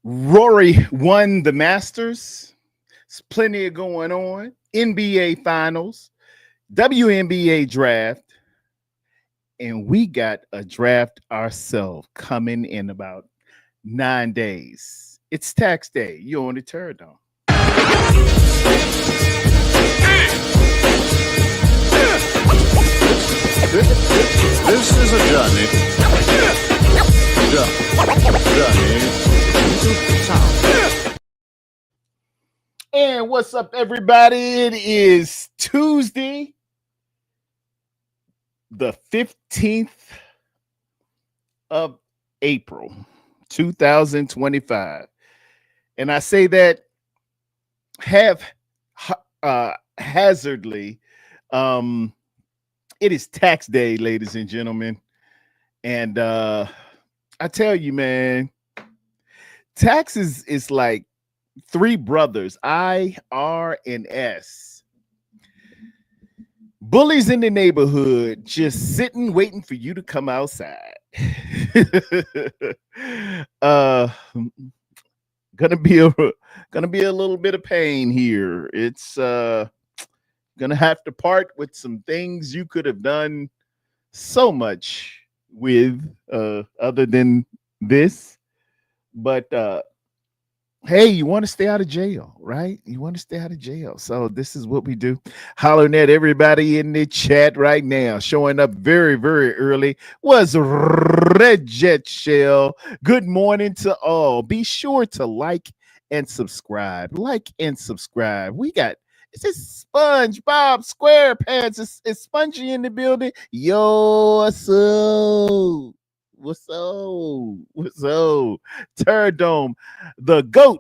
Rory won the Masters. There's plenty of going on. NBA Finals, WNBA draft, and we got a draft ourselves coming in about 9 days. It's tax day. You on the turd on. This is a journey into town. And what's up, everybody? It is Tuesday, the 15th of April, 2025. And I say that hazardly. It is tax day, ladies and gentlemen. And I tell you, man, taxes is like three brothers, I, R, and S. Bullies in the neighborhood just sitting, waiting for you to come outside. Gonna be a little bit of pain here. It's gonna have to part with some things you could have done so much with other than this. But hey, you want to stay out of jail, right? You want to stay out of jail. So this is what we do. Hollering at everybody in the chat right now. Showing up very, very early was Red Jet Shell. Good morning to all. Be sure to like and subscribe. Like and subscribe. We got it's just SpongeBob SquarePants. It's Spongy in the building. Yo, what's up? What's up? What's up? Turdome, the GOAT.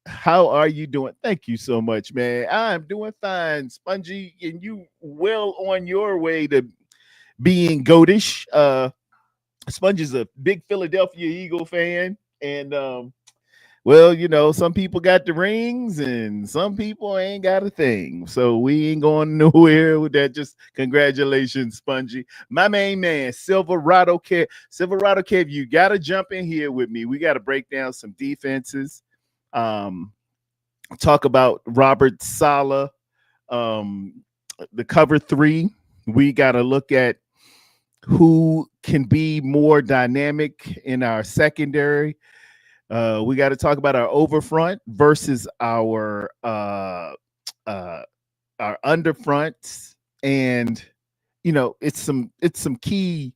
How are you doing? Thank you so much, man. I'm doing fine, Spongy, and you well on your way to being goatish. Spongy's a big Philadelphia Eagle fan, and well, you know, some people got the rings and some people ain't got a thing. So we ain't going nowhere with that. Just congratulations, Spongy. My main man, Silverado Kev. Silverado Kev, you got to jump in here with me. We got to break down some defenses. Talk about Robert Saleh. The cover three. We got to look at who can be more dynamic in our secondary. We got to talk about our overfront versus our underfronts, and you know, it's some key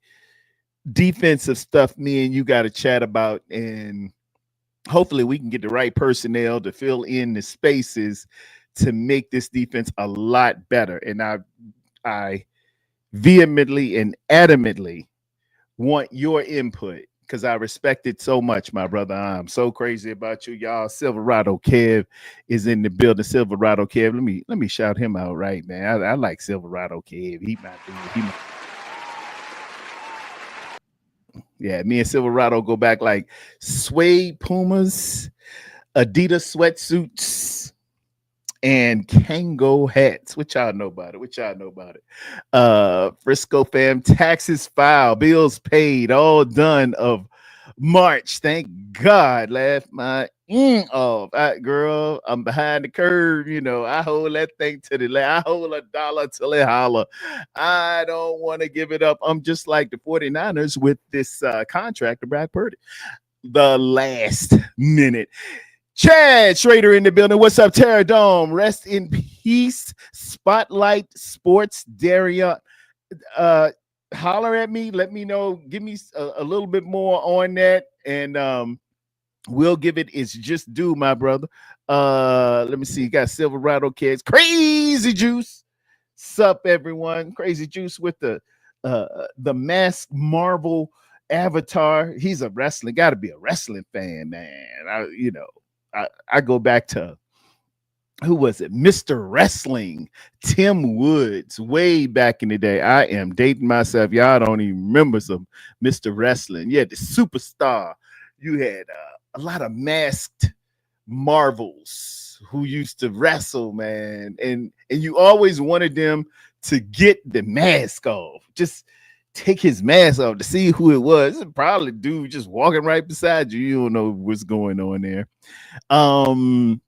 defensive stuff me and you got to chat about, and hopefully we can get the right personnel to fill in the spaces to make this defense a lot better. And I vehemently and adamantly want your input, because I respect it so much, my brother. I'm so crazy about you, y'all. Silverado Kev is in the building. Silverado Kev, let me shout him out, right, man. I like Silverado Kev. Yeah, me and Silverado go back like suede Pumas, Adidas sweatsuits, and Kango hats. What y'all know about it? Frisco fam, taxes filed, bills paid, all done of March. Thank God. Laugh my off. Girl, I'm behind the curve. You know, I hold that thing to the left. I hold $1 till it holler. I don't want to give it up. I'm just like the 49ers with this contract to Brad Purdy. The last minute. Chad Schrader in the building. What's up, Terra Dome? Rest in peace. Spotlight Sports. Daria, holler at me. Let me know. Give me a little bit more on that, and we'll give it its just due, my brother. Let me see. You got Silverado Kids. Crazy Juice. Sup, everyone? Crazy Juice with the masked Marvel avatar. He's a wrestling. Got to be a wrestling fan, man. I go back to, who was it? Mr. Wrestling, Tim Woods, way back in the day. I am dating myself. Y'all don't even remember some Mr. Wrestling. You had the superstar. You had a lot of masked marvels who used to wrestle, man. And you always wanted them to get the mask off. Just take his mask off to see who it was. It's probably dude just walking right beside you. You don't know what's going on there. Um,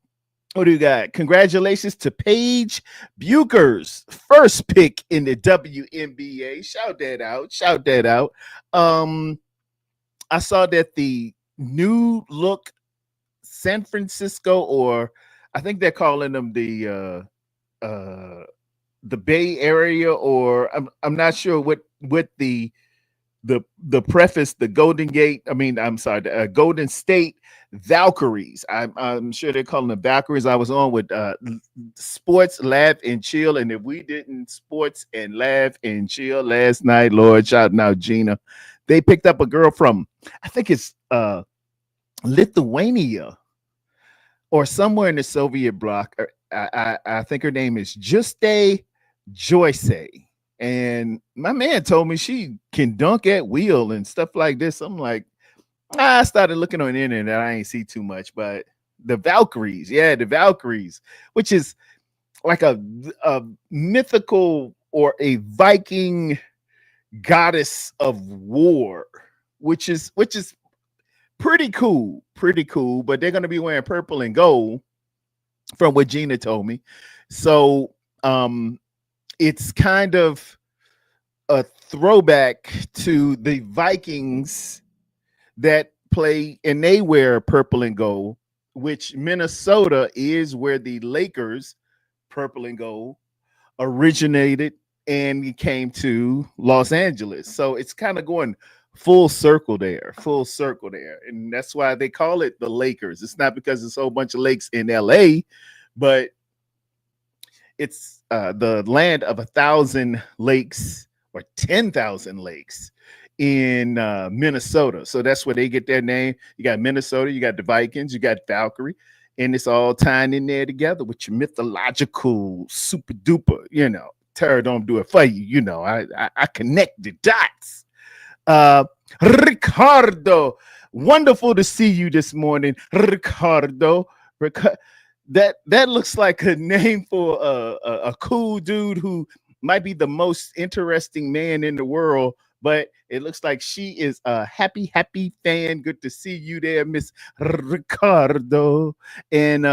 what do you got? Congratulations to Paige Buchers, first pick in the WNBA. Shout that out. Shout that out. Um, I saw that the new look San Francisco, or I think they're calling them the Bay Area, or I'm not sure what the preface, the Golden Gate, I mean, I'm sorry, the Golden State Valkyries. I'm sure they're calling them Valkyries. I was on with Sports, Laugh, and Chill. And if we didn't sports and laugh and chill last night, Lord, shouting out Gina, they picked up a girl from, I think it's Lithuania or somewhere in the Soviet bloc. I think her name is Juste Joyce. And my man told me she can dunk at will and stuff like this. I'm like, I started looking on the internet. I ain't see too much, but the Valkyries, yeah, the Valkyries, which is like a mythical or a Viking goddess of war, which is pretty cool, pretty cool. But they're gonna be wearing purple and gold, from what Gina told me. So it's kind of a throwback to the Vikings that play and they wear purple and gold, which Minnesota is where the Lakers purple and gold originated and came to Los Angeles. So it's kind of going full circle there, full circle there. And that's why they call it the Lakers. It's not because there's a whole bunch of lakes in LA, but it's the land of 1,000 lakes or 10,000 lakes in Minnesota. So that's where they get their name. You got Minnesota, you got the Vikings, you got Valkyrie, and it's all tying in there together with your mythological super duper, Tara don't do it for you. I connect the dots. Ricardo, wonderful to see you this morning, Ricardo. That looks like a name for a cool dude who might be the most interesting man in the world, but it looks like she is a happy fan. Good to see you there, Miss Ricardo. And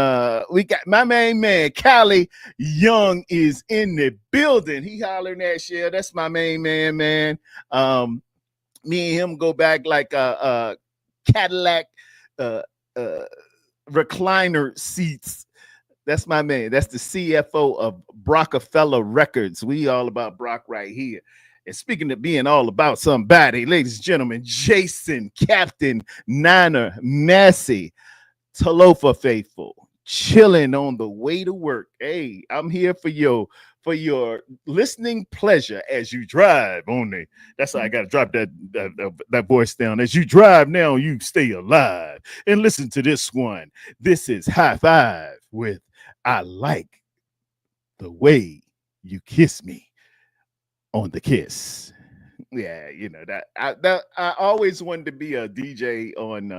we got my main man, Callie Young, is in the building. He hollering that shit. That's my main man. Me and him go back like a Cadillac recliner seats. That's my man. That's the CFO of Rockefeller Records. We all about Brock right here. And speaking of being all about somebody, ladies and gentlemen, Jason, Captain Niner, Massey, Talofa Faithful, chilling on the way to work. Hey, I'm here for your listening pleasure as you drive on the. That's how I got to drop that voice down. As you drive now, you stay alive and listen to this one. This is High Five with I Like the Way You Kiss Me on the Kiss. Yeah, I always wanted to be a DJ on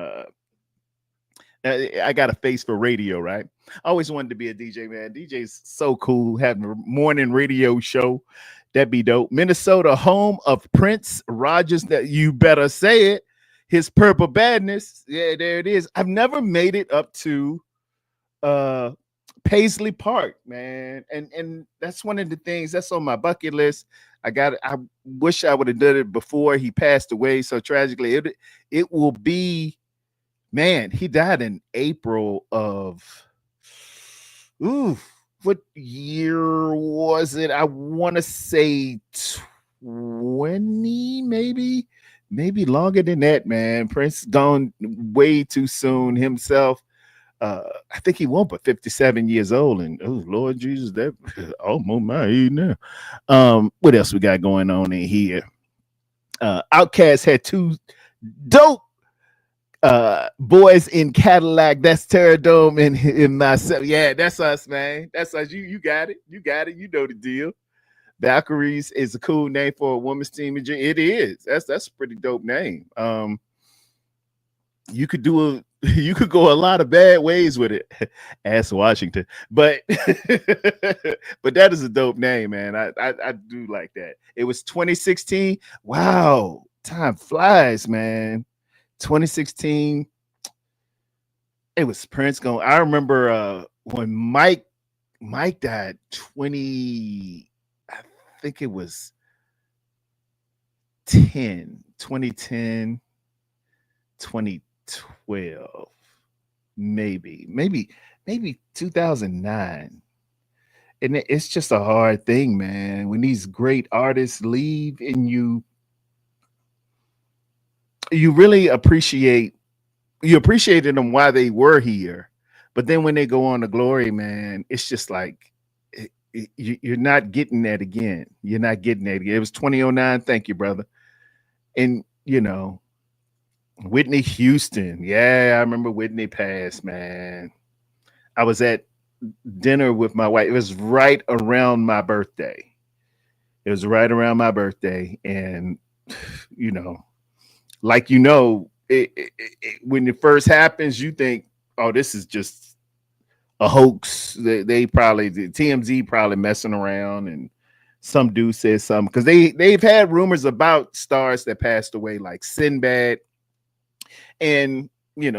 I got a face for radio, right? I always wanted to be a DJ, man. DJ's so cool, having a morning radio show. That'd be dope. Minnesota, home of Prince Rogers. That you better say it. His Purple Badness. Yeah, there it is. I've never made it up to Paisley Park, man. And that's one of the things that's on my bucket list. I wish I would have done it before he passed away so tragically. It will be. Man, he died in April of, what year was it? I want to say 20, maybe longer than that, man. Prince gone way too soon himself. I think he won't, but 57 years old. And oh, Lord Jesus, that almost my age now. What else we got going on in here? Outkast had two dope boys in Cadillac. That's Terradome and myself. Yeah, that's us, man. That's us. You got it. You know the deal. Valkyries is a cool name for a women's team. It is. That's a pretty dope name. You could do you could go a lot of bad ways with it. Ask Washington, but but that is a dope name, man. I do like that. It was 2016. Wow, time flies, man. 2016. It was Prince going. I remember when Mike died. 20. I think it was 2010, 2012, maybe 2009. And it's just a hard thing, man. When these great artists leave, and you really you appreciated them while they were here, but then when they go on to glory, man, it's just like you're not getting that again. You're not getting that again. It was 2009. Thank you, brother. And Whitney Houston. Yeah, I remember Whitney passed, man. I was at dinner with my wife. It was right around my birthday. It was right around my birthday. And, you know, like, when it first happens, you think, oh, this is just a hoax. They probably, the TMZ probably messing around, and some dude says something, because they've had rumors about stars that passed away, like Sinbad. And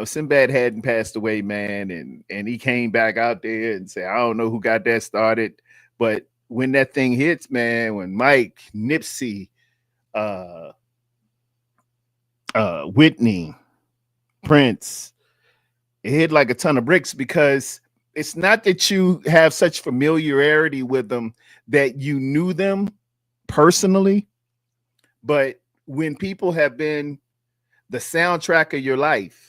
Sinbad hadn't passed away, man, and he came back out there and said, I don't know who got that started, but when that thing hits, man, when Mike, Nipsey, uh Whitney, Prince, it hit like a ton of bricks, because it's not that you have such familiarity with them that you knew them personally, but when people have been the soundtrack of your life,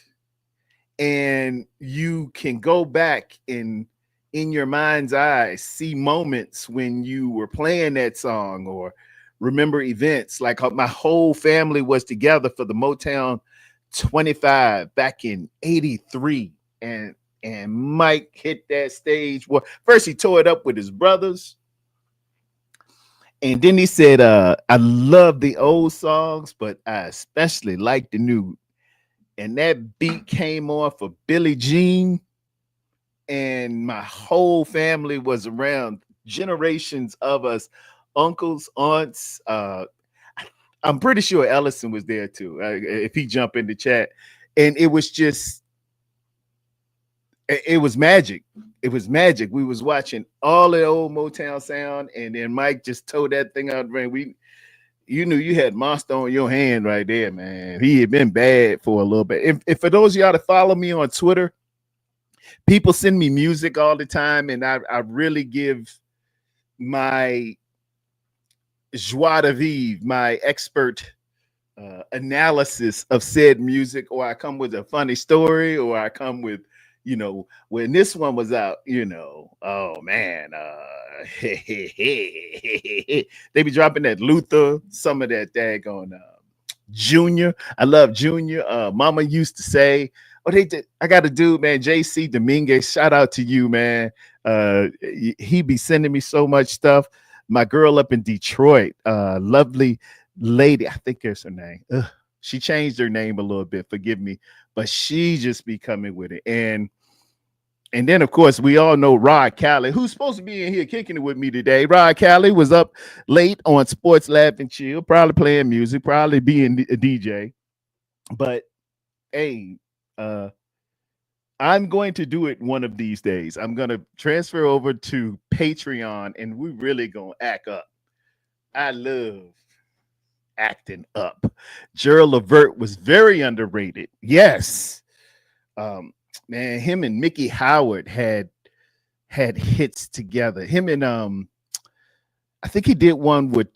and you can go back and in your mind's eye see moments when you were playing that song, or remember events. Like my whole family was together for the Motown 25 back in 83, and Mike hit that stage. Well, first he tore it up with his brothers, and then he said, I love the old songs, but I especially like the new. And that beat came off of Billie Jean, and my whole family was around, generations of us, uncles, aunts. I'm pretty sure Ellison was there too, if he jump in the chat. And it was just, it was magic. It was magic. We was watching all the old Motown sound, and then Mike just tore that thing out. You knew you had monster on your hand right there, man. He had been bad for a little bit. If for those of y'all that follow me on Twitter, people send me music all the time, and I really give my joie de vivre, my expert analysis of said music, or I come with a funny story, or I come with, when this one was out, oh man, they be dropping that Luther, some of that daggone Junior. I love Junior. Mama used to say, oh, they did. I got a dude, man, JC Dominguez. Shout out to you, man. He be sending me so much stuff. My girl up in Detroit, lovely lady, I think there's her name. She changed her name a little bit, forgive me, but she just be coming with it. And then, of course, we all know Rod Cali, who's supposed to be in here kicking it with me today. Rod Cali was up late on Sports Lab and Chill, probably playing music, probably being a DJ. But hey, I'm going to do it one of these days. I'm going to transfer over to Patreon, and we really going to act up. I love acting up. Gerald Levert was very underrated. Yes. Man, him and Mickey Howard had hits together. Him and I think he did one with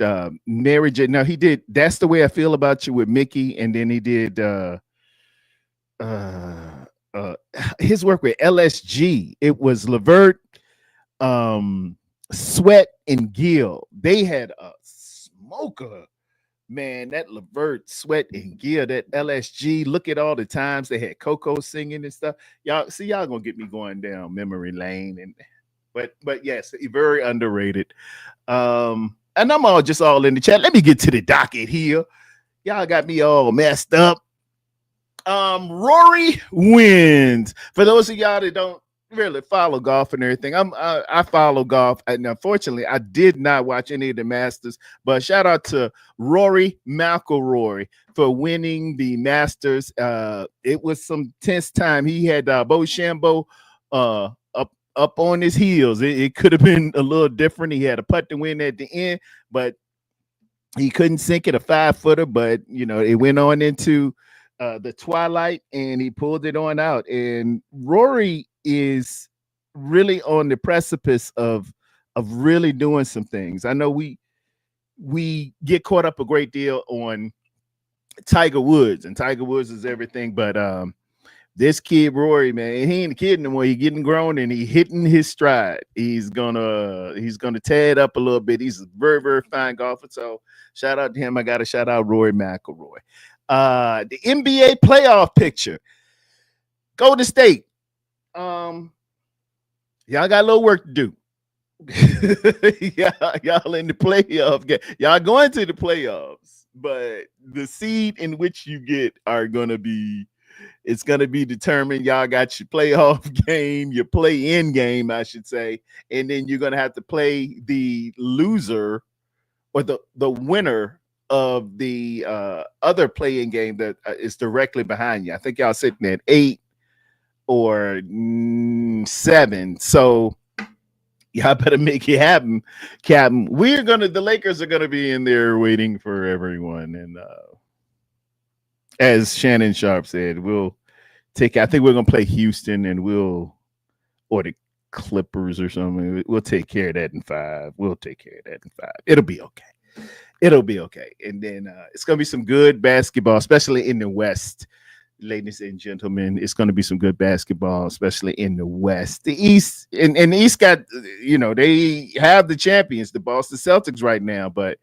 Mary J. No, he did That's the Way I Feel About You with Mickey, and then he did his work with LSG. It was Levert, Sweat, and Gill. They had a smoker. Man, that Levert, Sweat, and Gill, that LSG. Look at all the times they had Coco singing and stuff. Y'all gonna get me going down memory lane. And but yes, very underrated. And I'm all in the chat. Let me get to the docket here. Y'all got me all messed up. Rory wins. For those of y'all that don't really follow golf and everything, I follow golf, and unfortunately, I did not watch any of the Masters. But shout out to Rory McIlroy for winning the Masters. It was some tense time. He had Beauchambeau up on his heels. It could have been a little different. He had a putt to win at the end, but he couldn't sink it, a 5-footer. But it went on into the twilight, and he pulled it on out. And Rory is really on the precipice of really doing some things. I know we get caught up a great deal on Tiger Woods, and Tiger Woods is everything, but this kid Rory, man, he ain't a kid no more. He getting grown and he hitting his stride. He's gonna tear it up a little bit. He's a very, very fine golfer. So shout out to him. I gotta shout out Rory McIlroy. The NBA playoff picture. Golden State. Y'all got a little work to do. y'all in the playoff game. Y'all going to the playoffs, but the seed in which you get it's gonna be determined. Y'all got your playoff game, your play-in game, I should say, and then you're gonna have to play the loser or the winner of the other play-in game that is directly behind you. I think y'all sitting at 8 or 7. So y'all better make it happen, Captain. The Lakers are gonna be in there waiting for everyone. And as Shannon Sharp said, I think we're gonna play Houston, and or the Clippers or something. We'll take care of that in 5. It'll be okay. And then it's gonna be some good basketball, especially in the West. Ladies and gentlemen, it's going to be some good basketball, especially in the West. The East, and the East got, they have the champions, the Boston Celtics right now. But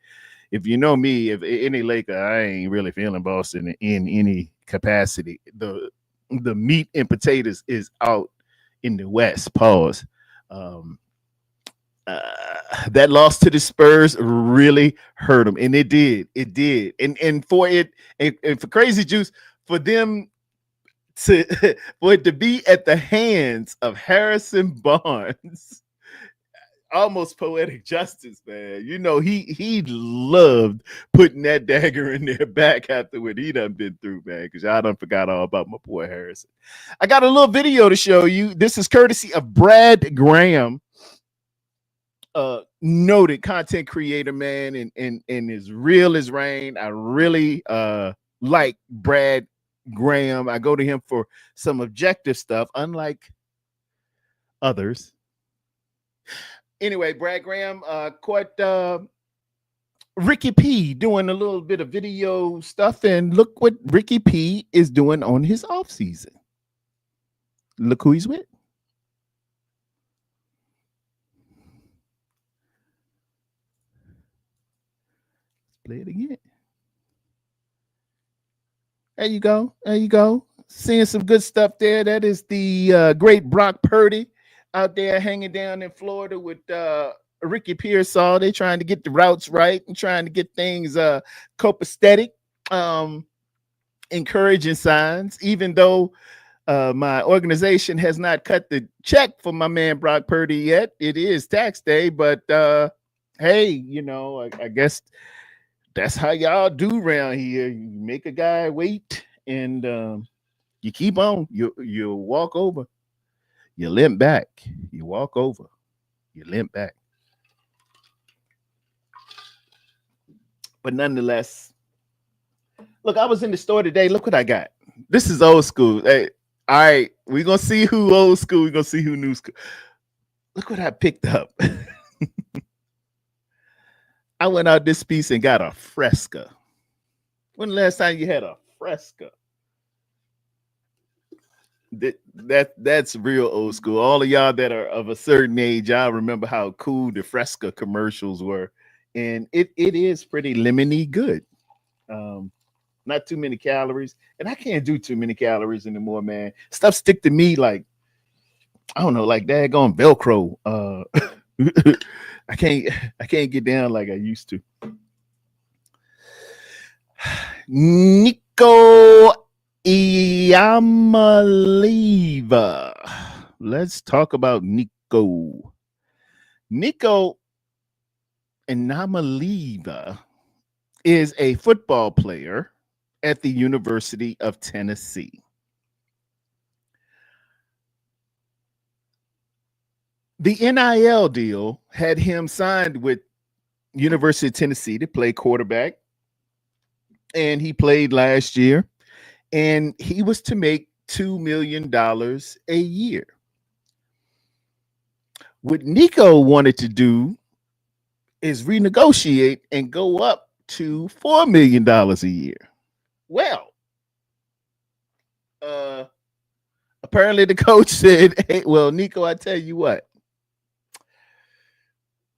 if you know me, if any Laker, I ain't really feeling Boston in any capacity. The meat and potatoes is out in the West. Pause. That loss to the Spurs really hurt them, and it did. And for Crazy Juice, for them for it to be at the hands of Harrison Barnes, almost poetic justice, man. He loved putting that dagger in their back after what he done been through, man, because y'all done forgot all about my boy Harrison. I got a little video to show you. This is courtesy of Brad Graham, noted content creator, man, and is real as rain. I really like Brad Graham. I go to him for some objective stuff, unlike others. Anyway, Brad Graham caught Ricky P doing a little bit of video stuff, and look what Ricky P is doing on his off season. Look who he's with. Let's play it again. There you go. Seeing some good stuff there. That is the great Brock Purdy out there hanging down in Florida with Ricky Pearsall. They're trying to get the routes right and trying to get things copacetic, encouraging signs, even though my organization has not cut the check for my man Brock Purdy yet. It is tax day, but hey, I guess that's how y'all do around here. You make a guy wait, and you keep on. You walk over, you limp back. You walk over, you limp back. But nonetheless, look, I was in the store today. Look what I got. This is old school. Hey, all right, we're gonna see who old school. We're gonna see who new school. Look what I picked up. I went out this piece and got a Fresca. When the last time you had a Fresca? That's real old school. All of y'all that are of a certain age, I remember how cool the Fresca commercials were, and it is pretty lemony good. Not too many calories, and I can't do too many calories anymore, man. Stuff stick to me like, I don't know, like daggone Velcro. I can't get down like I used to. Nico Yamaliva. Let's talk about Nico. Nico Namaliva is a football player at the University of Tennessee. The NIL deal had him signed with University of Tennessee to play quarterback, and he played last year, and he was to make $2 million a year. What Nico wanted to do is renegotiate and go up to $4 million a year. Well, uh, apparently the coach said, "Hey, well, Nico, I tell you what,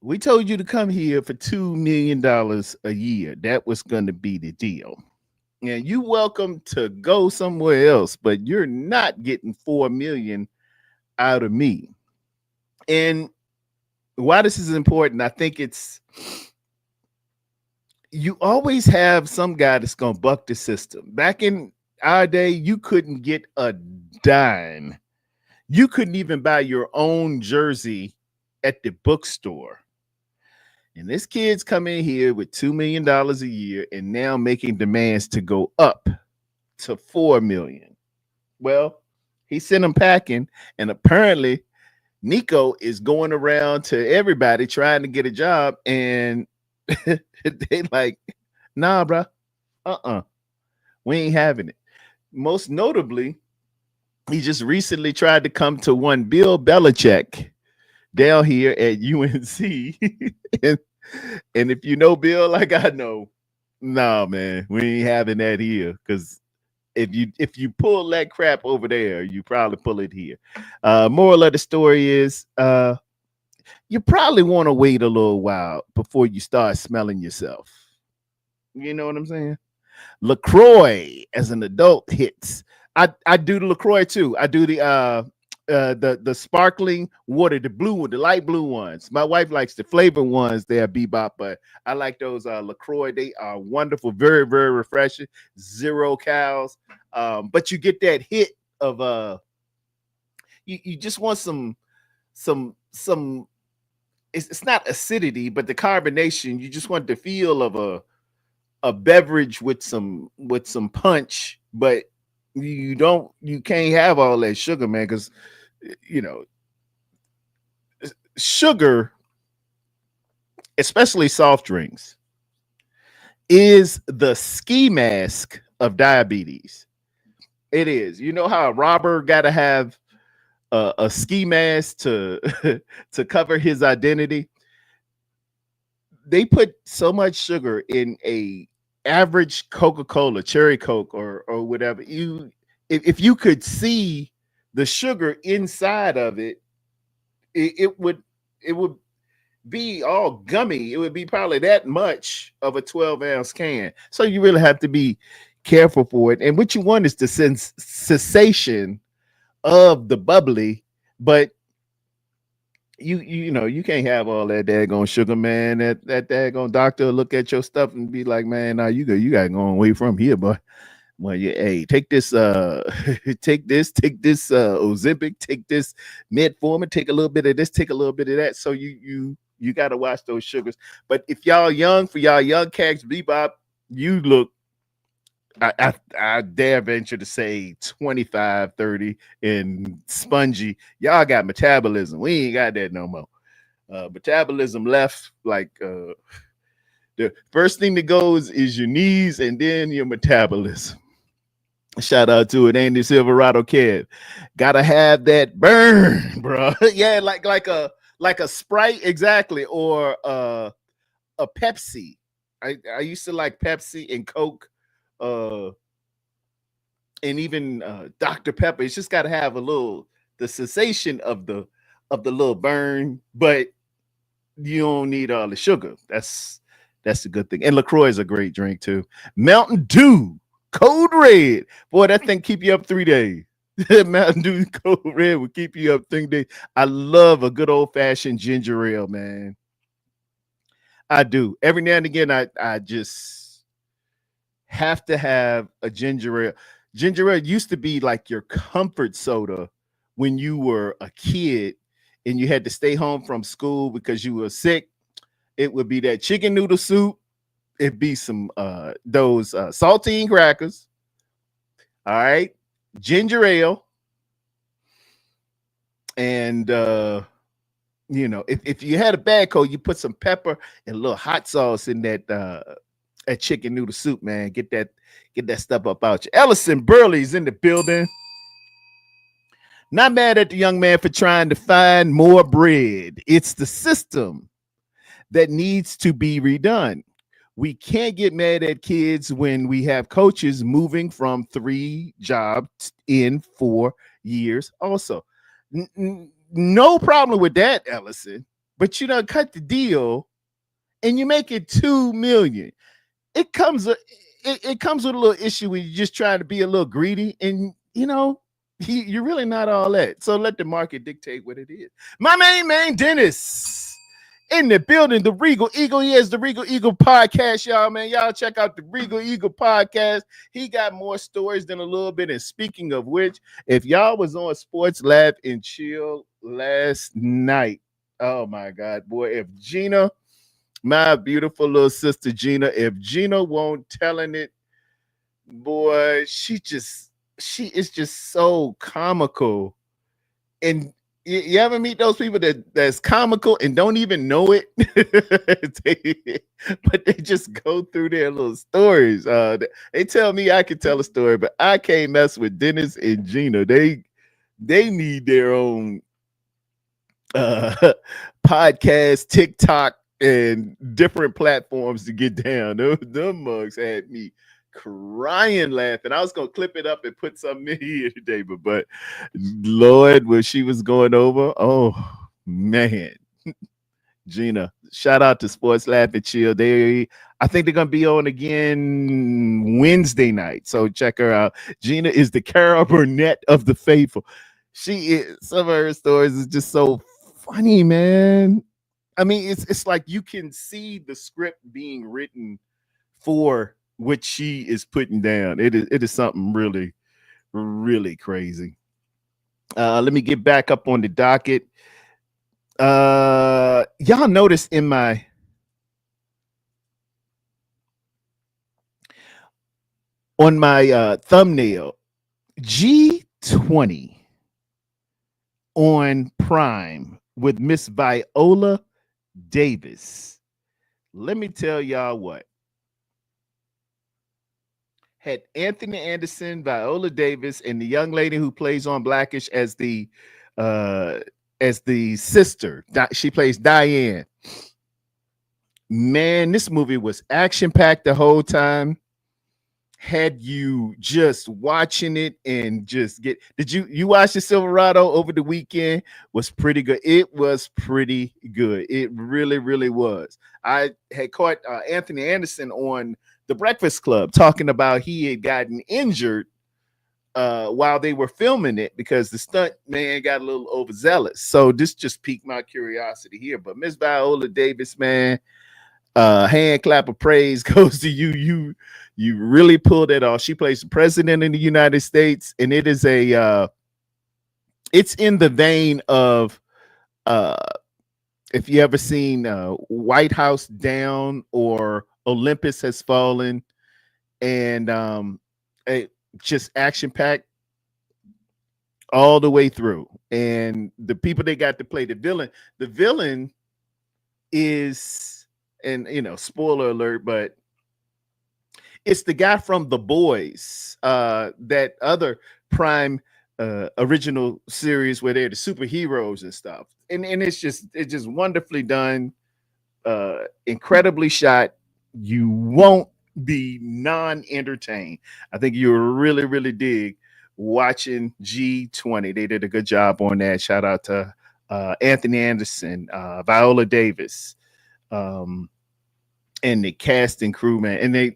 we told you to come here for $2 million a year. That was going to be the deal. And you welcome to go somewhere else, but you're not getting $4 million out of me." And why this is important, I think it's you always have some guy that's gonna buck the system. Back in our day, you couldn't get a dime. You couldn't even buy your own jersey at the bookstore. And this kid's come in here with $2 million a year and now making demands to go up to $4 million. Well, he sent him packing, and apparently Nico is going around to everybody trying to get a job, and they like, nah, bro, we ain't having it. Most notably, he just recently tried to come to one Bill Belichick down here at UNC, and, and if you know Bill like I know, nah, man, we ain't having that here because if you pull that crap over there, you probably pull it here. Moral of the story is you probably want to wait a little while before you start smelling yourself. You know what I'm saying? LaCroix as an adult hits. I do the LaCroix too. I do the sparkling water, the blue one, the light blue ones. My wife likes the flavor ones. They're Bebop, but I like those LaCroix. They are wonderful, very, very refreshing. 0 calories. But you get that hit of you just want some it's not acidity, but the carbonation. You just want the feel of a beverage with some punch, but you can't have all that sugar, man, because you know sugar, especially soft drinks, is the ski mask of diabetes. It is. You know how a robber got to have a ski mask to to cover his identity? They put so much sugar in a average Coca-Cola, cherry Coke, or whatever. If you could see the sugar inside of it, it would be all gummy. It would be probably that much of a 12-ounce can. So you really have to be careful for it. And what you want is the cessation of the bubbly, but you can't have all that daggone sugar, man. That daggone doctor will look at your stuff and be like, man, nah, you gotta go away from here, boy. Well, yeah, hey, take this, take this, Ozempic, take this metformin, take a little bit of this, take a little bit of that. So you gotta watch those sugars. But if y'all young, for y'all young cats, Bebop, you look, I dare venture to say 25, 30 and spongy. Y'all got metabolism. We ain't got that no more. Metabolism left, like the first thing that goes is your knees and then your metabolism. Shout out to it, Andy Silverado Kid. Gotta have that burn, bro. Yeah, like a Sprite, exactly, or a Pepsi. I used to like Pepsi and Coke, uh, and even Dr. Pepper. It's just got to have the sensation of the little burn, but you don't need all the sugar. That's a good thing. And LaCroix is a great drink too. Mountain Dew, Code Red. Boy, that thing keep you up 3 days. Mountain Dew Code Red will keep you up 3 days. I love a good old fashioned ginger ale, man. I do. Every now and again, I just have to have a ginger ale. Ginger ale used to be like your comfort soda when you were a kid and you had to stay home from school because you were sick. It would be that chicken noodle soup. It'd be some those saltine crackers. All right, ginger ale, and if you had a bad cold, you put some pepper and a little hot sauce in that chicken noodle soup, man. Get that stuff up out you. Ellison Burley's in the building. Not mad at the young man for trying to find more bread. It's the system that needs to be redone. We can't get mad at kids when we have coaches moving from 3 jobs in 4 years. Also, no problem with that, Ellison. But you don't cut the deal and you make it 2 million. It comes it comes with a little issue when you're just trying to be a little greedy, and you're really not all that. So let the market dictate what it is. My main Dennis in the building, the Regal Eagle. He has the Regal Eagle podcast, y'all, man. Y'all check out the Regal Eagle podcast. He got more stories than a little bit. And speaking of which, if y'all was on Sports Lab and Chill last night, oh my God, boy, if Gina, my beautiful little sister Gina, if Gina won't telling it, boy, she is just so comical. And you ever meet those people that's comical and don't even know it? But they just go through their little stories. They tell me I can tell a story, but I can't mess with Dennis and Gina. They need their own podcast, TikTok, and different platforms to get down. Them mugs had me crying laughing. I was gonna clip it up and put something in here today, but Lord, when she was going over, oh man. Gina, shout out to Sports Laugh and Chill. I think they're gonna be on again Wednesday night, so check her out. Gina is the Carol Burnett of the faithful. She is. Some of her stories is just so funny, man. I mean, it's like you can see the script being written for what she is putting down. It is something really, really crazy. Let me get back up on the docket. Y'all notice in my thumbnail, G20 on Prime with Miss Viola Davis. Let me tell y'all what. Had Anthony Anderson, Viola Davis, and the young lady who plays on Blackish as the sister. She plays Diane. Man, this movie was action-packed the whole time. Had you just watching it and just did you watch the Silverado over the weekend? Was pretty good. It was pretty good. It really, really was. I had caught Anthony Anderson on The Breakfast Club talking about he had gotten injured while they were filming it because the stunt man got a little overzealous. So this just piqued my curiosity here. But Miss Viola Davis, man, hand clap of praise goes to you. You really pulled it off. She plays the president in the United States, and it is it's in the vein of if you ever seen White House Down or Olympus Has Fallen, and just action packed all the way through. And the people they got to play the villain is, and spoiler alert, but it's the guy from The Boys, that other Prime original series where they're the superheroes and stuff. And it's just wonderfully done, incredibly shot. You won't be non-entertained. I think you'll really, really dig watching G20. They did a good job on that. Shout out to Anthony Anderson, Viola Davis, and the cast and crew, man. And they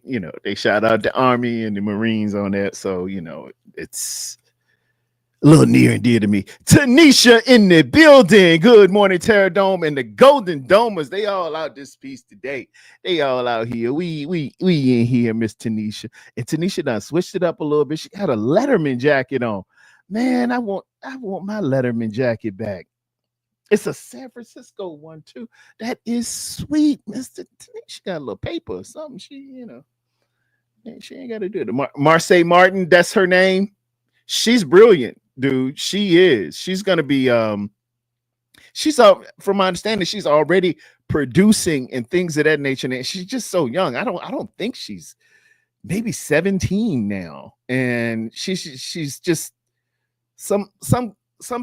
shout out the Army and the Marines on that. So, it's a little near and dear to me. Tanisha in the building. Good morning, Terra Dome and the Golden Domers. They all out this piece today. They all out here. We in here, Miss Tanisha. And Tanisha done switched it up a little bit. She got a Letterman jacket on. Man, I want my Letterman jacket back. It's a San Francisco one too. That is sweet, Mister Tanisha. Got a little paper or something. She ain't got to do it. Marseille Martin, that's her name. She's brilliant, dude. She is. She's gonna be she's from my understanding, she's already producing and things of that nature. And she's just so young. I don't think she's maybe 17 now. And she's just some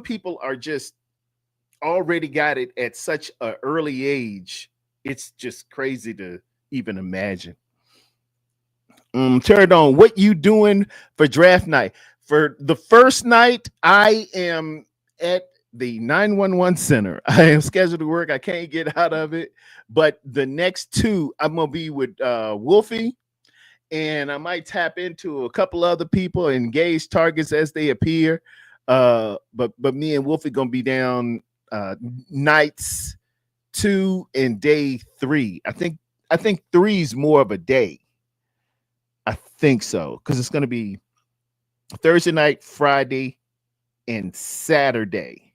people are just already got it at such an early age. It's just crazy to even imagine. Teradon, what you doing for draft night? For the first night, I am at the 911 center. I am scheduled to work. I can't get out of it. But the next two, I'm gonna be with Wolfie, and I might tap into a couple other people and engage targets as they appear. But me and Wolfie gonna be down nights 2 and day 3. I think 3 is more of a day. I think so, because it's going to be Thursday night, Friday, and Saturday.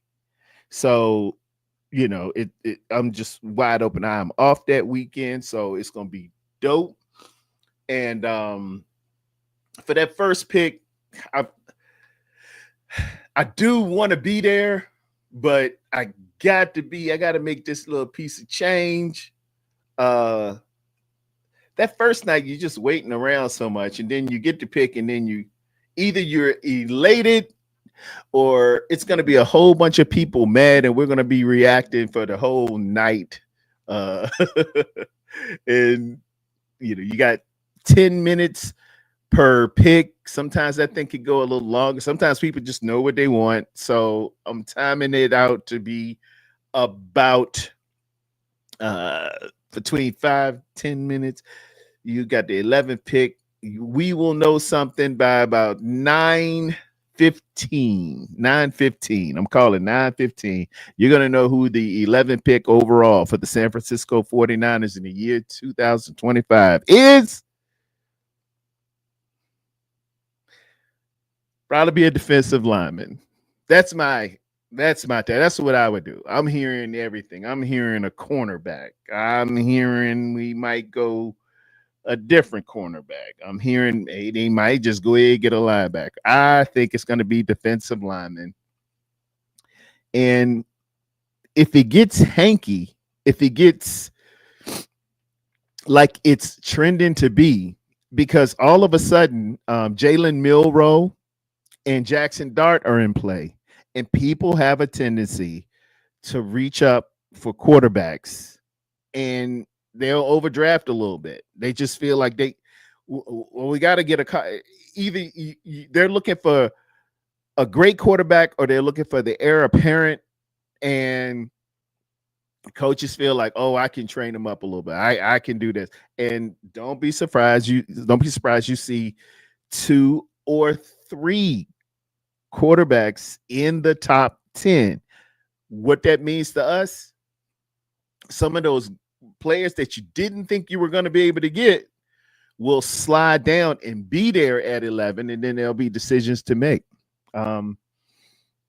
So, I'm just wide open. I'm off that weekend, so it's going to be dope. And for that first pick, I do want to be there, but I got to make this little piece of change. That first night you're just waiting around so much, and then you get to pick, and then you're elated, or it's going to be a whole bunch of people mad, and we're going to be reacting for the whole night. And you got 10 minutes per pick. Sometimes that thing could go a little longer. Sometimes people just know what they want, so I'm timing it out to be about between 5-10 minutes. You got the 11th pick. We will know something by about 9:15. 9:15. I'm calling 9:15. You're going to know who the 11th pick overall for the San Francisco 49ers in the year 2025 is. Probably be a defensive lineman. That's what I would do. I'm hearing everything. I'm hearing a cornerback. I'm hearing we might go a different cornerback. I'm hearing they might just go ahead and get a linebacker. I think it's going to be defensive lineman. And if it gets hanky, if it gets like it's trending to be, because all of a sudden Jalen Milroe and Jackson Dart are in play, and people have a tendency to reach up for quarterbacks, and they'll overdraft a little bit. They just feel like we got to get either they're looking for a great quarterback, or they're looking for the heir apparent, and coaches feel like, oh, I can train them up a little bit. I can do this. And don't be surprised you see 2 or 3 quarterbacks in the top 10. What that means to us, some of those players that you didn't think you were going to be able to get will slide down and be there at 11, and then there'll be decisions to make. I'm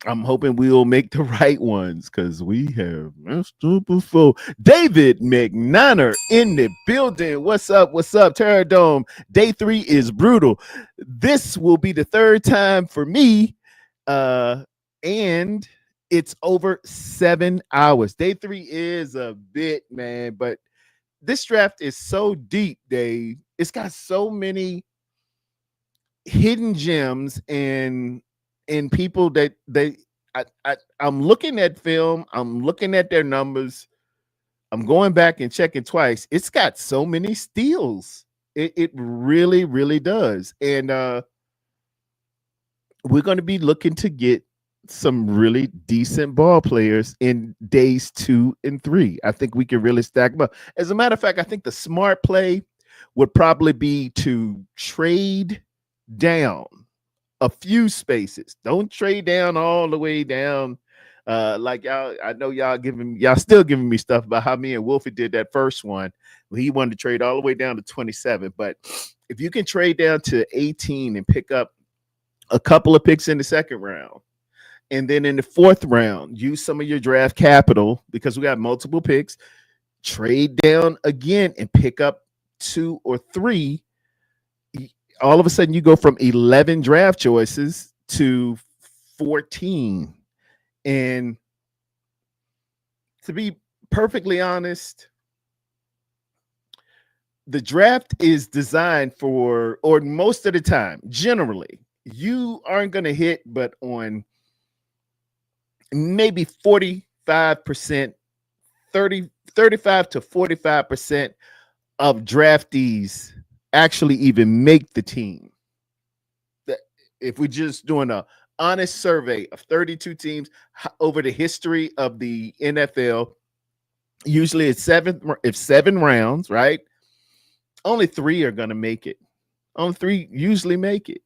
hoping we'll make the right ones, because we have messed up before. David McNanner in the building. What's up? Terra Dome. Day 3 is brutal. This will be the 3rd time for me, and it's over 7 hours. Day 3 is a bit, man, but this draft is so deep, Dave. It's got so many hidden gems and people that I'm looking at film, I'm looking at their numbers, I'm going back and checking twice. It's got so many steals. It really, really does. And we're going to be looking to get some really decent ball players in days 2 and 3. I think we can really stack them up. As a matter of fact, I think the smart play would probably be to trade down a few spaces. Don't trade down all the way down. Like y'all, I know y'all still giving me stuff about how me and Wolfie did that first one. He wanted to trade all the way down to 27. But if you can trade down to 18 and pick up a couple of picks in the second round, and then in the fourth round, use some of your draft capital because we got multiple picks. Trade down again and pick up two or three. All of a sudden, you go from 11 draft choices to 14. And to be perfectly honest, the draft is designed for, or most of the time, generally, you aren't going to hit, but on maybe 45%, 35 to 45% of draftees actually even make the team. If we're just doing a honest survey of 32 teams over the history of the NFL, usually it's seven rounds, right? Only three are going to make it. Only three usually make it.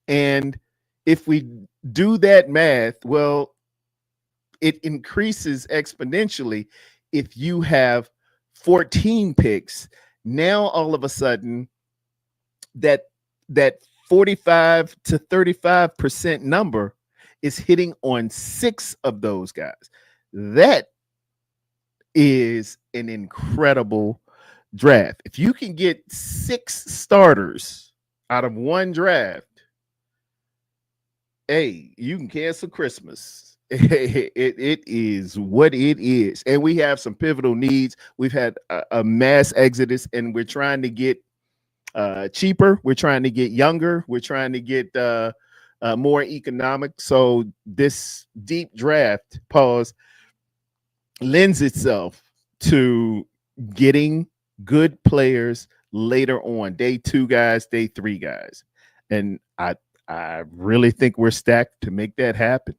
And if we do that math, well, it increases exponentially if you have 14 picks. Now, all of a sudden, that 45 to 35% number is hitting on 6 of those guys. That is an incredible draft. If you can get 6 starters out of one draft, hey, you can cancel Christmas. It is what it is. And we have some pivotal needs. We've had a mass exodus, and we're trying to get cheaper. We're trying to get younger. We're trying to get more economic. So this deep draft pause lends itself to getting good players later on, day 2 guys, day 3 guys. And I really think we're stacked to make that happen.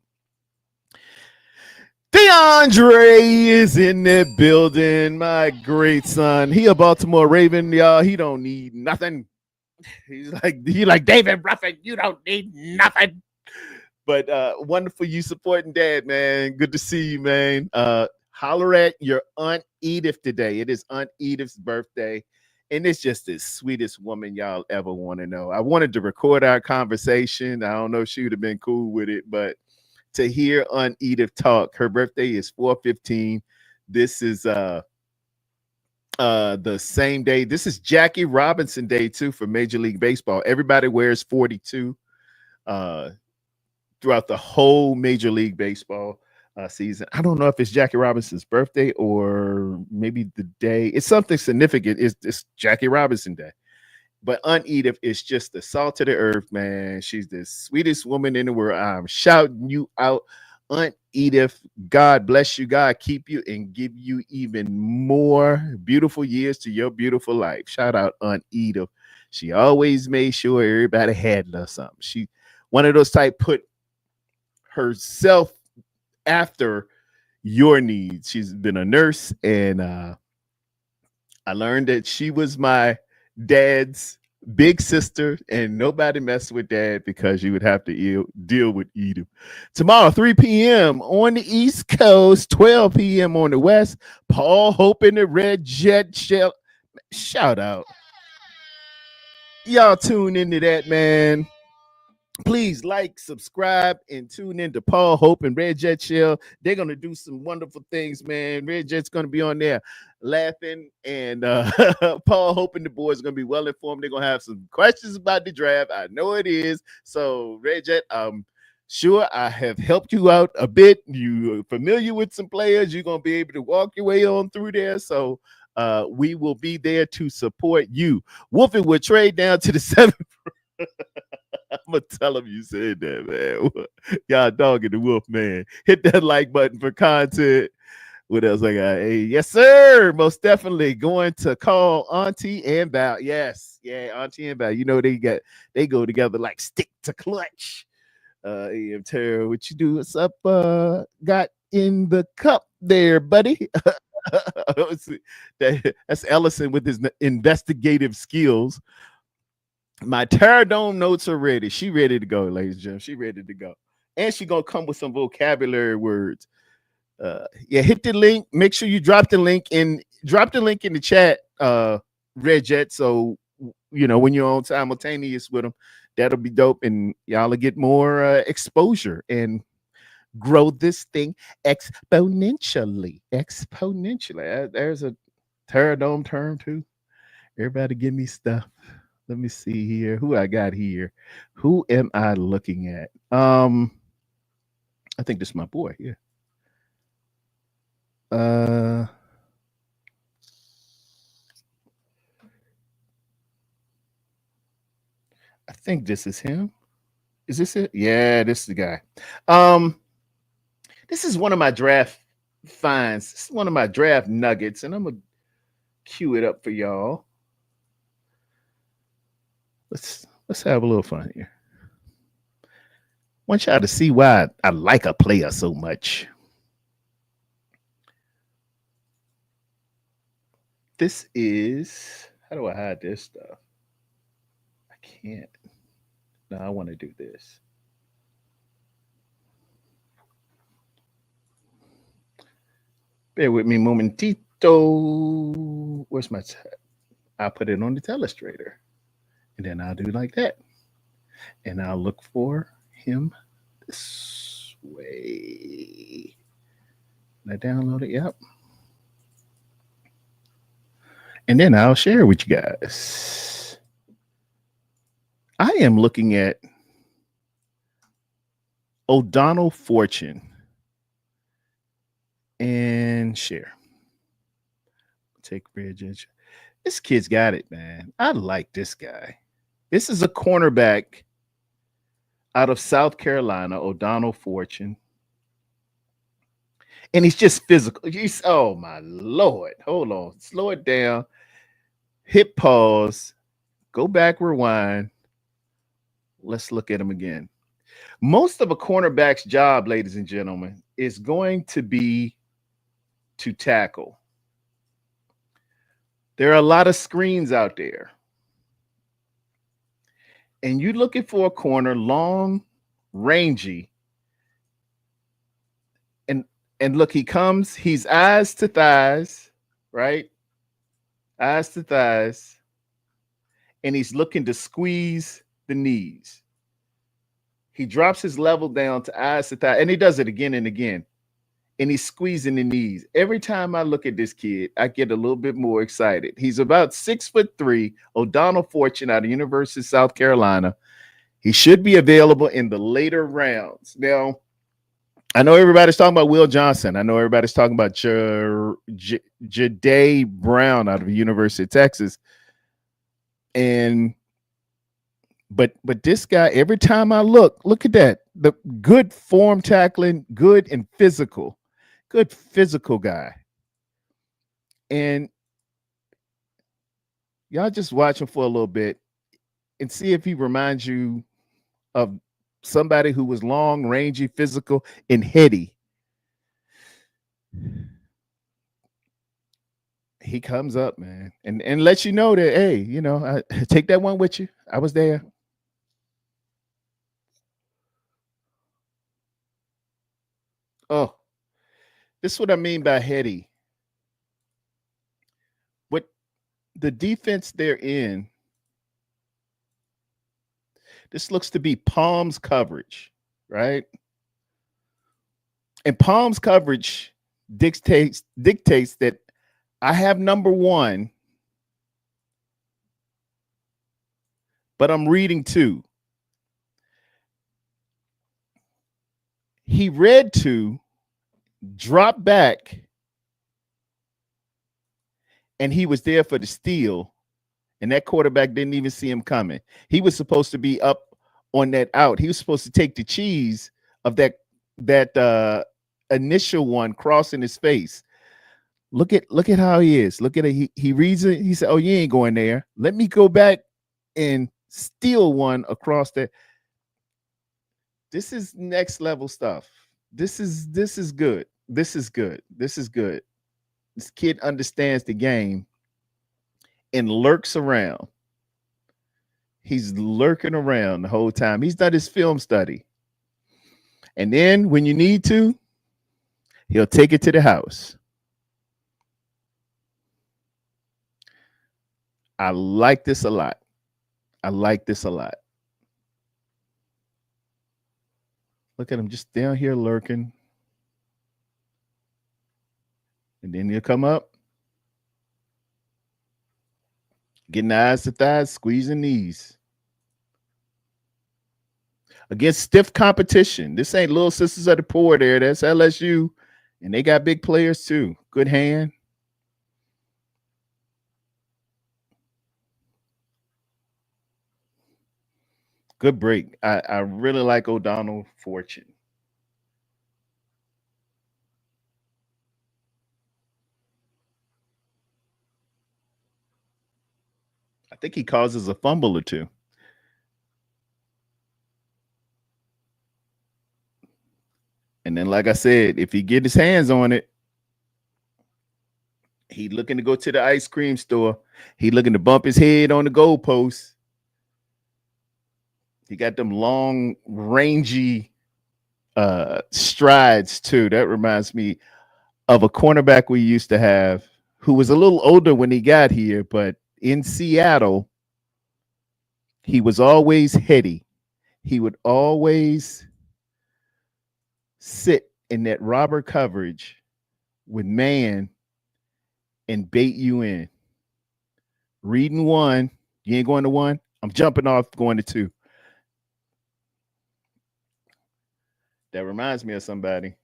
DeAndre is in the building, my great son. He a Baltimore Raven, y'all. He don't need nothing. He like David Ruffin. You don't need nothing. But wonderful you supporting Dad, man. Good to see you, man. Holler at your Aunt Edith today. It is Aunt Edith's birthday, and it's just the sweetest woman y'all ever want to know. I wanted to record our conversation. I don't know if she would have been cool with it, but to hear Aunt Edith talk, her birthday is 4/15. This is the same day. This is Jackie Robinson Day too for Major League Baseball. Everybody wears 42 throughout the whole Major League Baseball season. I don't know if it's Jackie Robinson's birthday or maybe the day. It's something significant. It's Jackie Robinson Day. But Aunt Edith is just the salt of the earth, man. She's the sweetest woman in the world. I'm shouting you out, Aunt Edith. God bless you. God keep you and give you even more beautiful years to your beautiful life. Shout out Aunt Edith. She always made sure everybody had something. She one of those type put herself after your needs. She's been a nurse, and I learned that she was my Dad's big sister, and nobody messed with Dad because you would have to deal with Edith. Tomorrow, 3 p.m. on the East Coast, 12 p.m. on the West. Paul Hope in the Red Jet Shell. Shout out. Y'all tune into that, man. Please like, subscribe, and tune into Paul Hope and Red Jet Shell. They're going to do some wonderful things, man. Red Jet's going to be on there laughing, and Paul Hope and the boys are going to be well informed. They're going to have some questions about the draft. I know it is. So, Red Jet, sure I have helped you out a bit. You're familiar with some players. You're going to be able to walk your way on through there. So, we will be there to support you. Wolfie will trade down to the 7th. I'm gonna tell him you said that, man. Y'all dogging the wolf, man. Hit that like button for content. What else I got? Hey, yes, sir. Most definitely going to call Auntie and Val. Yes, yeah, Auntie and Val. You know they go together like stick to clutch. AM Terror, what you do? What's up? Got in the cup there, buddy. That's Ellison with his investigative skills. My Terradome notes are ready. She ready to go, ladies and gentlemen. She ready to go. And she gonna come with some vocabulary words. Yeah, hit the link. Make sure you drop the link in the chat, Red Jet. So when you're on simultaneous with them, that'll be dope, and y'all will get more exposure and grow this thing exponentially. Exponentially. There's a Terradome term too. Everybody give me stuff. Let me see here. Who I got here? Who am I looking at? I think this is my boy. Yeah. Uh I think this is him. Is this it? Yeah, this is the guy. Um, this is one of my draft finds. This is one of my draft nuggets, and I'm gonna cue it up for y'all. Let's have a little fun here. Want y'all to see why I like a player so much. This is, how do I hide this stuff? I can't. No, I want to do this. Bear with me, momentito. Where's my? I'll put it on the telestrator, and then I'll do like that, and I'll look for him this way. I download it. Yep. And then I'll share with you guys. I am looking at O'Donnell Fortune and share. Take Bridge. This kid's got it, man. I like this guy. This is a cornerback out of South Carolina, O'Donnell Fortune. And he's just physical. Oh, my Lord. Hold on. Slow it down. Hit pause. Go back, rewind. Let's look at him again. Most of a cornerback's job, ladies and gentlemen, is going to be to tackle. There are a lot of screens out there. And you're looking for a corner, long, rangy. And look, he comes, he's eyes to thighs, right? Eyes to thighs. And he's looking to squeeze the knees. He drops his level down to eyes to thighs, and he does it again and again. And he's squeezing the knees. Every time I look at this kid, I get a little bit more excited. He's about 6'3", O'Donnell Fortune out of University of South Carolina. He should be available in the later rounds. Now, I know everybody's talking about Will Johnson. I know everybody's talking about Jahdae Brown out of the University of Texas. But this guy, every time I look at that. The good form tackling, good and physical. Good physical guy. And y'all just watch him for a little bit and see if he reminds you of somebody who was long, rangy, physical, and heady. He comes up, man, and lets you know that, hey, I take that one with you. I was there. Oh, this is what I mean by heady. What the defense they're in, this looks to be Palms coverage, right? And Palms coverage dictates that I have number one, but I'm reading two. He read two, dropped back, and he was there for the steal. And that quarterback didn't even see him coming. He was supposed to be up on that out. He was supposed to take the cheese of that initial one crossing his face. Look at how he is. Look at it. He reads it. He said, "Oh, you ain't going there. Let me go back and steal one across that." This is next level stuff. This is good. This is good. This is good. This kid understands the game and lurks around. He's lurking around the whole time. He's done his film study. And then when you need to, he'll take it to the house. I like this a lot. I like this a lot. Look at him just down here lurking. And then he'll come up, getting the eyes to thighs, squeezing knees. Against stiff competition. This ain't Little Sisters of the Poor there. That's LSU. And they got big players too. Good hand. Good break. I really like O'Donnell Fortune. I think he causes a fumble or two. And then, like I said, if he get his hands on it, he looking to go to the ice cream store. He looking to bump his head on the goalpost. He got them long, rangy strides too. That reminds me of a cornerback we used to have who was a little older when he got here, but in Seattle, he was always heady. He would always sit in that robber coverage with man and bait you in. Reading one, you ain't going to one. I'm jumping off going to two. That reminds me of somebody.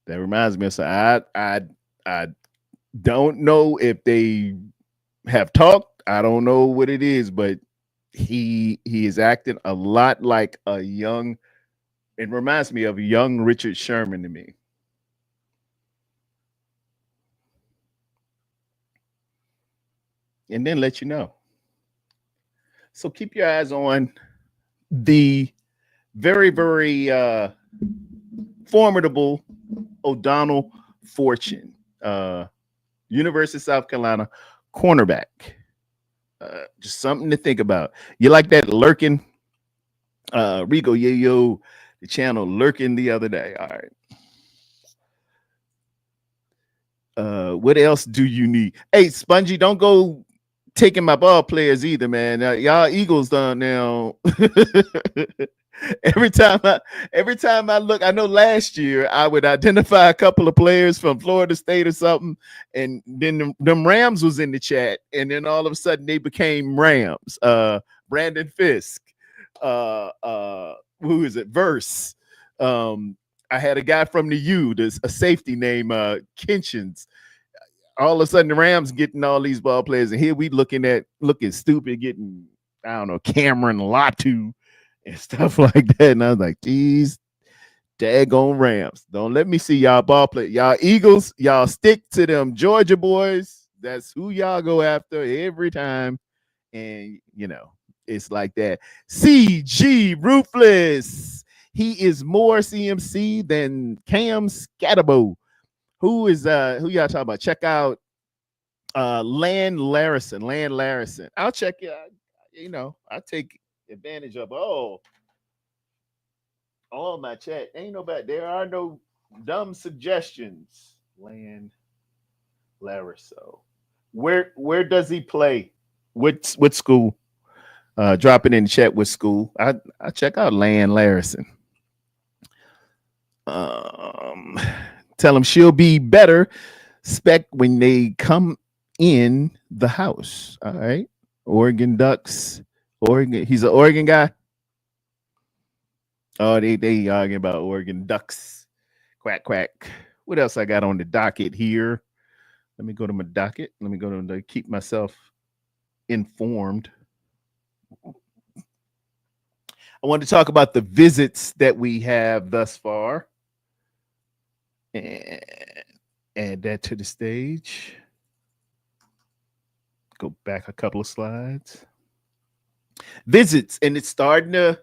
That reminds me of something. I don't know if they have talked. I don't know what it is, but he is acting a lot like a young. It reminds me of a young Richard Sherman to me. And then let you know. So keep your eyes on the very, very formidable O'Donnell Fortune, University of South Carolina cornerback. Just something to think about. You like that lurking? Rico, yo, the channel lurking the other day. All right. What else do you need? Hey, Spongy, don't go taking my ball players either, man. Y'all Eagles done now. every time I look, I know last year I would identify a couple of players from Florida State or something, and then them Rams was in the chat, and then all of a sudden they became Rams. Brandon Fisk, who is it? Verse. I had a guy from the U, there's a safety named Kinchins. All of a sudden the Rams getting all these ball players, and here we looking stupid, getting, I don't know, Cameron Latu and stuff like that. And I was like, geez, daggone Rams. Don't let me see y'all ball play. Y'all Eagles, y'all stick to them Georgia boys. That's who y'all go after every time. And, you know, it's like that. CG Ruthless. He is more CMC than Cam Scatterbo. Who y'all talking about? Check out Land Larison. I'll check it out. You know, I take advantage of all my chat. Ain't nobody, there are no dumb suggestions. Land Lariso. Where does he play? What school? Drop it in the chat with school. I check out Land Larison. Tell him she'll be better spec when they come in the house. All right. Oregon Ducks. Oregon. He's an Oregon guy. Oh, they arguing about Oregon Ducks. Quack, quack. What else I got on the docket here? Let me go to my docket. Let me go to keep myself informed. I want to talk about the visits that we have thus far. And add that to the stage. Go back a couple of slides. Visits, and it's starting to,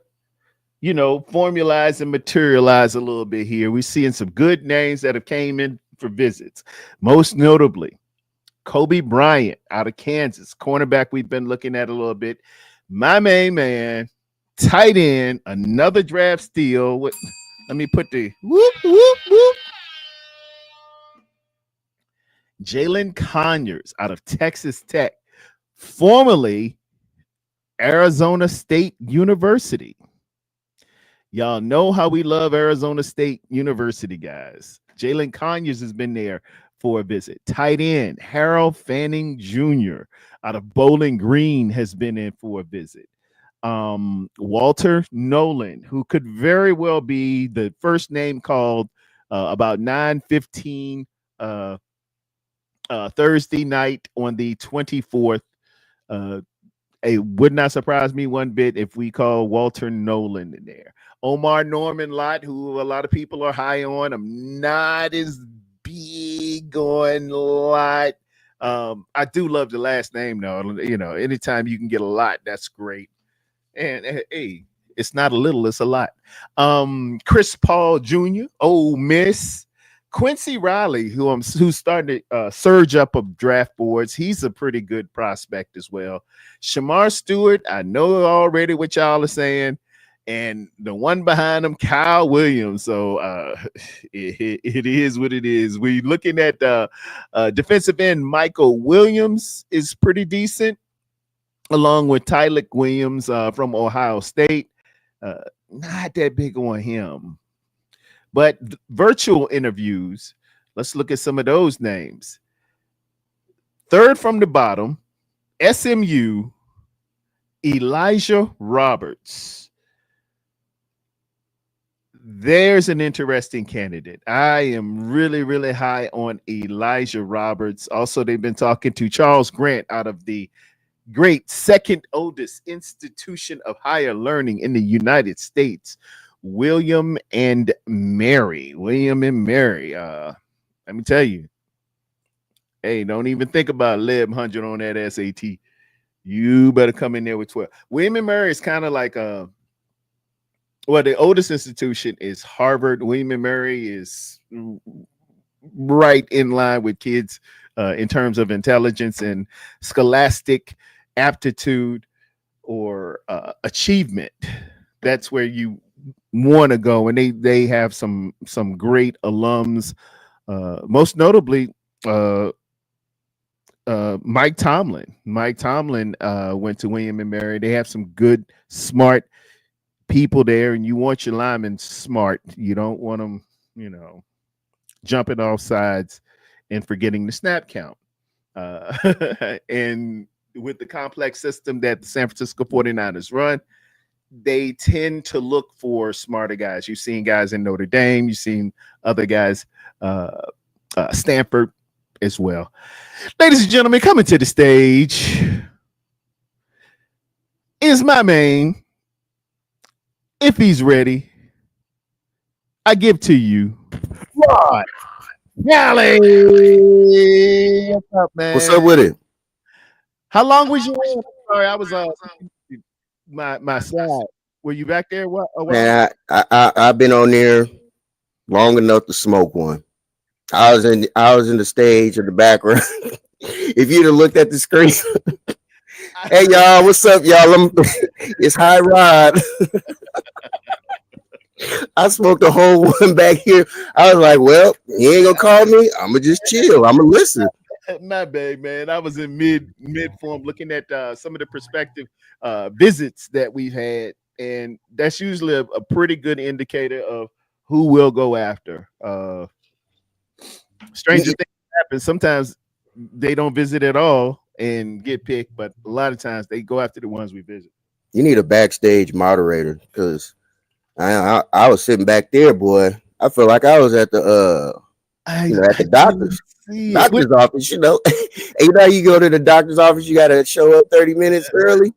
you know, formalize and materialize a little bit here. We're seeing some good names that have came in for visits. Most notably, Kobe Bryant out of Kansas, cornerback we've been looking at a little bit. My main man, tight end, another draft steal. Let me put the whoop, whoop, whoop. Jalen Conyers out of Texas Tech, formerly Arizona State University. Y'all know how we love Arizona State University, guys. Jalen Conyers has been there for a visit. Tight end Harold Fanning Jr. out of Bowling Green has been in for a visit. Walter Nolan, who could very well be the first name called about 9:15 Thursday night on the 24th. It would not surprise me one bit if we call Walter Nolan in there. Omar Norman Lott, who a lot of people are high on. I'm not as big on Lott. I do love the last name, though. You know, anytime you can get a lot, that's great. And hey, it's not a little, it's a lot. Chris Paul Jr., Ole Miss. Quincy Riley, who's starting to surge up of draft boards. He's a pretty good prospect as well. Shamar Stewart, I know already what y'all are saying. And the one behind him, Kyle Williams. So it is what it is. We're looking at defensive end Michael Williams is pretty decent, along with Tyler Williams from Ohio State. Not that big on him. But virtual interviews, let's look at some of those names. Third from the bottom, SMU, Elijah Roberts. There's an interesting candidate. I am really, really high on Elijah Roberts. Also, they've been talking to Charles Grant out of the great second oldest institution of higher learning in the United States, William and Mary. Let me tell you, hey, don't even think about 1100 on that SAT. You better come in there with 12. William and Mary is kind of like the oldest institution is Harvard. William and Mary is right in line with kids in terms of intelligence and scholastic aptitude or achievement. That's where you want to go, and they have some great alums, most notably Mike Tomlin went to William and Mary. They have some good smart people there, and you want your linemen smart. You don't want them jumping off sides and forgetting the snap count, and with the complex system that the San Francisco 49ers run, they tend to look for smarter guys. You've seen guys in Notre Dame. You've seen other guys, Stanford as well. Ladies and gentlemen, coming to the stage is my man. If he's ready, I give to you Rod Galley. What's up, man? What's up with it? How long was you in? Sorry, I was my slide. Were you back there? What? Man, I've been on there long enough to smoke one. I was in the stage or the background. If you'd have looked at the screen, hey y'all, what's up, y'all? It's High Rod. I smoked the whole one back here. I was like, well, he ain't gonna call me. I'm gonna just chill. I'm gonna listen. My bad, man. I was in mid form looking at some of the prospective visits that we've had, and that's usually a pretty good indicator of who we'll go after. Stranger things happen. Sometimes they don't visit at all and get picked, but a lot of times they go after the ones we visit. You need a backstage moderator because I was sitting back there, boy. I feel like I was at the at the doctor's office, And you know, you go to the doctor's office, you gotta show up 30 minutes early.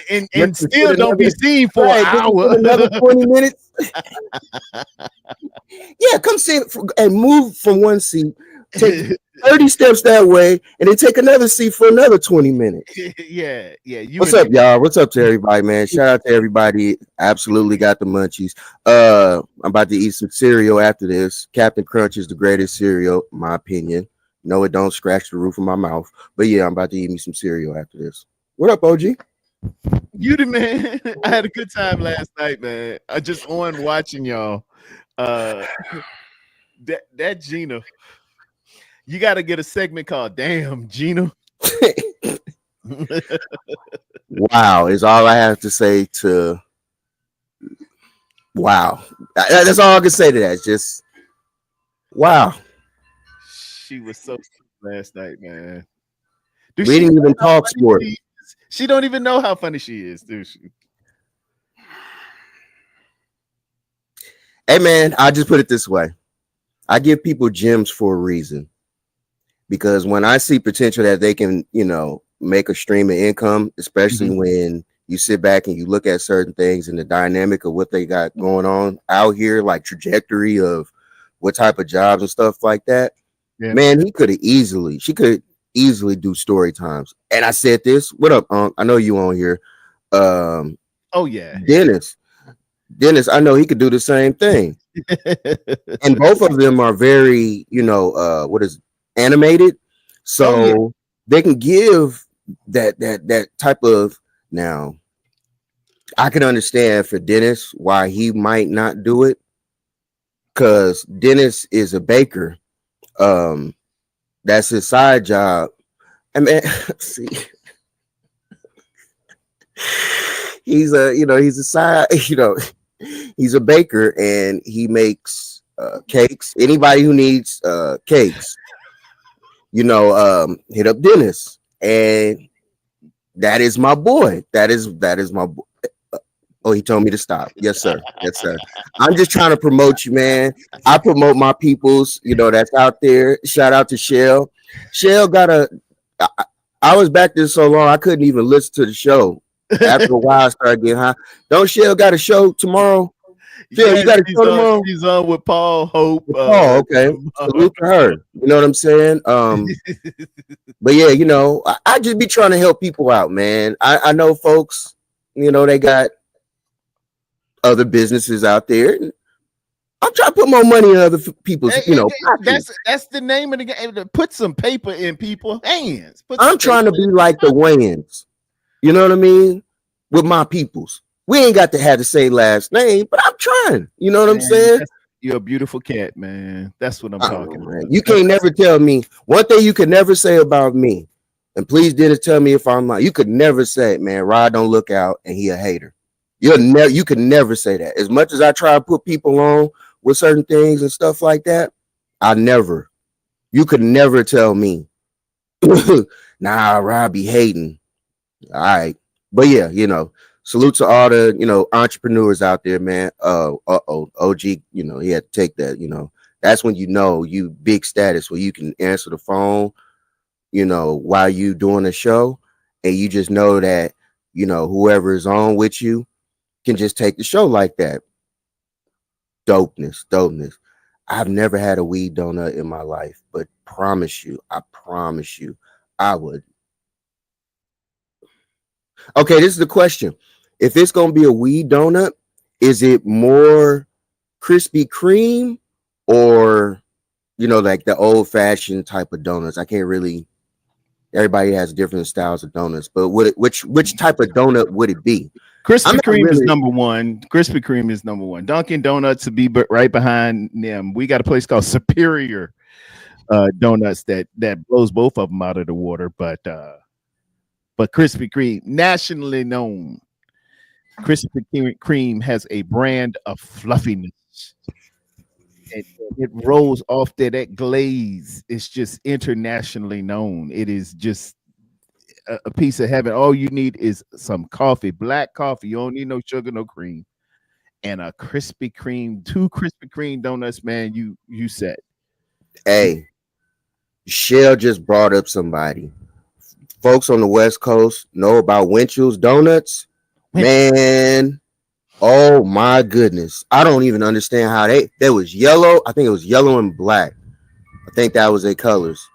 And still don't be seen for an hour. Another 20 minutes. Yeah, come sit and move from one seat. Take 30 steps that way, and then take another seat for another 20 minutes. Yeah. What's up, y'all? What's up to everybody, man? Shout out to everybody. Absolutely got the munchies. I'm about to eat some cereal after this. Captain Crunch is the greatest cereal, in my opinion. No, it don't scratch the roof of my mouth. But yeah, I'm about to eat me some cereal after this. What up, OG? You the man. I had a good time last night, man. I just on watching y'all. Uh that Gina. You gotta get a segment called Damn Gina. Wow, is all I have to say to wow. That's all I can say to that. It's just wow. She was so last night, man. Do We she didn't know even how talk funny sport. she is? She don't even know how funny she is, do she? Hey man, I just put it this way. I give people gems for a reason. Because when I see potential that they can, make a stream of income, especially Mhm. when you sit back and you look at certain things and the dynamic of what they got going on out here, like trajectory of what type of jobs and stuff like that, Yeah. man, she could easily do story times. And I said this, what up, I know you on here. Um, Oh yeah, yeah. Dennis, I know he could do the same thing. And both of them are very, what is animated, Oh yeah. so they can give that type of. Now I can understand for Dennis why he might not do it, because Dennis is a baker. um that's his side job. I mean, see, he's a side, he's a baker and he makes cakes. Anybody who needs cakes, hit up Dennis. And that is my boy. That is my boy. Oh, he told me to stop. Yes, sir. Yes, sir. I'm just trying to promote you, man. I promote my peoples, that's out there. Shout out to Shell. Shell got a. I, I was back there so long I couldn't even listen to the show. After a while, I started getting high. Don't Shell got a show tomorrow? Shell, you Yes, got a show tomorrow? she's on with Paul Hope. Oh, okay. Salute to her. You know what I'm saying? But yeah, I just be trying to help people out, man. I know folks, they got other businesses out there. I'm trying to put more money in other people's, pockets. That's the name of the game. Put some paper in people's hands. I'm trying to be like the Wayans. You know what I mean? With my peoples. We ain't got to have the same last name, but I'm trying. You know what I'm saying? You're a beautiful cat, man. That's what I'm talking about. You can't never tell me one thing you could never say about me. And please, Dennis, tell me if I'm lying. You could never say, man, Rod don't look out and he a hater. You could never say that. As much as I try to put people on with certain things and stuff like that, you could never tell me, nah, Rod be hating. All right. But yeah, salute to all the, entrepreneurs out there, man. OG, he had to take that, that's when you big status where you can answer the phone, while you doing a show, and you just know that, whoever is on with you can just take the show like that. Dopeness. I've never had a weed donut in my life, but I promise you, I would. Okay, this is the question. If it's gonna be a weed donut, is it more Krispy Kreme or like the old fashioned type of donuts? I can't really. Everybody has different styles of donuts, but which type of donut would it be? Krispy Kreme is number one. Krispy Kreme is number one. Dunkin' Donuts to be right behind them. We got a place called Superior Donuts that blows both of them out of the water. But Krispy Kreme, nationally known, Krispy Kreme has a brand of fluffiness. It rolls off there. That glaze is just internationally known. It is just a piece of heaven. All you need is some coffee, black coffee. You don't need no sugar, no cream, and a Krispy Kreme, 2 Krispy Kreme donuts, man. You set. Hey, Shell just brought up somebody. Folks on the West Coast know about Winchell's Donuts. Man, oh my goodness. I don't even understand how they was yellow. I think it was yellow and black. I think that was their colors.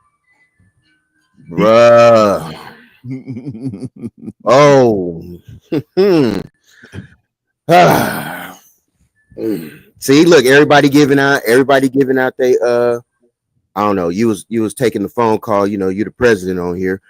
Bruh. Oh. See, look, everybody giving out they I don't know, you was taking the phone call. You the president on here.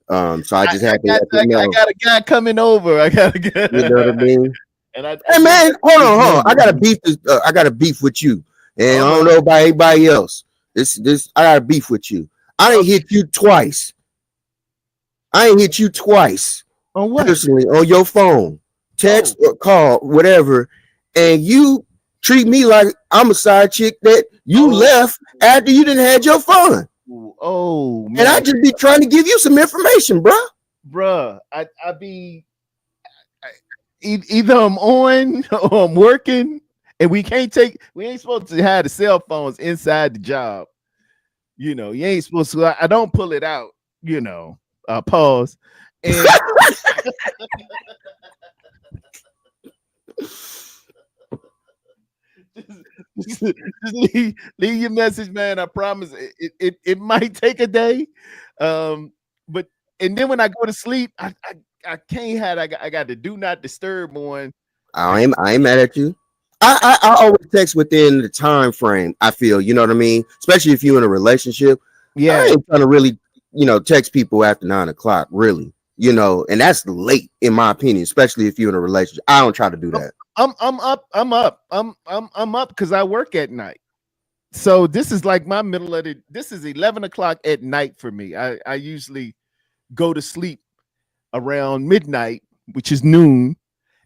So I just had to let you I know. got a guy coming over. I got a You know what I guy, mean? and I Hey gave man, hold his on, hold on. I number. got a beef. I got a beef with you, and All I don't right. know about anybody else. This. I got a beef with you. I ain't Okay. hit you twice. I ain't hit you twice On what? personally on your phone, Oh, text or call, whatever, and you treat me like I'm a side chick that you oh, left after you didn't had your fun, oh and I man, just be trying to give you some information, bro. bruh. I be either I'm on or I'm working, and we ain't supposed to have the cell phones inside the job. You ain't supposed to. I don't pull it out. Pause. And just leave your message, man. I promise. It might take a day, but and then when I go to sleep, I can't have. I got the do not disturb on. I ain't mad at you. I always text within the time frame. I feel, you know what I mean, especially if you're in a relationship. I Yeah, ain't trying to really, text people after 9 o'clock, really, and that's late in my opinion, especially if you're in a relationship. I don't try to do I'm that. I'm up. I'm up because I work at night. So this is like my middle of the. This is 11 o'clock at night for me. I usually go to sleep around midnight, which is noon,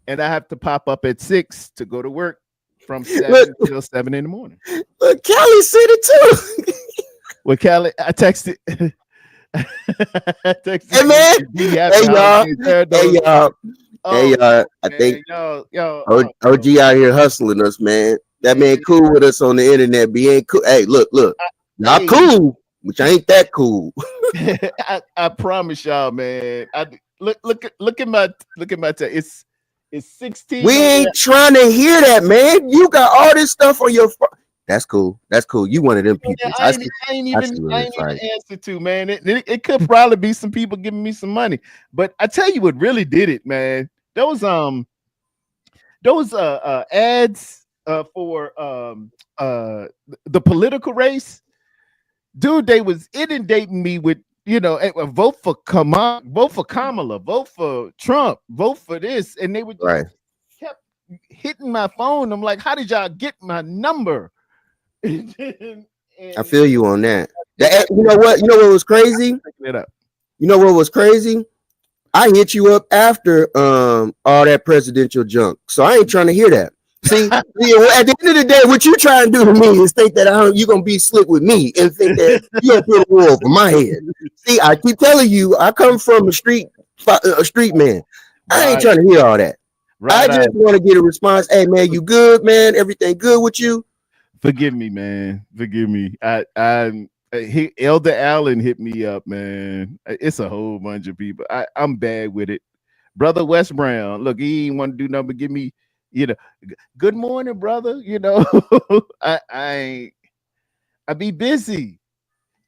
and I have to pop up at 6 to go to work from Look, 7 till 7 in the morning. look, Kelly said it too. Well, Callie, I texted. I texted Hey you. man, Be happy hey y'all, holidays, there, hey though. y'all, hey Oh y'all. I think man, yo, OG out here hustling us, man. That man. man cool with us on the internet, but he ain't cool. Hey, look, y'all Hey, cool, which ain't that cool. I promise y'all, man. I look at my it's 16 We over there. ain't trying to hear that, man. You got all this stuff on your phone. That's cool. That's cool. You one of them Yeah, peoples. I see I what ain't it's like. even answer to, man. It could probably be some people giving me some money, but I tell you what really did it, man. Those ads for the political race, dude. They was inundating me with vote for Kamala, vote for Trump, vote for this, and they would just Right. kept hitting my phone. I'm like, how did y'all get my number? and I and feel you on that. it got You know what? You know what was crazy? picking it up. You know what was crazy? I hit you up after all that presidential junk. So I ain't trying to hear that. See, at the end of the day, what you trying to do to me is think that you're gonna be slick with me and think that you gonna put a war over my head. See, I keep telling you, I come from a street man. I ain't Right, trying to hear all that. I right. just want to get a response. Hey man, you good, man? Everything good with you? Forgive me, man. Forgive me. Elder Allen hit me up, man. It's a whole bunch of people. I'm bad with it. Brother West Brown, look, he ain't want to do nothing but give me, you know, good morning, brother. I be busy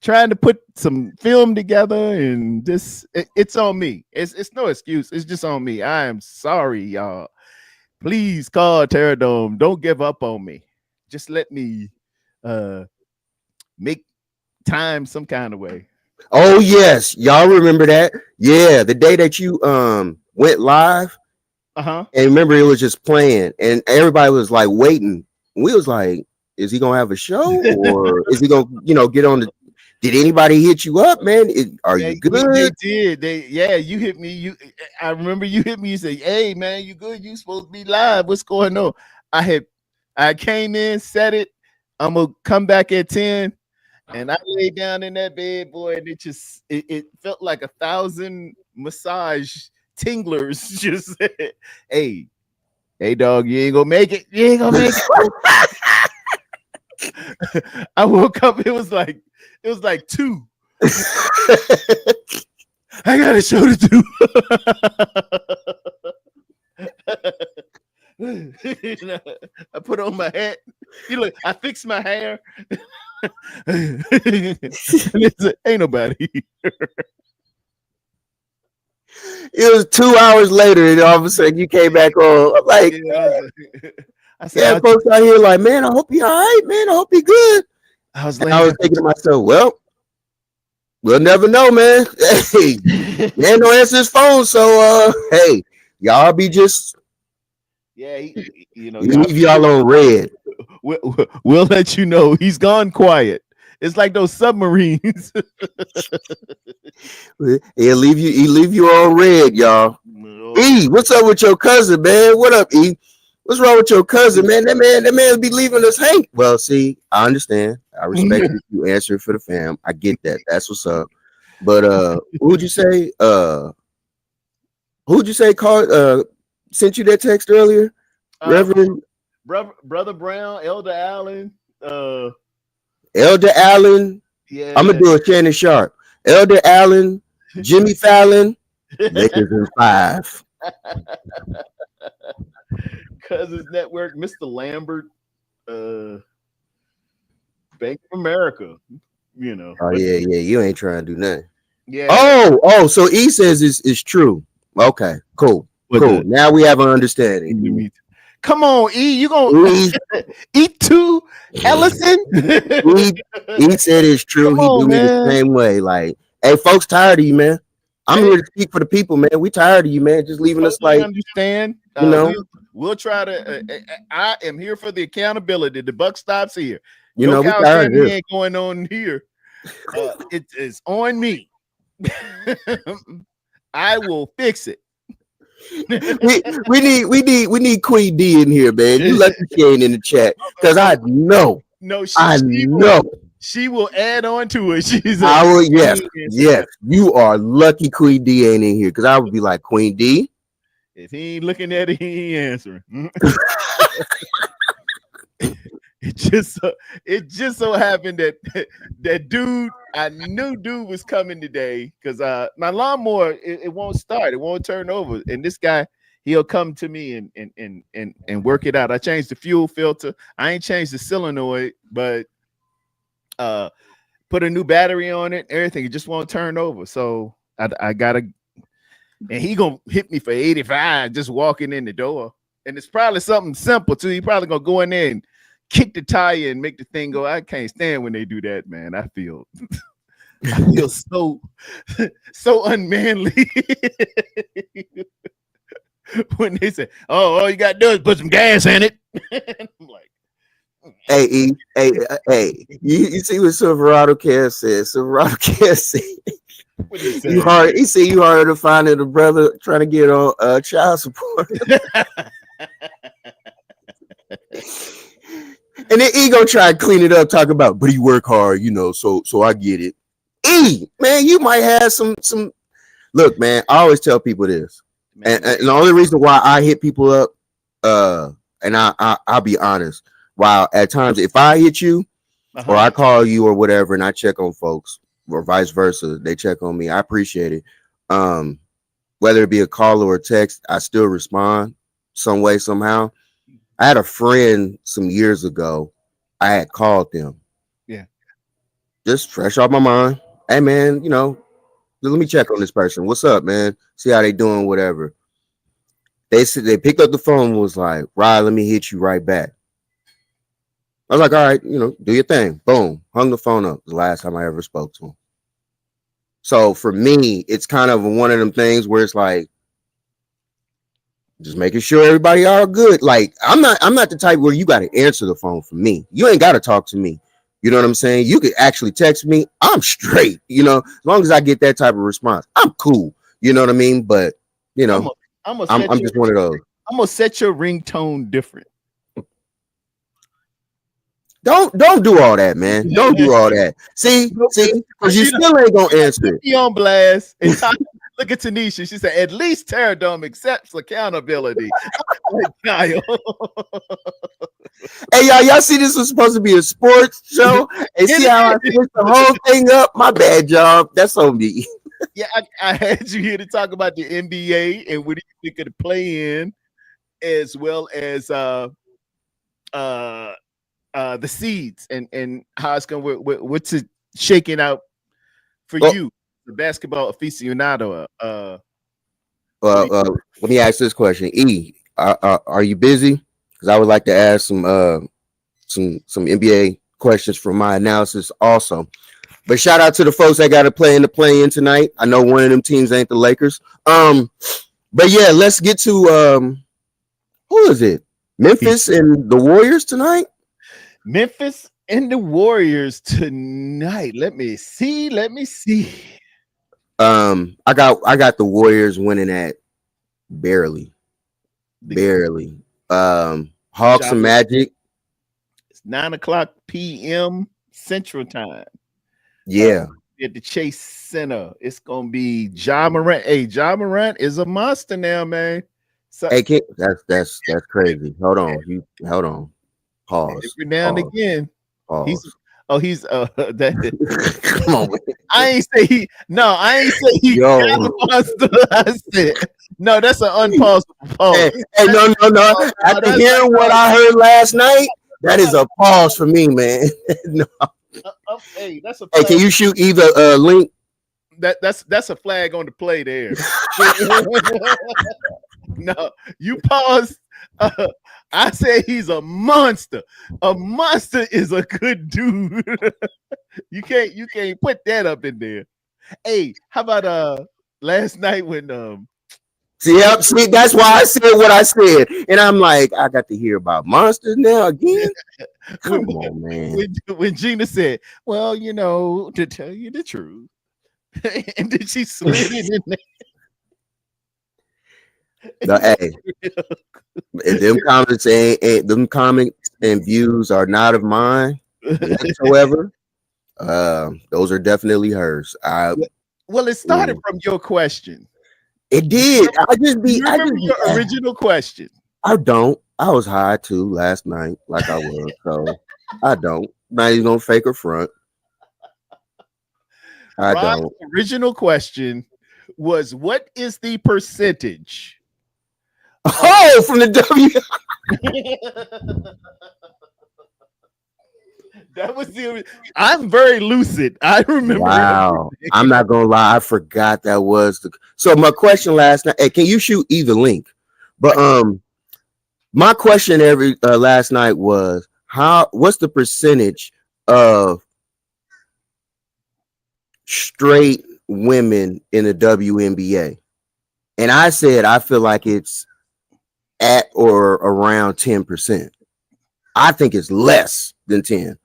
trying to put some film together, and it's on me. It's no excuse. It's just on me. I am sorry, y'all. Please call Terradome. Don't give up on me. Just let me uh make time some kind of way. Oh yes, y'all remember that? Yeah, the day that you went live, Uh-huh. and remember it was just playing, and everybody was like waiting. We was like, is he gonna have a show, or is he gonna get on the? Did anybody hit you up, man? Are you They good? did. You hit me. I remember you hit me. You say, "Hey man, you good? You supposed to be live. What's going on?" I came in, said it. I'm gonna come back at 10. And I laid down in that bed, boy, and it felt like 1,000 massage tinglers just said, hey, hey dog, you ain't gonna make it. You ain't gonna make it. I woke up, it was like 2. I got a show to do. I put on my hat. Look, I fixed my hair. Ain't nobody. It was 2 hours later, and all of a sudden you came back on. I'm like, Yeah, I said, yeah, folks out here like, man, I hope you all right, man. I hope you good. I was And I laying was thinking to myself, well, we'll never know, man. Hey, there. man, don't answer his phone. So, hey, y'all be just Yeah, y'all, leave y'all on red. we'll let you know he's gone quiet. It's like those submarines. He leave you on red, y'all. E, what's up with your cousin, man? What up, E? What's wrong with your cousin, man? That man be leaving us hang. Well, see, I understand. I respect you answering for the fam. I get that. That's what's up. But who'd you say? Who'd you say called sent you that text earlier? uh, Reverend brother Brown, Elder Allen. Elder Allen. I'm gonna Yeah. do a Shannon Sharp. Elder Allen, Jimmy Fallon, Lakers in 5. Cousins Network, Mr. Lambert, uh, Bank of America. Oh But yeah. You ain't trying to do nothing. yeah, Oh. So E says it's true. Okay, cool. what Cool. the Now we have an understanding. come on, E, you gonna E, eat two Ellison? E, E said it's true. Come He do on, me the man. same way. Like, hey, folks, tired of you, man. I'm Hey, here to speak for the people, man. We tired of you, man. Just leaving us totally like, understand. you know, We'll try to. I am here for the accountability. The buck stops here. you Your know, we cow tired of candy this. ain't going on here. It is on me. I will fix it. We need Queen D in here, man. You lucky she ain't in the chat. Cause No, I she will. know. She will add on to it. She's a I will, yes, answer. you are lucky Queen D ain't in here. Cause I would be like, Queen D. If he ain't looking at it, he ain't answering. it just so happened that that dude, I knew dude was coming today because my lawnmower it won't start, it won't turn over, and this guy he'll come to me and work it out. I changed the fuel filter. I ain't changed the solenoid, but put a new battery on it. Everything it just won't turn over. So I gotta, and he gonna hit me for 85 just walking in the door. And it's probably something simple too. He probably gonna go in there and kick the tire and make the thing go. I can't stand when they do that, man. I feel so unmanly when they say, "Oh, all you gotta do is put some gas in it." I'm like, Hey, E, hey. You see what Silverado Care says? Silverado Care said what he you say? hard. He said you hard to find a brother trying to get on child support. And then E go try and clean it up, talk about, but he work hard, so I get it. E, man, you might have some. Look, man, I always tell people this, and the only reason why I hit people up, and I'll be honest, while at times if I hit you or I call you or whatever, and I check on folks or vice versa, they check on me, I appreciate it. Whether it be a call or a text, I still respond some way somehow. I had a friend some years ago. I had called them. Yeah. Just fresh off my mind. Hey man, let me check on this person. What's up, man? See how they doing, whatever. They said they picked up the phone and was like, Rod, let me hit you right back. I was like, all right, do your thing. Boom. Hung the phone up. The last time I ever spoke to him. So for me, it's kind of one of them things where it's like, just making sure everybody are good. Like I'm not the type where you got to answer the phone for me. You ain't got to talk to me. You know what I'm saying? You could actually text me. I'm straight. As long as I get that type of response, I'm cool. You know what I mean? But I'm just one of those. I'm gonna set your ringtone different. Don't do all that, man. Don't do all that. See, because you still ain't gonna answer it. Be on blast. Look at Tanisha. She said, "At least Terradome accepts accountability." Kyle. Hey, y'all see this was supposed to be a sports show, and see how I switched the whole thing up. My bad, y'all. That's on me. Yeah, I had you here to talk about the NBA and what do you think of the play-in, as well as the seeds and how it's going. What's it shaking out for you, the basketball aficionado? Let me ask this question: are you busy? Because I would like to ask some NBA questions from my analysis also. But shout out to the folks that got to play in the play-in tonight. I know one of them teams ain't the Lakers. But yeah, let's get to who is it? Memphis and the Warriors tonight. Memphis and the Warriors tonight. Let me see. I got the Warriors winning at barely. Barely. Hawks and Magic. It's 9:00 p.m. Central Time. Yeah. At the Chase Center. It's gonna be Ja Morant. Hey, Ja Morant is a monster now, man. So Hey, that's crazy. Hold on. Pause. every now and again, Pause. he's that Come on, man. I ain't say he Yo. got a monster. I said no, that's an unpausable pause. Hey, no. After hearing what I heard last night, that is a pause for me, man. No. Hey, that's a Hey, can you shoot either link? That's a flag on the play there. No, you pause. I say he's a monster. A monster is a good dude. you can't put that up in there. Hey, how about last night when See, that's why I said what I said, and I'm like, I got to hear about monsters now again. Come on, man. When Gina said, "Well, to tell you the truth," and then she slid it in there. No, hey, them comments and views are not of mine whatsoever. Those are definitely hers. Well, it started from your question. It did. You remember your original question? I don't. I was high too last night, like I was. So I don't. Not even gonna fake or front. I don't. Original question was, what is the percentage? Oh, from the W. That was the. I'm very lucid. I remember. Wow. I'm not gonna lie. I forgot that was the. So my question last night. Hey, can you shoot either link? But my question last night was what's the percentage of straight women in the WNBA? And I said I feel like it's at or around 10%. I think it's less than 10.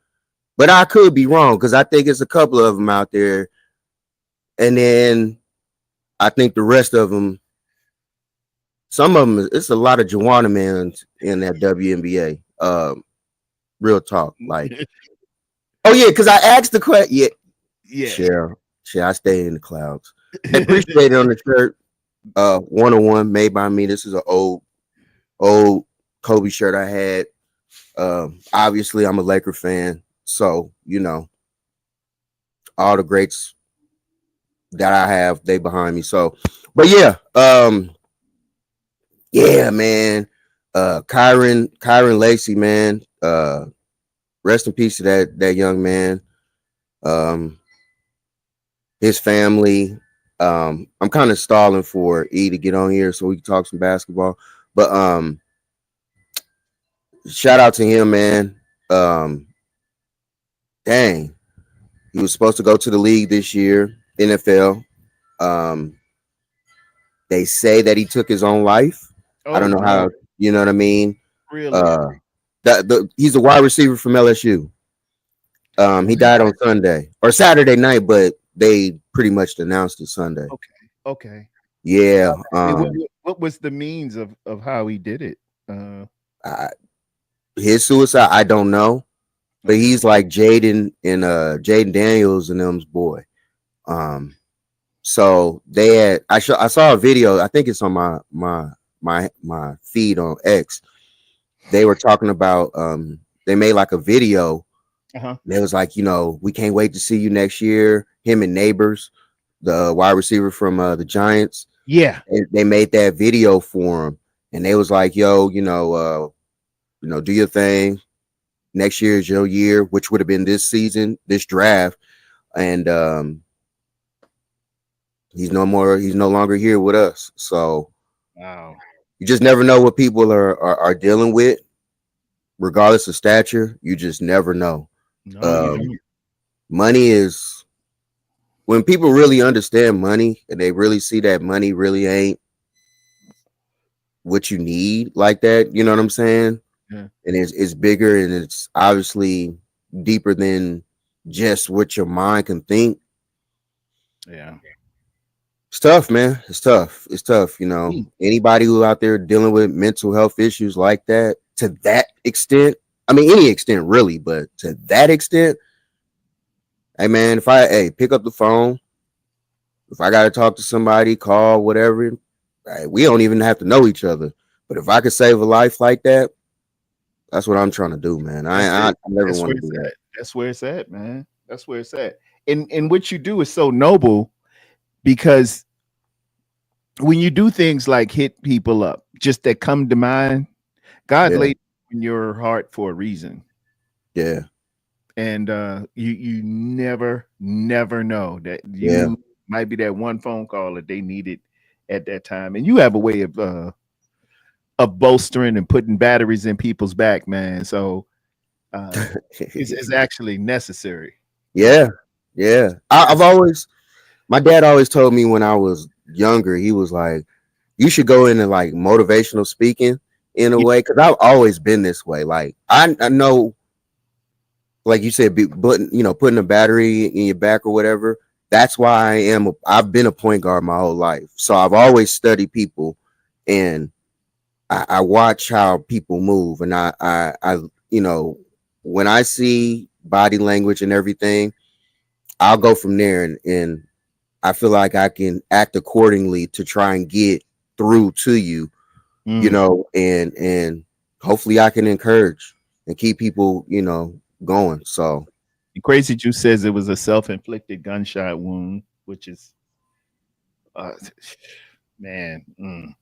But I could be wrong because I think it's a couple of them out there. And then I think the rest of them, some of them, it's a lot of Joanna mans in that WNBA. Real talk. Like, oh, yeah, because I asked the question. Yeah. Cheryl, I stay in the clouds. I appreciate it on the shirt. 101 made by me. This is an old Kobe shirt I had. Obviously, I'm a Laker fan. So, all the greats that I have, they behind me. So, but yeah, man. Kyron Lacey, man. Rest in peace to that young man. His family. I'm kind of stalling for E to get on here so we can talk some basketball. But shout out to him, man. Dang, he was supposed to go to the league this year, NFL. They say that he took his own life. I don't know how, you know what I mean? Really? He's a wide receiver from LSU. He died on Sunday or Saturday night, but they pretty much announced it Sunday. Okay. Yeah. What was the means of how he did it? His suicide, I don't know. But he's like Jaden Daniels and them's boy. So they had I saw a video, I think it's on my feed on X. They were talking about they made like a video. They was like, we can't wait to see you next year. Him and Neighbors, the wide receiver from the Giants. Yeah. They made that video for him. And they was like, yo, do your thing. Next year is your year, which would have been this season, this draft. And he's no longer here with us. So wow. You just never know what people are dealing with, regardless of stature. You just never know. No, you Um, don't. money is when people really understand money and they really see that money really ain't what you need like that. You know what I'm saying? Yeah. And it's bigger and it's obviously deeper than just what your mind can think. Yeah. It's tough, man. It's tough. It's tough. Mm. Anybody who out there dealing with mental health issues like that to that extent, I mean, any extent really, but to that extent, hey, man, if pick up the phone, if I got to talk to somebody, call, whatever, hey, we don't even have to know each other. But if I could save a life like that, that's what I'm trying to do, man. That's I it. never That's want where to do it's that. at. That's where it's at, man. That's where it's at. And what you do is so noble because when you do things like hit people up, just that come to mind, God Yeah, laid in your heart for a reason. yeah, And you never know that yeah. you might be that one phone call that they needed at that time. And you have a way of bolstering and putting batteries in people's back, man. So uh it's actually necessary. So Yeah, yeah. I've yes, always, my dad always told me when I was younger, he was like, you should go into like motivational speaking in a yeah, way, because I've always been this way. Like I know, like you said, putting a battery in your back or whatever. That's why I've been a point guard my whole life. So I've always studied people, and I watch how people move, and I you know when I see body language and everything, I'll go from there, and I feel like I can act accordingly to try and get through to you, mm. and hopefully I can encourage and keep people, going. So Crazy Juice says it was a self-inflicted gunshot wound, which is uh man, mm.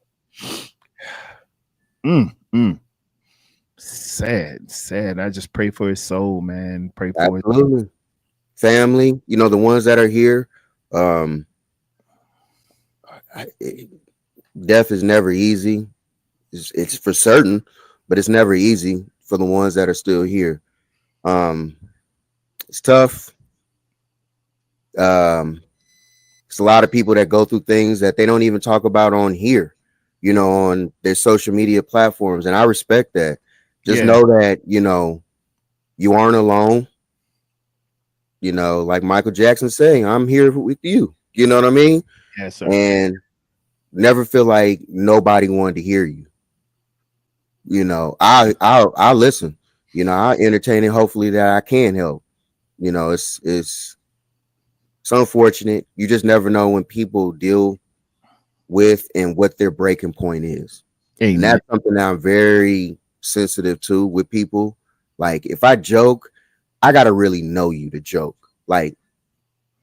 Sad, sad. I just pray for his soul, man. Pray for his absolutely, family, the ones that are here, um, death is never easy. It's for certain, but it's never easy for the ones that are still here. Um, it's tough. Um, it's a lot of people that go through things that they don't even talk about on here, on their social media platforms. And I respect that. Just yeah, know that, you aren't alone. Like Michael Jackson saying, I'm here with you. You know what I mean? yes, sir. And never feel like nobody wanted to hear you. I'll listen. I entertain it. Hopefully that I can help. It's unfortunate. You just never know when people deal with and what their breaking point is. And Amen. that's something that I'm very sensitive to with people. Like if I joke, I gotta really know you to joke. Like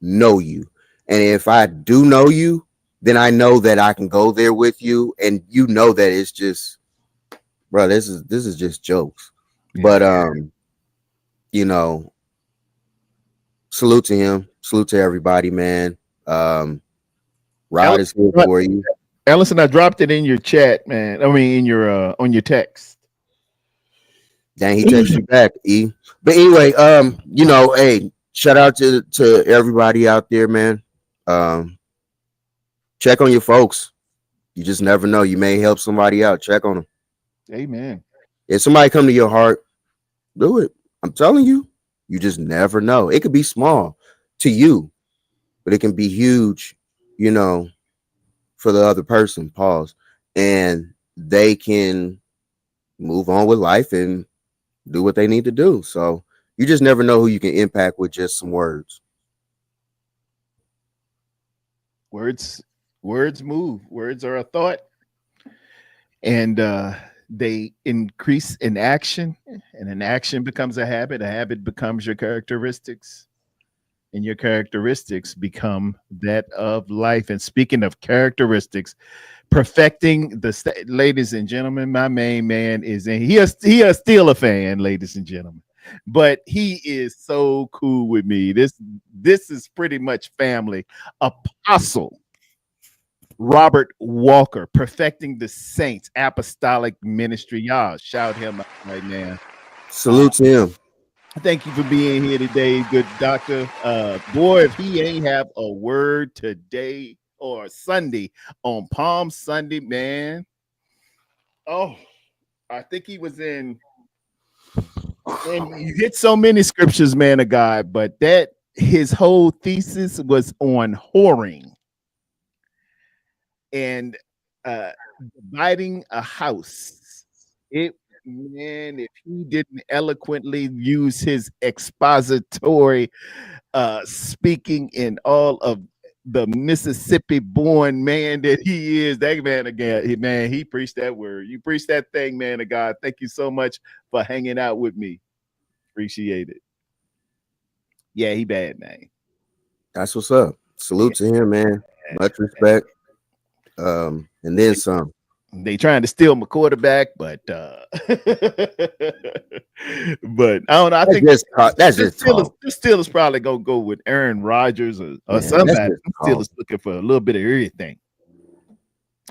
know you. And if I do know you, then I know that I can go there with you and that it's just, bro, this is just jokes. Yeah. But you know, salute to him, salute to everybody, man. Um Rod Ellison, is here for you. Ellison, I dropped it in your chat, man. I mean, in your on your text. Dang, he texted you back, E. But anyway, hey, shout out to everybody out there, man. Um, check on your folks. You just never know. You may help somebody out. Check on them. Amen. If somebody come to your heart, do it. I'm telling you, you just never know. It could be small to you, but it can be huge, you know, for the other person. Pause. And they can move on with life and do what they need to do. So you just never know who you can impact with just some words. Words, words move. Words are a thought, and they increase in action, and an action becomes a habit. A habit becomes your characteristics, and your characteristics become that of life. And speaking of characteristics, perfecting the ladies and gentlemen, my main man is in. He is still a fan, ladies and gentlemen, but he is so cool with me. This is pretty much family. Apostle Robert Walker, perfecting the saints, apostolic ministry. Y'all shout him out right now. Uh, Salute to him. Thank you for being here today, good doctor. Boy, if he ain't have a word today or Sunday on Palm Sunday, man. Oh, I think he was in, and you hit so many scriptures, man of God, but that his whole thesis was on whoring and uh dividing a house. It Man, if he didn't eloquently use his expository speaking in all of the Mississippi born man that he is, that man again, man, he preached that word. You preached that thing, man of God. Thank you so much for hanging out with me. Appreciate it. Yeah, he bad, man. That's what's up. Salute to him, man. Much respect. And then some. They trying to steal my quarterback, but but I don't know. I think That's just talk. the Steelers probably go with Aaron Rodgers or Man, somebody. The Steelers looking for a little bit of everything.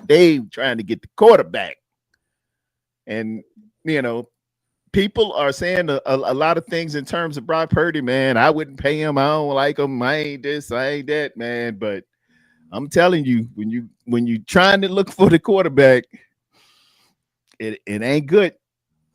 They trying to get the quarterback, and people are saying a lot of things in terms of Brock Purdy. Man, I wouldn't pay him. I don't like him. I ain't this. I ain't that. Man, but I'm telling you, when you trying to look for the quarterback, it ain't good.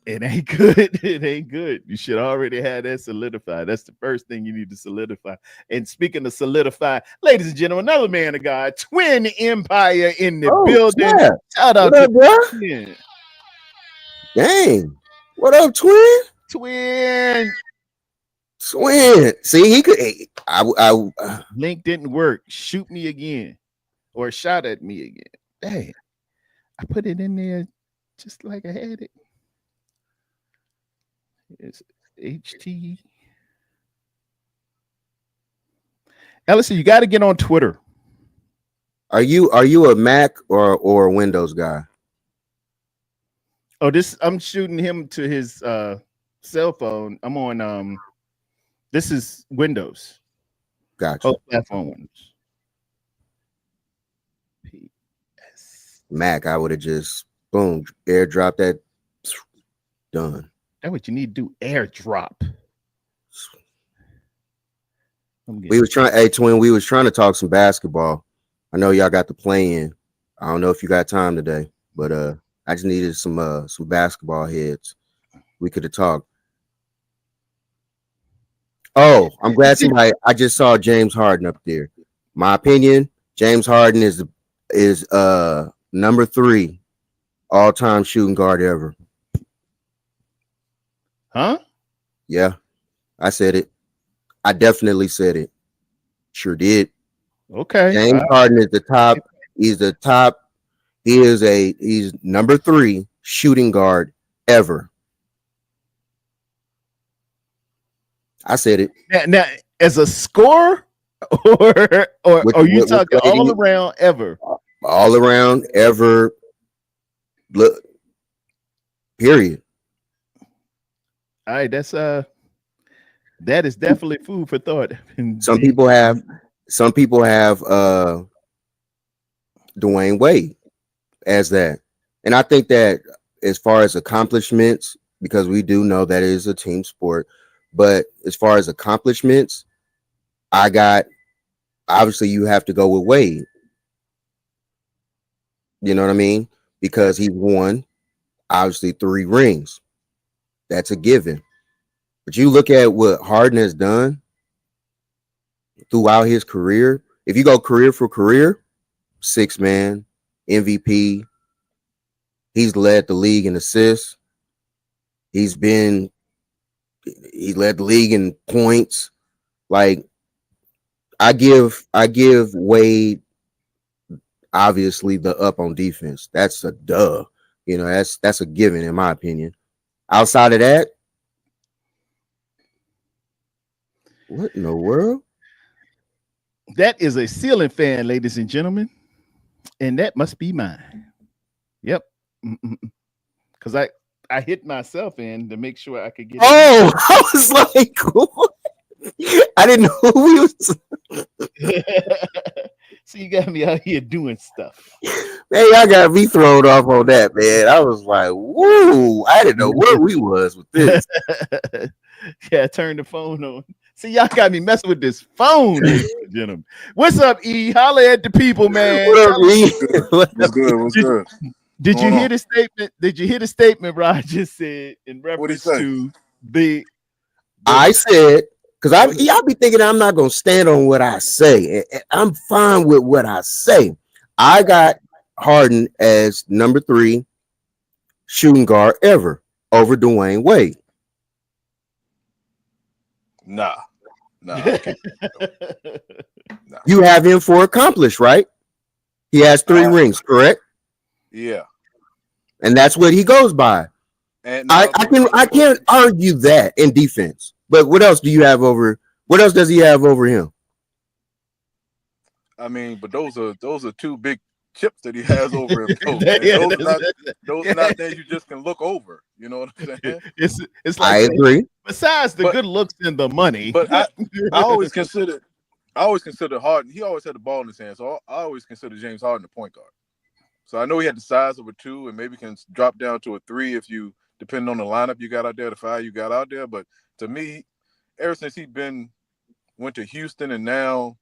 It ain't good. It ain't good. You should already have that solidified. That's the first thing you need to solidify. And speaking of solidify, ladies and gentlemen, another man of God, Twin Empire in the building. Yeah. Shout out to Twin. Dang. What up, Twin? Twin. See, he could. Link didn't work. Shoot me again, or shot at me again. Dang, I put it in there just like I had it. It's HT. Ellison, you got to get on Twitter. Are you a Mac or a Windows guy? Oh, I'm shooting him to his cell phone. I'm on this is Windows. Gotcha. Oh, platform Windows. Mac, I would have just boom, airdrop that. Done. That's what you need to do. Airdrop. We was trying, hey Twin, we was trying to talk some basketball. I know y'all got the play in. I don't know if you got time today, but I just needed some basketball heads. We could have talked. Oh, I'm glad somebody. I just saw James Harden up there. My opinion, James Harden is number 3 all-time shooting guard ever. Huh? Yeah, I said it. I definitely said it. Sure did. Okay. James Harden is the top. He's the top. He's number 3 shooting guard ever. I said it. Now as a scorer, or are you talking all around ever? All around ever. Look. Period. All right, that is definitely food for thought. Some people have Dwayne Wade as that. And I think that as far as accomplishments, because we do know that it is a team sport, but as far as accomplishments, obviously you have to go with Wade. You know what I mean? Because he won obviously 3 rings. That's a given. But you look at what Harden has done throughout his career. If you go career for career, 6-man, MVP. He's led the league in assists. He led the league in points. Like, I give Wade obviously the up on defense. That's a duh. You know, that's a given in my opinion. Outside of that, what in the world? That is a ceiling fan, ladies and gentlemen, and that must be mine. Yep, because I hit myself in to make sure I could get. Oh, I was like, I didn't know who we was. So you got me out here doing stuff. Man, y'all got me thrown off on that, man. I was like, whoa, I didn't know where we was with this. Yeah, turn the phone on. See, y'all got me messing with this phone, ladies and gentlemen. What's up, E? Holla at the people, man. What up, E? Good. What What's up, E? good? What's Did, good? did you Going hear on? the statement? Did you hear the statement Rod just said in What do you reference say? to the I said, because go ahead. I'll be thinking I'm not gonna stand on what I say. I'm fine with what I say. I got Harden as number 3 shooting guard ever over Dwayne Wade. Nah, nah, I can't. Nah, You have him for accomplished, right? He has 3 I rings, correct? yeah. And that's what he goes by. And now I can't argue that in defense. But what else do you have over? What else does he have over him? I mean, but those are two big chips that he has over him, though, man. Yeah, Those are yeah. not things you just can look over. You know what I'm saying? It's I like saying, agree. besides the But good looks and the money. but I always considered Harden. He always had the ball in his hand, so I always considered James Harden a point guard. So I know he had the size of a 2, and maybe can drop down to a 3 if you depending on the lineup you got out there, the 5 you got out there. But to me, ever since went to Houston and now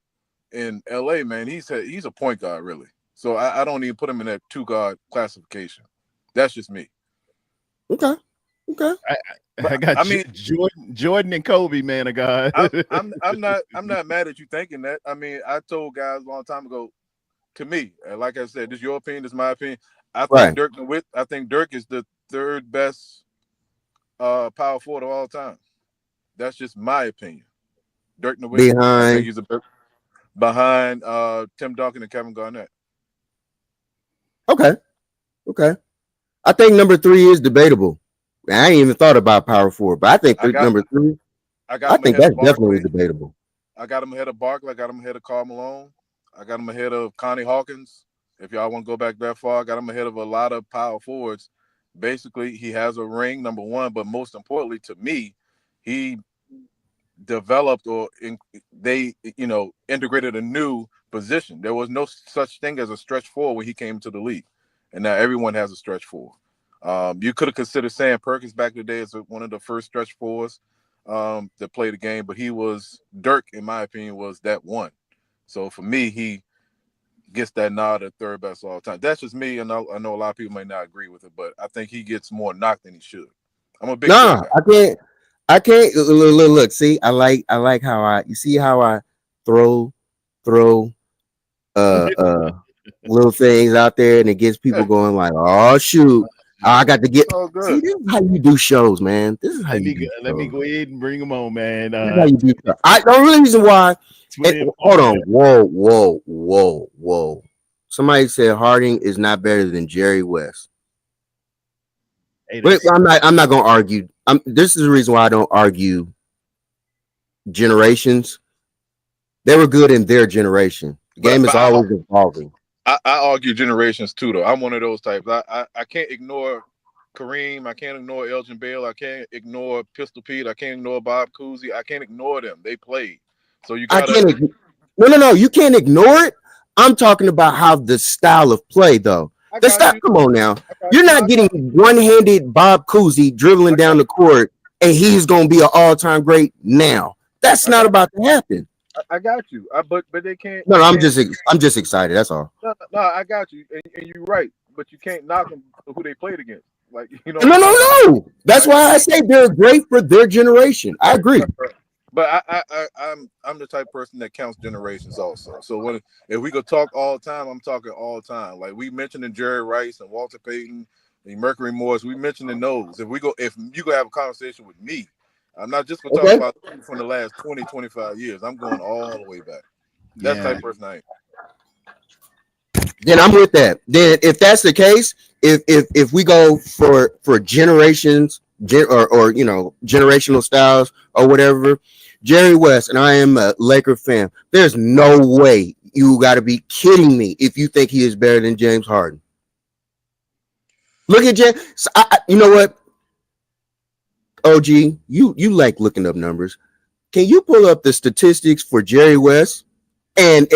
in LA, man, he's a point guard really. So I don't even put him in that 2 guard classification. That's just me. Okay. Okay. I, I But got I mean, Jordan and Kobe, man of God. I'm not mad at you thinking that. I mean, I told guys a long time ago. To me, like I said, this is your opinion, this is my opinion. Right. I think Dirk is the third best power forward of all time. That's just my opinion. Dirk Nowitzki. I think Behind. he's behind Tim Duncan and Kevin Garnett. Okay. Okay. I think number 3 is debatable. I ain't even thought about power forward, but I think I got number 3. I got I him think ahead that's of definitely Barkley. debatable. I got him ahead of Barkley. I got him ahead of Karl Malone. I got him ahead of Connie Hawkins. If y'all want to go back that far, I got him ahead of a lot of power forwards. Basically, he has a ring, number one, but most importantly to me, he developed they integrated a new position. There was no such thing as a stretch four when he came to the league, and now everyone has a stretch four. You could have considered Sam Perkins back in the day as one of the first stretch fours that played the game, but Dirk, in my opinion, was that one. So for me, he gets that nod at third best all time. That's just me, and I know a lot of people may not agree with it, but I think he gets more knock than he should. I'm a big Dirk Nah, guy. I can't look. See, I like how you see how I throw throw uh uh little things out there, and it gets people Yeah, going like, oh shoot, I got to get. it's all See, good. this is how you do shows, man. This is how let you me go, do let me shows. go ahead and bring them on, man. This is how you do shows. The only reason why. 24, Hold man. on, whoa. Somebody said Harding is not better than Jerry West. Hey, But that's I'm not gonna argue. This is the reason why I don't argue generations. They were good in their generation. The But game but is I always evolving. I argue generations too, though. I'm one of those types. I can't ignore Kareem. I can't ignore Elgin Bale. I can't ignore Pistol Pete. I can't ignore Bob Cousy. I can't ignore them. They played. So you I gotta. can't. No. You can't ignore it. I'm talking about how the style of play, though. I The got style. you. Come on now. I got You're you. No, not I getting got. one-handed Bob Cousy dribbling I down got. the court, and he's gonna be an all-time great now. That's I not got. about to happen. I got you. But they can't. No, You I'm can't. just excited. That's all. No, I got you. And you're right. But you can't knock them for who they played against. Like you know what No, I'm no, saying. no. That's Like, why I say they're great for their generation. I right, agree. right, right. But I'm the type of person that counts generations also. So if we could talk all time, I'm talking all time. Like we mentioned in Jerry Rice and Walter Payton and Mercury Morris, we mentioned in those. If you go have a conversation with me, I'm not just gonna talk Okay. about from the last 20, 25 years. I'm going all the way back. That's the yeah. type of person I am. Then I'm with that. Then if that's the case, if we go for generations, or generational styles or whatever, Jerry West, and I am a Laker fan. There's no way you got to be kidding me if you think he is better than James Harden. Look at James. You know what? OG, you like looking up numbers. Can you pull up the statistics for Jerry West and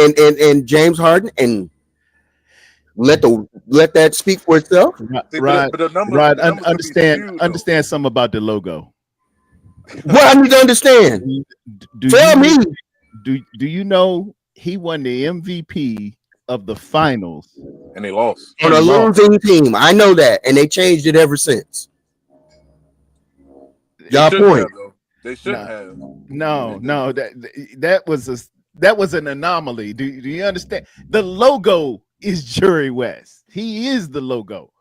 James Harden and let that speak for itself? See, Rod, but the numbers Rod, the numbers could be understand skewed though. understand something about the logo. What I need to understand. Do you Tell know? me. Do you know he won the MVP of the finals And they lost. On a and lost? losing team. I know that. And they changed it ever since. They Y'all shouldn't point. have though. They shouldn't No, have. no, no. That was an anomaly. Do you understand? The logo is Jerry West. He is the logo.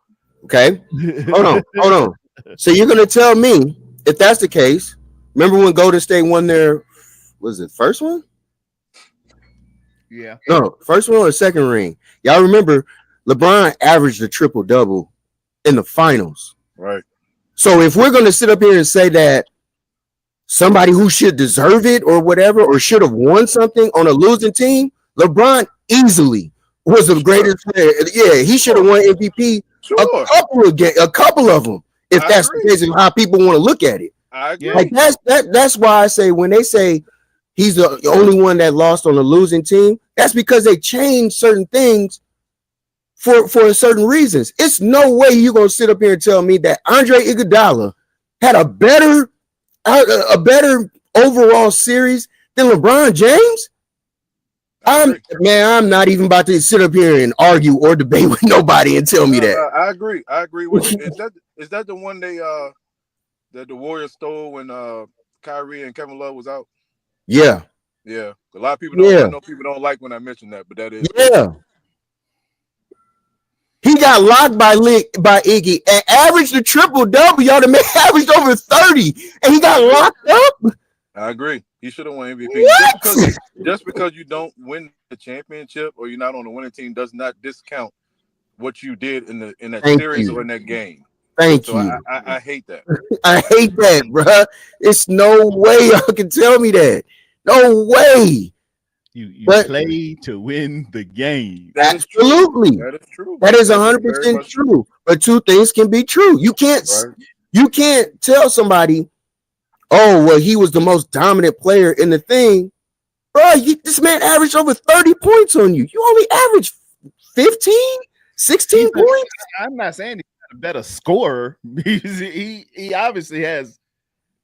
Okay. Hold on. Hold on. So you're gonna tell me if that's the case, remember when Golden State won their was it first one? Yeah. No, first one or second ring. Y'all remember LeBron averaged a triple double in the finals. Right. So if we're gonna sit up here and say that somebody who should deserve it or whatever, or should have won something on a losing team, LeBron easily was the Sure. greatest player. Yeah, he should have won MVP Sure. a couple of them. If I that's the agree. case of how people want to look at it, I Yeah. like agree. that's why I say when they say he's the only one that lost on a losing team, that's because they changed certain things for certain reasons. It's no way you're gonna sit up here and tell me that Andre Iguodala had a better overall series than LeBron James. I agree. I'm not even about to sit up here and argue or debate with nobody and tell me No, that. no, I agree. I agree with you. Is that the one they that the Warriors stole when Kyrie and Kevin Love was out? Yeah, Yeah. A lot of people don't. I yeah, know people don't like when I mention that, but that is true. yeah. He got locked by Iggy and averaged a triple double. Y'all, the man averaged over 30, and he I got agree. locked up. I agree. He should have won MVP. What? Just because you don't win the championship or you're not on the winning team does not discount what you did in that Thank series or you, in that game. thank So I you. I, I hate that. I hate that, bruh. It's no way y'all can tell me that. No way. You But play to win the game. That is true. absolutely, That is true. that is That is very 100% much true. true. But two things can be true. Right. You can't tell somebody, oh well, he was the most dominant player in the thing, bro. This man averaged over 30 points on you. You only averaged 15, He's 16 a, points. I'm not saying he's not a better scorer because he obviously has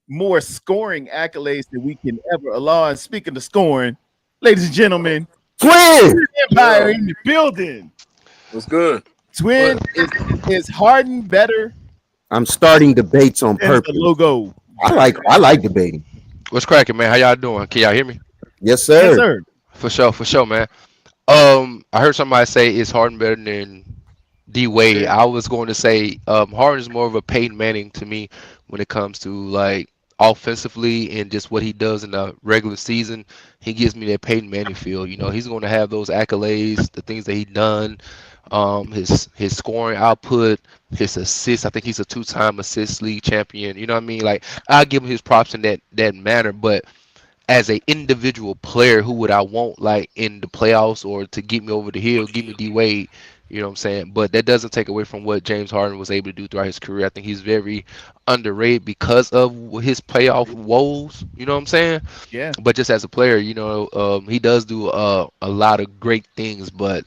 more scoring accolades than we can ever allow. And speaking of scoring, ladies and gentlemen, Twin, Empire Yeah. in the building. What's good? Twin is Harden better I'm starting debates on than the purpose. logo? I like debating. What's cracking, man? How y'all doing? Can y'all hear me? Yes, Yes, sir. sir. For sure, man. I heard somebody say it's Harden better than D Wade. Yeah. I was going to say Harden is more of a Peyton Manning to me when it comes to like offensively and just what he does in the regular season. He gives me that Peyton Manning feel. You know, he's going to have those accolades, the things that he done, his scoring output, his assists. I think he's a two-time assist league champion. You know what I mean? Like I give him his props in that manner, but as a individual player, who would I want like in the playoffs or to get me over the hill, give me D Wade, you know what I'm saying? But that doesn't take away from what James Harden was able to do throughout his career. I think he's very underrated because of his playoff woes, you know what I'm saying? Yeah. But just as a player, he does do a lot of great things. But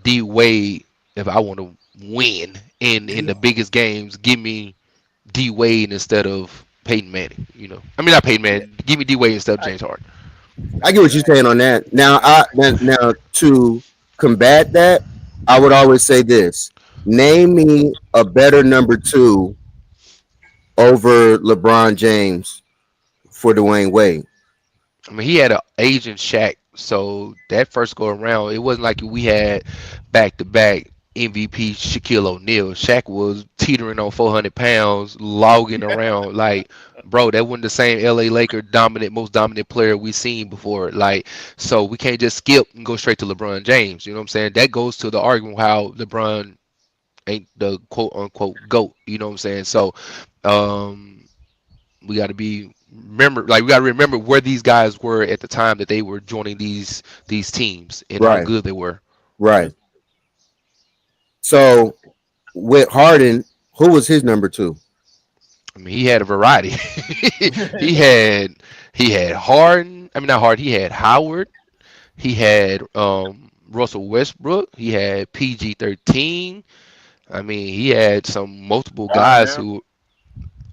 D Wade, if I want to win in the biggest games, give me D Wade instead of Peyton Manning. I mean not Peyton Yeah. Manning. Give me D Wade instead of I, James Harden. I get what you're saying on that. Now to combat that, I would always say this: name me a better number two over LeBron James for Dwayne Wade. I mean, he had an aging Shaq, so that first go around, it wasn't like we had back to back MVP Shaquille O'Neal. Shaq was teetering on 400 pounds, logging around. Like, bro, that wasn't the same LA Laker most dominant player we seen before. Like, so we can't just skip and go straight to LeBron James. You know what I'm saying? That goes to the argument how LeBron ain't the quote unquote GOAT. You know what I'm saying? So, um, we got to we got to remember where these guys were at the time that they were joining these teams and how Right, good they were. right. So with Harden, who was his number two? I mean, he had a variety. he had he had Harden. I mean, not Harden. He had Howard. He had Russell Westbrook. He had PG-13. I mean, he had some multiple guys Birmingham.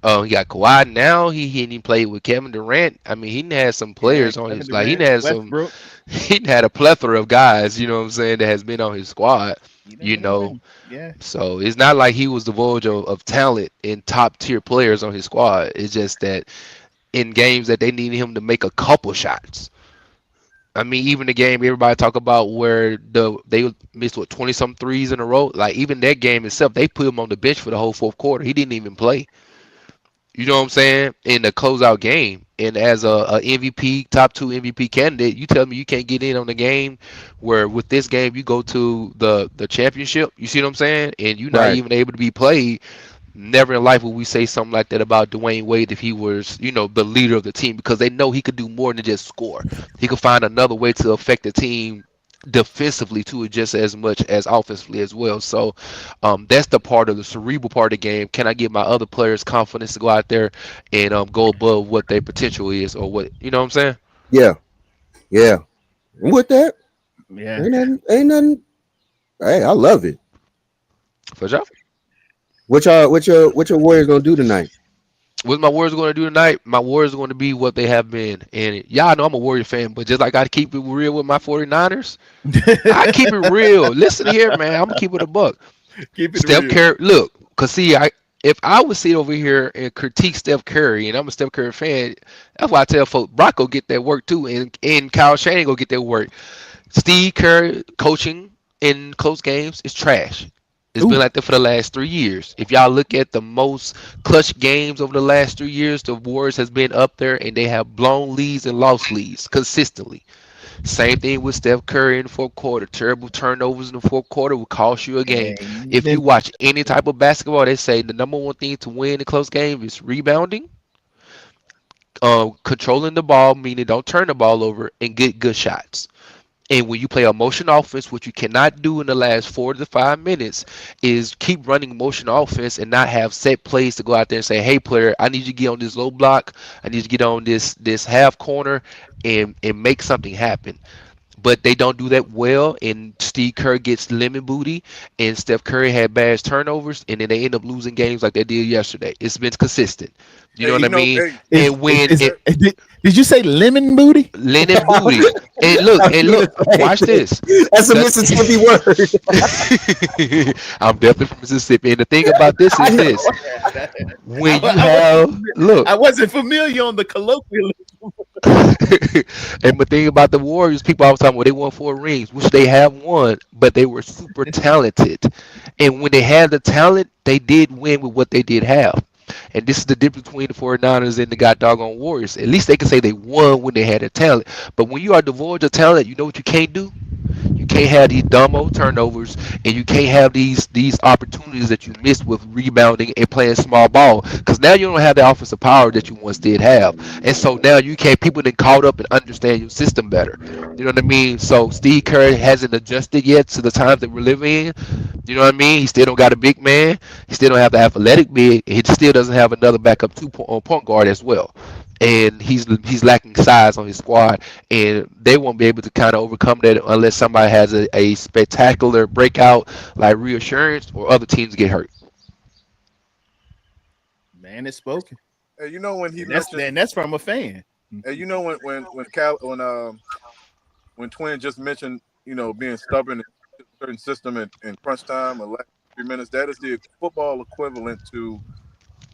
who He got Kawhi now. He didn't even play with Kevin Durant. I mean, he done had some Yeah, players on Kevin his like he Durant, done had some Westbrook. he done had a plethora of guys. You know what I'm saying? That has been on his squad. He done You hit a know, ring. Yeah. so it's not like he was devoid of talent and top tier players on his squad. It's just that in games that they needed him to make a couple shots. I mean, even the game everybody talk about where they missed what 20 some threes in a row. Like even that game itself, they put him on the bench for the whole fourth quarter. He didn't even play. You know what I'm saying? In the closeout game, and as a MVP, top two MVP candidate, you tell me you can't get in on the game where with this game you go to the championship. You see what I'm saying? And you're not Right. even able to be played. Never in life would we say something like that about Dwayne Wade if he was, the leader of the team because they know he could do more than just score. He could find another way to affect the team defensively too, just as much as offensively as well. So that's the part of the cerebral part of the game. Can I get my other players confidence to go out there and go above what their potential is or what you know what I'm saying? Yeah. Yeah. And with that, Yeah. ain't nothing. Hey, I love it. For sure. What your Warriors gonna do tonight? What my Warriors going to do tonight? My Warriors are going to be what they have been. And y'all know I'm a Warrior fan, but just like I keep it real with my 49ers, I keep it real. Listen here, man. I'm gonna keep it a buck. Keep it Steph real. Curry, look, cause see, if I would sit over here and critique Steph Curry, and I'm a Steph Curry fan, that's why I tell folks Brock go get that work too, and Kyle Shanahan go get that work. Steve Kerr coaching in close games is trash. It's been Ooh. like that for the last 3 years. If y'all look at the most clutch games over the last 3 years, the Warriors has been up there, and they have blown leads and lost leads consistently. Same thing with Steph Curry in the fourth quarter. Terrible turnovers in the fourth quarter will cost you a game. If you And watch any type of basketball, they say the number one thing to win a close game is rebounding, controlling the ball, meaning don't turn the ball over, and get good shots. And when you play a motion offense, what you cannot do in the last 4 to 5 minutes is keep running motion offense and not have set plays to go out there and say, "Hey, player, I need you to get on this low block. I need you to get on this half corner and make something happen." But they don't do that well, and Steve Kerr gets lemon booty, and Steph Curry had bad turnovers, and then they end up losing games like they did yesterday. It's been consistent. You know Hey, what I mean? hey, is And is, when is it did you say lemon booty? lemon booty, I was and gonna look, say, watch this. that's a The, Mississippi word. I'm definitely from Mississippi, and the thing about this I is know. this: I, when you I wasn't have look, I wasn't familiar on the colloquialism. and the thing about the Warriors, people always talking, well, they won 4 rings, which they have won, but they were super talented. And when they had the talent, they did win with what they did have. And this is the difference between the 49ers and the god doggone Warriors. At least they can say they won when they had the talent. But when you are devoid of talent, you know what you can't do? You can't have these dumb old turnovers, and you can't have these opportunities that you missed with rebounding and playing small ball. Because now you don't have the offensive power that you once did have, and so now you can't. People then caught up and understand your system better. You know what I mean? So Steve Kerr hasn't adjusted yet to the times that we're living in. You know what I mean? He still don't got a big man. He still don't have the athletic big. He still doesn't have another backup point guard as well. And he's lacking size on his squad, and they won't be able to kind of overcome that unless somebody has a spectacular breakout like reassurance or other teams get hurt. Man, it's spoken, hey, when he and that's mentioned, and that's from a fan. hey, when Twin just mentioned, being stubborn in a certain system in crunch time or last 3 minutes, that is the football equivalent to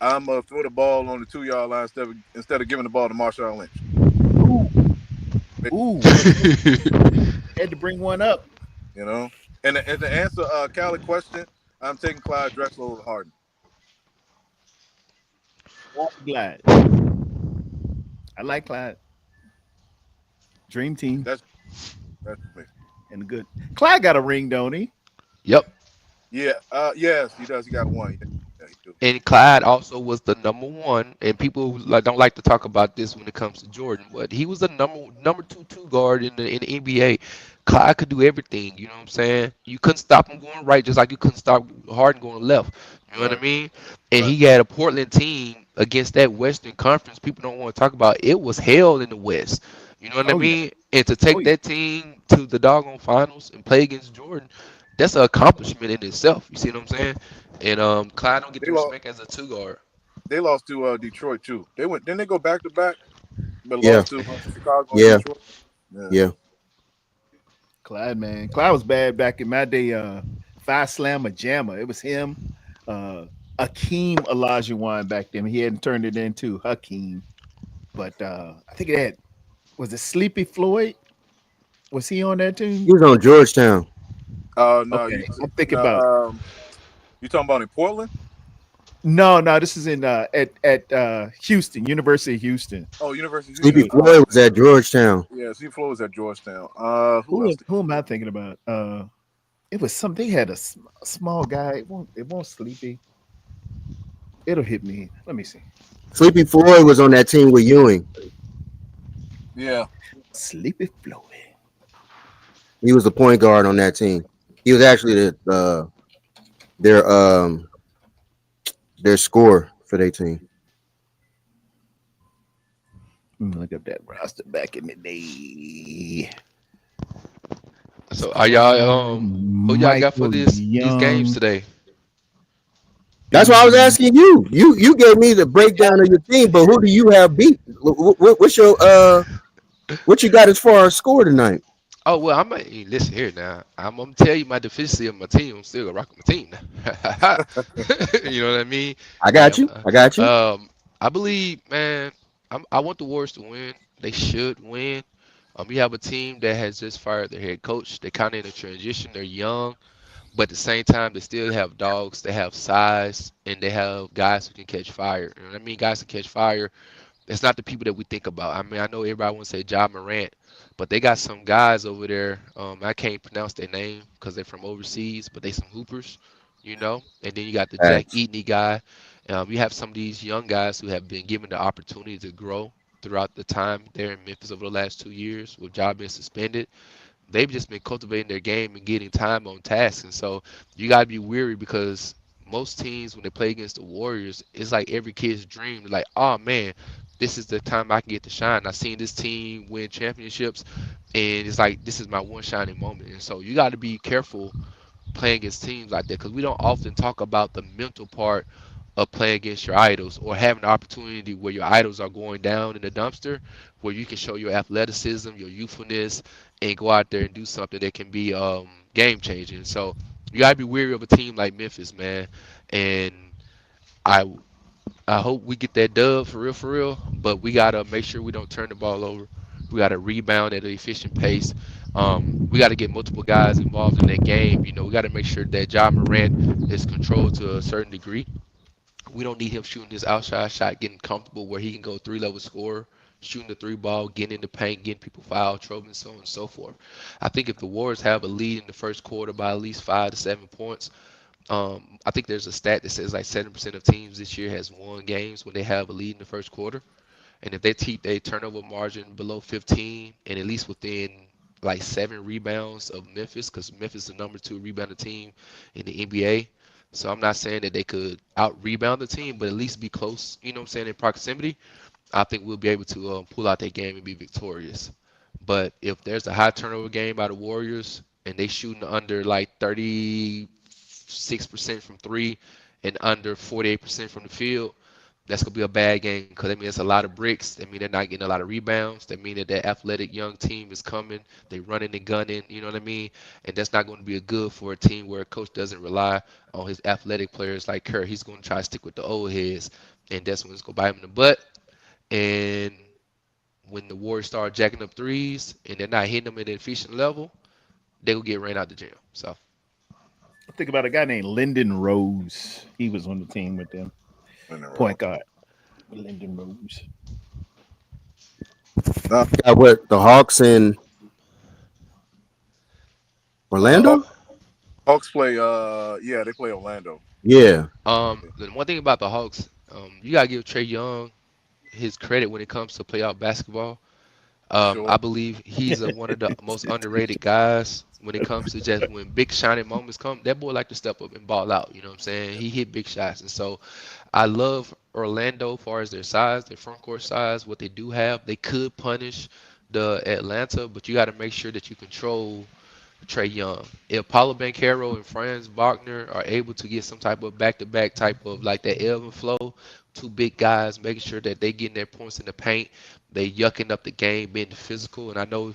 I'm gonna throw the ball on the 2 yard line instead of giving the ball to Marshawn Lynch. Ooh, ooh, had to bring one up. You know, and to answer Cali question, I'm taking Clyde Drexler over Harden. Glad. I like Clyde. Dream team That's me. and good. Clyde got a ring, don't he? Yep. Yeah. Yes, he does. He got one. Yeah, he do. And Clyde also was the number one, and people don't like to talk about this when it comes to Jordan, but he was the number two guard in the NBA. Clyde could do everything. You know what I'm saying? You couldn't stop him going right, just like you couldn't stop Harden going left. You know what I Right. mean? And Right. he had a Portland team against that Western Conference. People don't want to talk about. It was hell in the West. You know what I Oh yeah. mean? And to Oh take yeah. that team to the doggone finals and play against Jordan, that's an accomplishment in itself. You see what I'm saying? And Clyde don't get They the lost. respect as a two guard. they lost to Detroit too. They went. Didn't they go back to back, but Yeah, lost to Chicago and yeah, Detroit. Yeah. yeah. Clyde, man. Clyde was bad back in my day. Five Slam a Jammer. It was him. Akeem Olajuwon back then. He hadn't turned it into Hakeem. But I think it had, was it Sleepy Floyd? Was he on that He team? was on Georgetown. No, Okay. you I'm thinking no, about, you talking about in Portland? no, this is in at Houston, University of Houston. Oh, University of Sleepy Houston. Floyd was at Georgetown. Yeah, Steve Flo was at Georgetown. Who else? Who am I thinking about? It was some. They had a small guy. It won't sleepy. It'll hit me. Let me see. Sleepy Floyd was on that team with Ewing. Yeah. Sleepy Floyd. He was the point guard on that team. He was actually their their scorer for their team. Look up that roster back in the day. So are y'all who y'all got for Michael these games Young. today? That's why I was asking you. You gave me the breakdown of your team, but who do you have beat? What's your what you got as far as score tonight? Oh well, I'm listen here now. I'm gonna tell you my deficiency of my team. I'm still gonna rock my team now. You know what I mean? I Yeah. got you. I got you. I believe, man. I want the Warriors to win. They should win. We have a team that has just fired their head coach. They're kind of in a transition. They're young, but at the same time, they still have dogs. They have size, and they have guys who can catch fire. And I mean, guys who catch fire, it's not the people that we think about. I mean, I know everybody wants to say Ja Morant, but they got some guys over there. I can't pronounce their name because they're from overseas, but they some hoopers, you know. And then you got the Jack Facts. Eatoney guy. You have some of these young guys who have been given the opportunity to grow throughout the time there in Memphis over the last 2 years with Ja being suspended. They've just been cultivating their game and getting time on task. And so you got to be weary because most teams, when they play against the Warriors, it's like every kid's dream. They're like, oh man, this is the time I can get to shine. I've seen this team win championships, and it's like, this is my one shining moment. And so you got to be careful playing against teams like that because we don't often talk about the mental part of playing against your idols or having an opportunity where your idols are going down in the dumpster where you can show your athleticism, your youthfulness, and go out there and do something that can be game changing. So you gotta be weary of a team like Memphis, man. And I I hope we get that dub for real. But we gotta make sure we don't turn the ball over. We gotta rebound at an efficient pace. We gotta get multiple guys involved in that game. You know, we gotta make sure that Ja Morant is controlled to a certain degree. We don't need him shooting his outside shot, getting comfortable where he can go three-level scorer, shooting the three ball, getting in the paint, getting people foul trouble, and so on and so forth. I think if the Warriors have a lead in the first quarter by at least 5 to 7 points, I think there's a stat that says like 7% of teams this year has won games when they have a lead in the first quarter. And if they keep their turnover margin below 15 and at least within like 7 rebounds of Memphis, because Memphis is the number 2 rebounder team in the NBA. So I'm not saying that they could out rebound the team, but at least be close, you know what I'm saying, in proximity. I think we'll be able to pull out that game and be victorious. But if there's a high turnover game by the Warriors and they shooting under like 36% from three and under 48% from the field, that's gonna be a bad game because that means it's a lot of bricks. That mean they're not getting a lot of rebounds. That mean that that athletic young team is coming. They running and gunning. You know what I mean? And that's not going to be a good for a team where a coach doesn't rely on his athletic players like Kerr. He's going to try to stick with the old heads, and that's when it's going to bite him in the butt. And when the Warriors start jacking up threes and they're not hitting them at an efficient level, they will get ran out the gym. So Think about a guy named Lyndon Rose. He was on the team with them. In a row. Point guard. Lyndon Rose. No, Got what the Hawks in the Orlando? Hawks play. Yeah, they play Orlando. Yeah, the one thing about the Hawks, you gotta give Trey Young his credit when it comes to playoff basketball. For sure. I believe he's one of the most underrated guys when it comes to just when big shining moments come. That boy like to step up and ball out. You know what I'm saying? He hit big shots, and so I love Orlando as far as their size, their front court size, what they do have. They could punish the Atlanta, but you got to make sure that you control Trey Young. If Paulo Banchero and Franz Wagner are able to get some type of back-to-back type of like that ebb and flow, two big guys making sure that they getting their points in the paint, they yucking up the game, being physical. And I know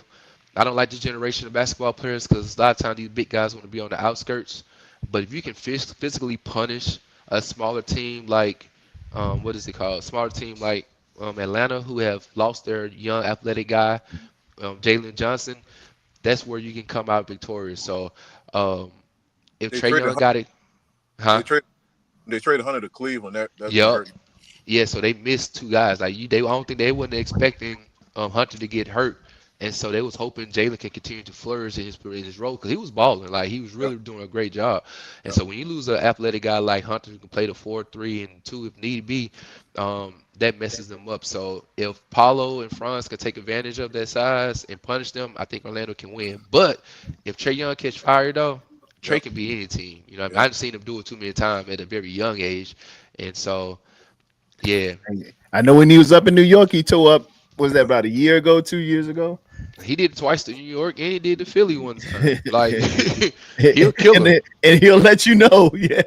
I don't like this generation of basketball players because a lot of times these big guys want to be on the outskirts. But if you can physically punish a smaller team like, what is it called? Smaller team like Atlanta, who have lost their young athletic guy, Jalen Johnson, that's where you can come out victorious. So um, if They Trey traded Young got it, they huh? trade they traded Hunter to Cleveland. That's been Yep. hurt. Yeah, so they missed two guys. Like you, they I don't think they wasn't expecting Hunter to get hurt, and so they was hoping Jalen can continue to flourish in his role because he was balling. Like he was Yep, really doing a great job. And yep. so when you lose an athletic guy like Hunter who can play the 4-3 and 2 if need be, that messes them up. So if Paulo and Franz can take advantage of that size and punish them, I think Orlando can win. But if Trey Young catch fire though, Trey Yep. can be any team. You know, what I mean, Yep. I've seen him do it too many times at a very young age, and so. Yeah, I know when he was up in New York, he tore up. Was that about a year ago, 2 years ago? he did it twice to New York, and he did the Philly one time. Like and, he'll kill him. and he'll let you know. Yeah,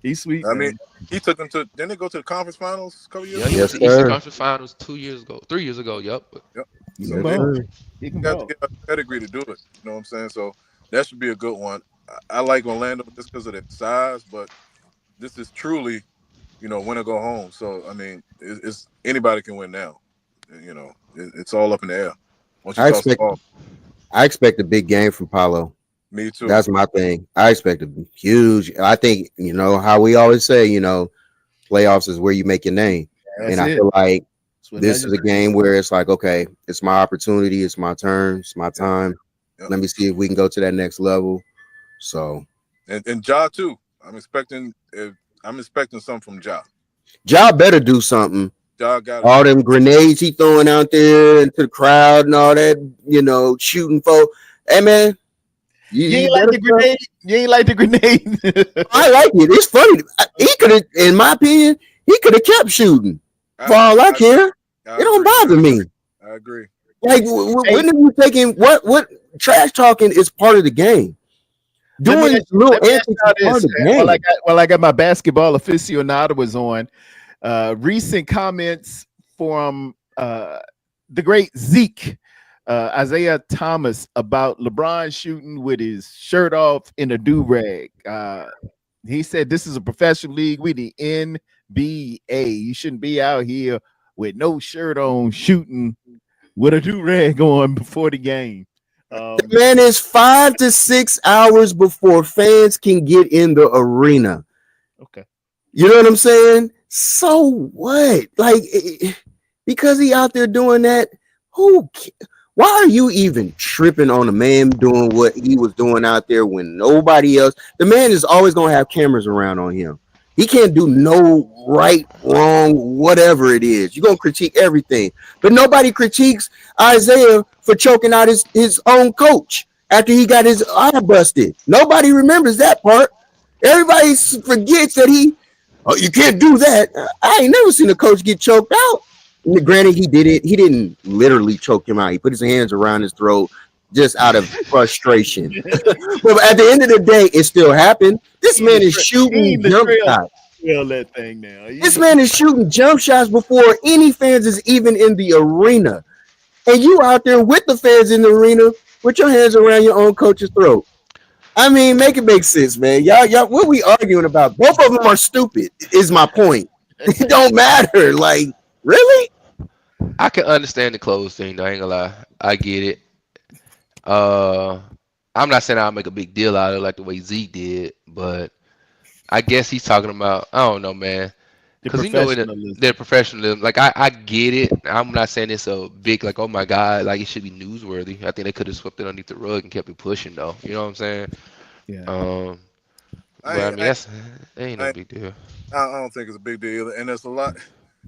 he's sweet, I mean, man. he took them to. Didn't they go to the conference finals a couple years Yeah, he ago? went Yes, to Eastern sir. Conference Finals 2 years ago, 3 years ago. Yep. Yep. He can So Yes, they ball. sir. He can got to ball. get a pedigree to do it. You know what I'm saying? So that should be a good one. I like Orlando just because of their size, but this is truly, win or go home. So I mean, it's anybody can win now. It's all up in the air once you I toss the expect ball. I expect a big game from Paulo. Me too. That's my thing. I expect a huge. I think how we always say, playoffs is where you make your name, Yep. and That's I it. feel like That's what this is legends a do. game where it's like, okay, it's my opportunity, it's my turn, it's my Yep. time. Yep. Let me see if we can go to that next level. So, And Ja too. I'm expecting something from Ja. Ja better do something. Ja got to All do them grenades he throwing out there into the crowd and all that, shooting for. Hey man, You you ain't like better. the grenade. You ain't like the grenade. I like it. It's funny. He could have, in my opinion, he could have kept shooting. I For all I I, care, I it don't agree. bother me. I agree. Like, Hey, when are you taking what trash talking is part of the game? let me Doing ask little let me ask antics is y'all part this. of the While I game. got my basketball aficionado was on, recent comments from the great Zeke, Isaiah Thomas, about LeBron shooting with his shirt off in a do rag. He said this is a professional league. We the NBA. You shouldn't be out here with no shirt on shooting with a do rag on before the game. Man, it's 5 to 6 hours before fans can get in the arena. Okay. You know what I'm saying? So what? Like, because he out there doing that, why are you even tripping on a man doing what he was doing out there when nobody else? The man is always gonna have cameras around on him. He can't do no right, wrong, whatever it is. You're gonna critique everything, but nobody critiques Isaiah for choking out his own coach after he got his eye busted. Nobody remembers that part. Everybody forgets that oh, you can't do that. I ain't never seen a coach get choked out. Granted, he did it. He didn't literally choke him out. He put his hands around his throat just out of frustration. But at the end of the day, it still happened. This He in man the is trail. He shooting in the jump trail. shots. Trail that thing now. This man is shooting jump shots before any fans is even in the arena. And you out there with the fans in the arena with your hands around your own coach's throat. I mean, make it make sense, man. Y'all, what we arguing about? Both of them are stupid. Is my point. It don't matter. Like, really? I can understand the clothes thing. Though, I ain't gonna lie. I get it. Uh, I'm not saying I'll make a big deal out of it like the way Zeke did, but I guess he's talking about. I don't know, man. The Cause in their professionalism. professionalism, like I get it. I'm not saying it's a big like, oh my god, like it should be newsworthy. I think they could have swept it underneath the rug and kept it pushing though. You know what I'm saying? Yeah. Um, I but I ain't, mean that ain't no I, big deal. I don't think it's a big deal either. And there's a lot.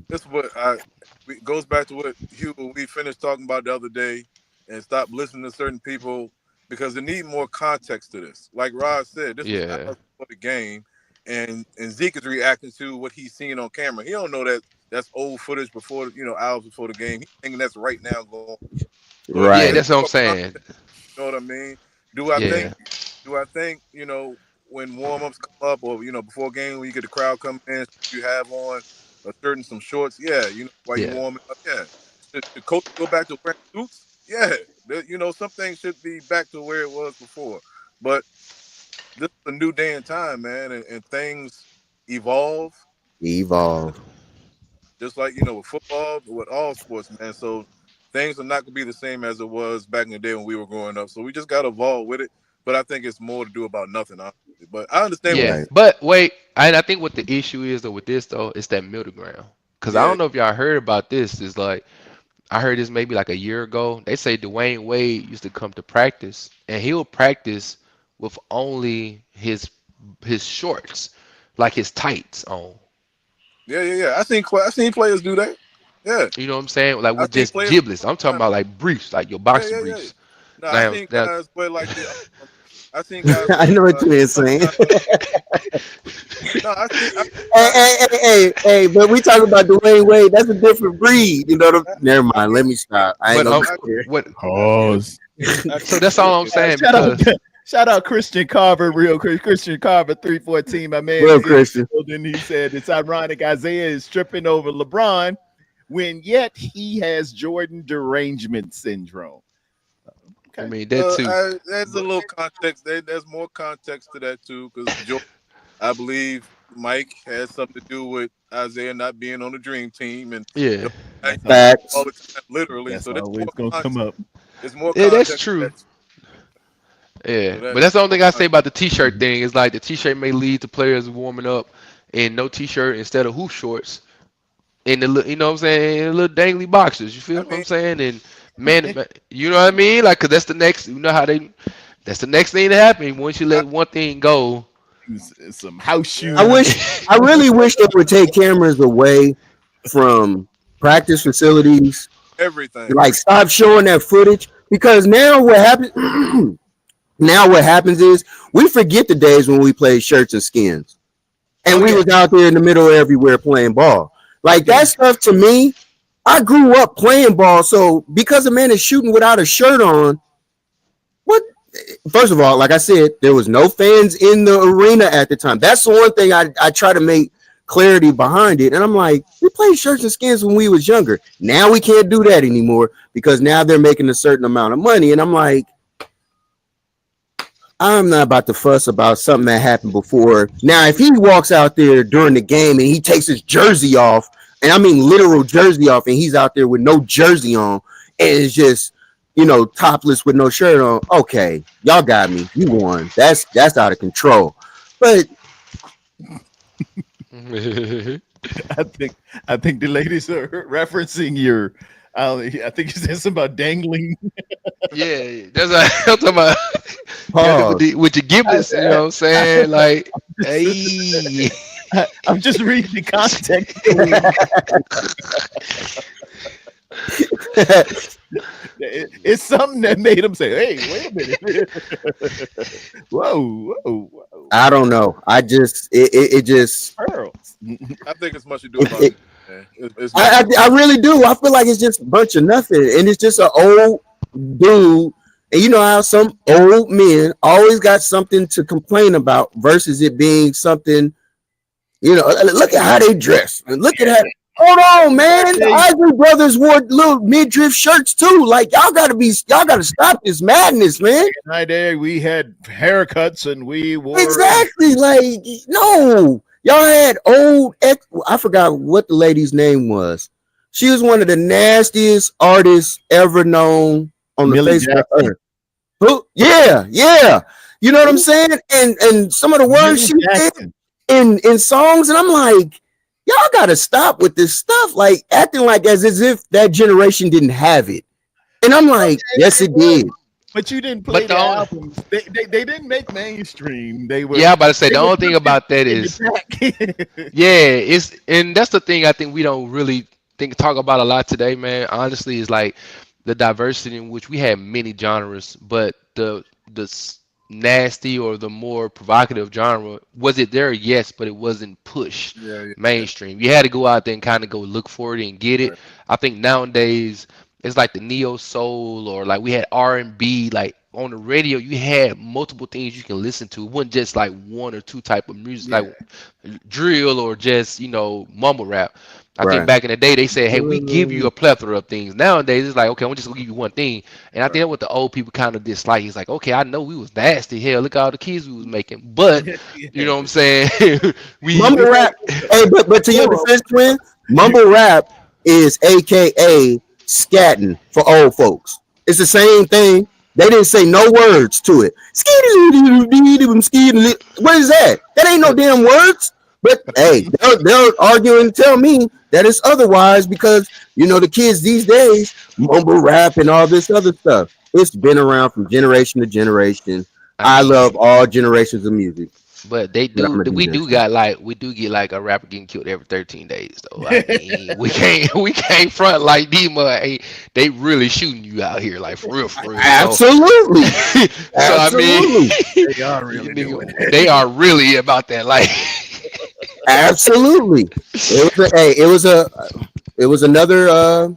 This is what it goes back to what Hugh we finished talking about the other day, and stop listening to certain people because they need more context to this. Like Rod said, this was Yeah, hours before the game, and Zeke is reacting to what he's seeing on camera. He don't know that that's old footage before hours before the game. He's thinking that's right now going. So yeah, Right. there's that's what I'm more saying. context. You know what I mean? Do I think? Yeah, Do I think when warm ups come up, or before game when you get the crowd coming in, you have on a shirt and some shorts? Yeah, while you yeah, warming up. Yeah, should the coach go back to wearing suits? Yeah, some things should be back to where it was before. But this is a new day and time, man, and things evolve. Evolve. Just like with football, with all sports, man. So things are not gonna be the same as it was back in the day when we were growing up. So we just gotta evolve with it. But I think it's more to do about nothing, honestly. But I understand what you're yeah. Right. saying. But wait, and I think what the issue is though with this though is that middle ground. Cause I Yeah, don't know if y'all heard about this. Is like I heard this maybe like a year ago. They say Dwayne Wade used to come to practice, and he'll practice with only his shorts, like his tights on. yeah. I seen players do that. Yeah, You know what I'm saying? Like I with seen just players. giblets. I'm talking about like briefs, like your boxer Yeah. briefs. No, I Now, seen now, guys wear like the. I seen guys I wear know what you're some saying. kind of. No, I seen Hey, guys. hey, hey, hey, hey, but we talking about Dwayne Wade. That's a different breed. You know. I, Never I mind. get Let me stop. I ain't but gonna I, go there. what? I get it. Pause. I So get that's it. all I'm saying Shout out, because shout out Christian Carver, real quick. Christian Carver, 314. My man's Well, in the Christian. building. He said it's ironic Isaiah is tripping over LeBron when yet he has Jordan derangement syndrome. I Okay. mean that too. There's a But little context. There's more context to that too, because I believe Mike has something to do with Isaiah not being on the dream team, and Yeah, Mike that's all. all Facts. the time, literally. That's So there's always more gonna come context. up. There's more yeah, that's context to true. that. Yeah, So but that's that's the only more thing I say context. about the t-shirt Mhm. thing. Is like the t-shirt may lead to players warming up in no t-shirt instead of hoop shorts in you know what I'm saying, in the little dangly boxers. You I feel what I'm mean, saying? And you know what I mean? Like, cause that's the next. You know how they. That's the next thing to happen once you I, let one thing go. Some house I yeah, wish. shoes. I really wish they would take cameras away from practice facilities. everything. Like, stop showing that footage because now what happens? Now what happens is we forget the days when we played shirts and skins, Oh and we yeah, was out there in the middle of everywhere playing ball. I Like think that stuff to me. I grew up playing ball, so because a man is shooting without a shirt on, what first of all, like I said, there was no fans in the arena at the time. That's the one thing I try to make clarity behind it. And I'm like, we played shirts and skins when we was younger. Now we can't do that anymore because now they're making a certain amount of money. And I'm like, I'm not about to fuss about something that happened before. Now, if he walks out there during the game and he takes his jersey off, and I mean literal jersey off, and he's out there with no jersey on, and it's just topless with no shirt on. Okay, y'all got me. You won. That's out of control. But I think I think the ladies are referencing your. I think you said something about dangling. Yeah, that's what I'm talking about. Yeah, with pause. with your giblets, you know what I'm saying? Like, hey. I'm just reading the context. It's something that made him say, "Hey, wait a minute! Whoa! I don't know. I just it just Pearls." I think it's much to do it, about it, it. Man. It's much to do. I really do. I feel like it's just a bunch of nothing, and it's just an old dude. And you know how some old men always got something to complain about versus it being something. Look at how they dress, and look at how. Hold on, man. The They Isley brothers wore little midriff shirts too. Like y'all gotta stop this madness, man. night there, we had haircuts and we wore. Exactly. Like no, y'all had old. I forgot what the lady's name was. She was one of the nastiest artists ever known on the Millie face of the Jackson. earth. Who? Yeah, yeah. You know what I'm saying? And some of the words Millie she did Jackson. in songs, and I'm like, y'all gotta stop with this stuff, like acting like as if that generation didn't have it. And I'm like, yes, It it was, did. but you didn't play But the the only, albums. They didn't make mainstream. yeah, I'm about to say They the were only thing just about that in is, the back. yeah, it's and that's the thing I think we don't really talk about a lot today, man. Honestly, is like the diversity in which we had many genres, but the nasty or the more provocative genre was it there? Yes, but it wasn't pushed Yeah, yeah, mainstream. You had to go out there and kind of go look for it and get it. right. I think nowadays it's like the neo soul, or like we had R&B. Like on the radio, you had multiple things you can listen to. It wasn't just like one or two type of music, like Yeah. drill or just mumble rap. I think Right. back in the day they said, "Hey, we give you a plethora of things." Nowadays it's like, "Okay, I'm just gonna give you one thing." And I think Right. that's what the old people kind of dislike. It's like, "Okay, I know we was nasty. Hell, look at all the kids we was making." But you Yeah. know what I'm saying? we Mumble rap. Hey, but to your defense, twin, mumble rap is AKA scatting for old folks. It's the same thing. They didn't say no words to it. What is that? That ain't no damn words. But hey, they'll argue and tell me that it's otherwise because the kids these days mumble rap and all this other stuff. It's been around from generation to generation. I I mean, love all generations of music, but they but do. I'm a We DJ. do got like we do get like a rapper getting killed every 13 days though. I mean, we can't front like Dima. Ain't they really shooting you out here like for real. So Absolutely. so I mean, Absolutely. They are you really doing they it. are really about that like. Absolutely. It was another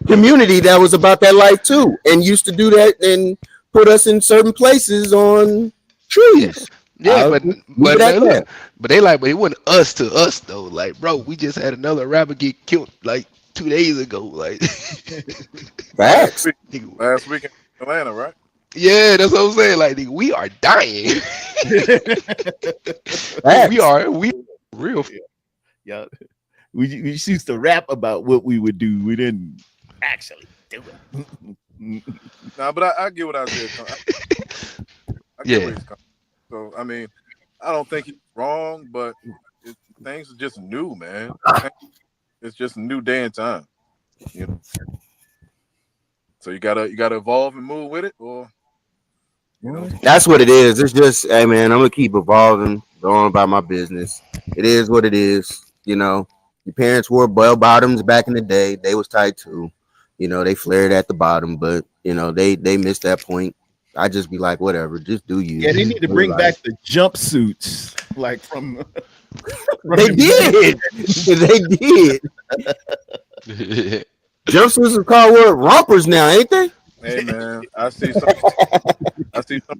community that was about that life too, and used to do that and put us in certain places on Yeah, trees. yeah, I'll but just leave but it at man, look, that. but they like, but it wasn't us to us though. Like, bro, we just had another rapper get killed like 2 days ago. Like, Last Facts. week, nigga, last week in Atlanta, right? yeah, that's what I'm saying. Like, nigga, we are dying. we Facts. are we real. Yeah. We just used to rap about what we would do. We didn't actually do it. Nah, but I get what I said. I get where Yeah, he's coming. So I mean, I don't think he's wrong, but things are just new, man. It's just a new day and time. You know, so you gotta evolve and move with it, or you know, That's what it is. It's just, hey man, I'm gonna keep evolving, going about my business. It is what it is. Your parents wore bell bottoms back in the day. They was tight too. They flared at the bottom, but they missed that point. I just be like, whatever, just do you. Yeah, they need to Live bring back life. the jumpsuits, like from They did. They did. Jumpsuits are called what? Rompers now, ain't they? hey man, I see some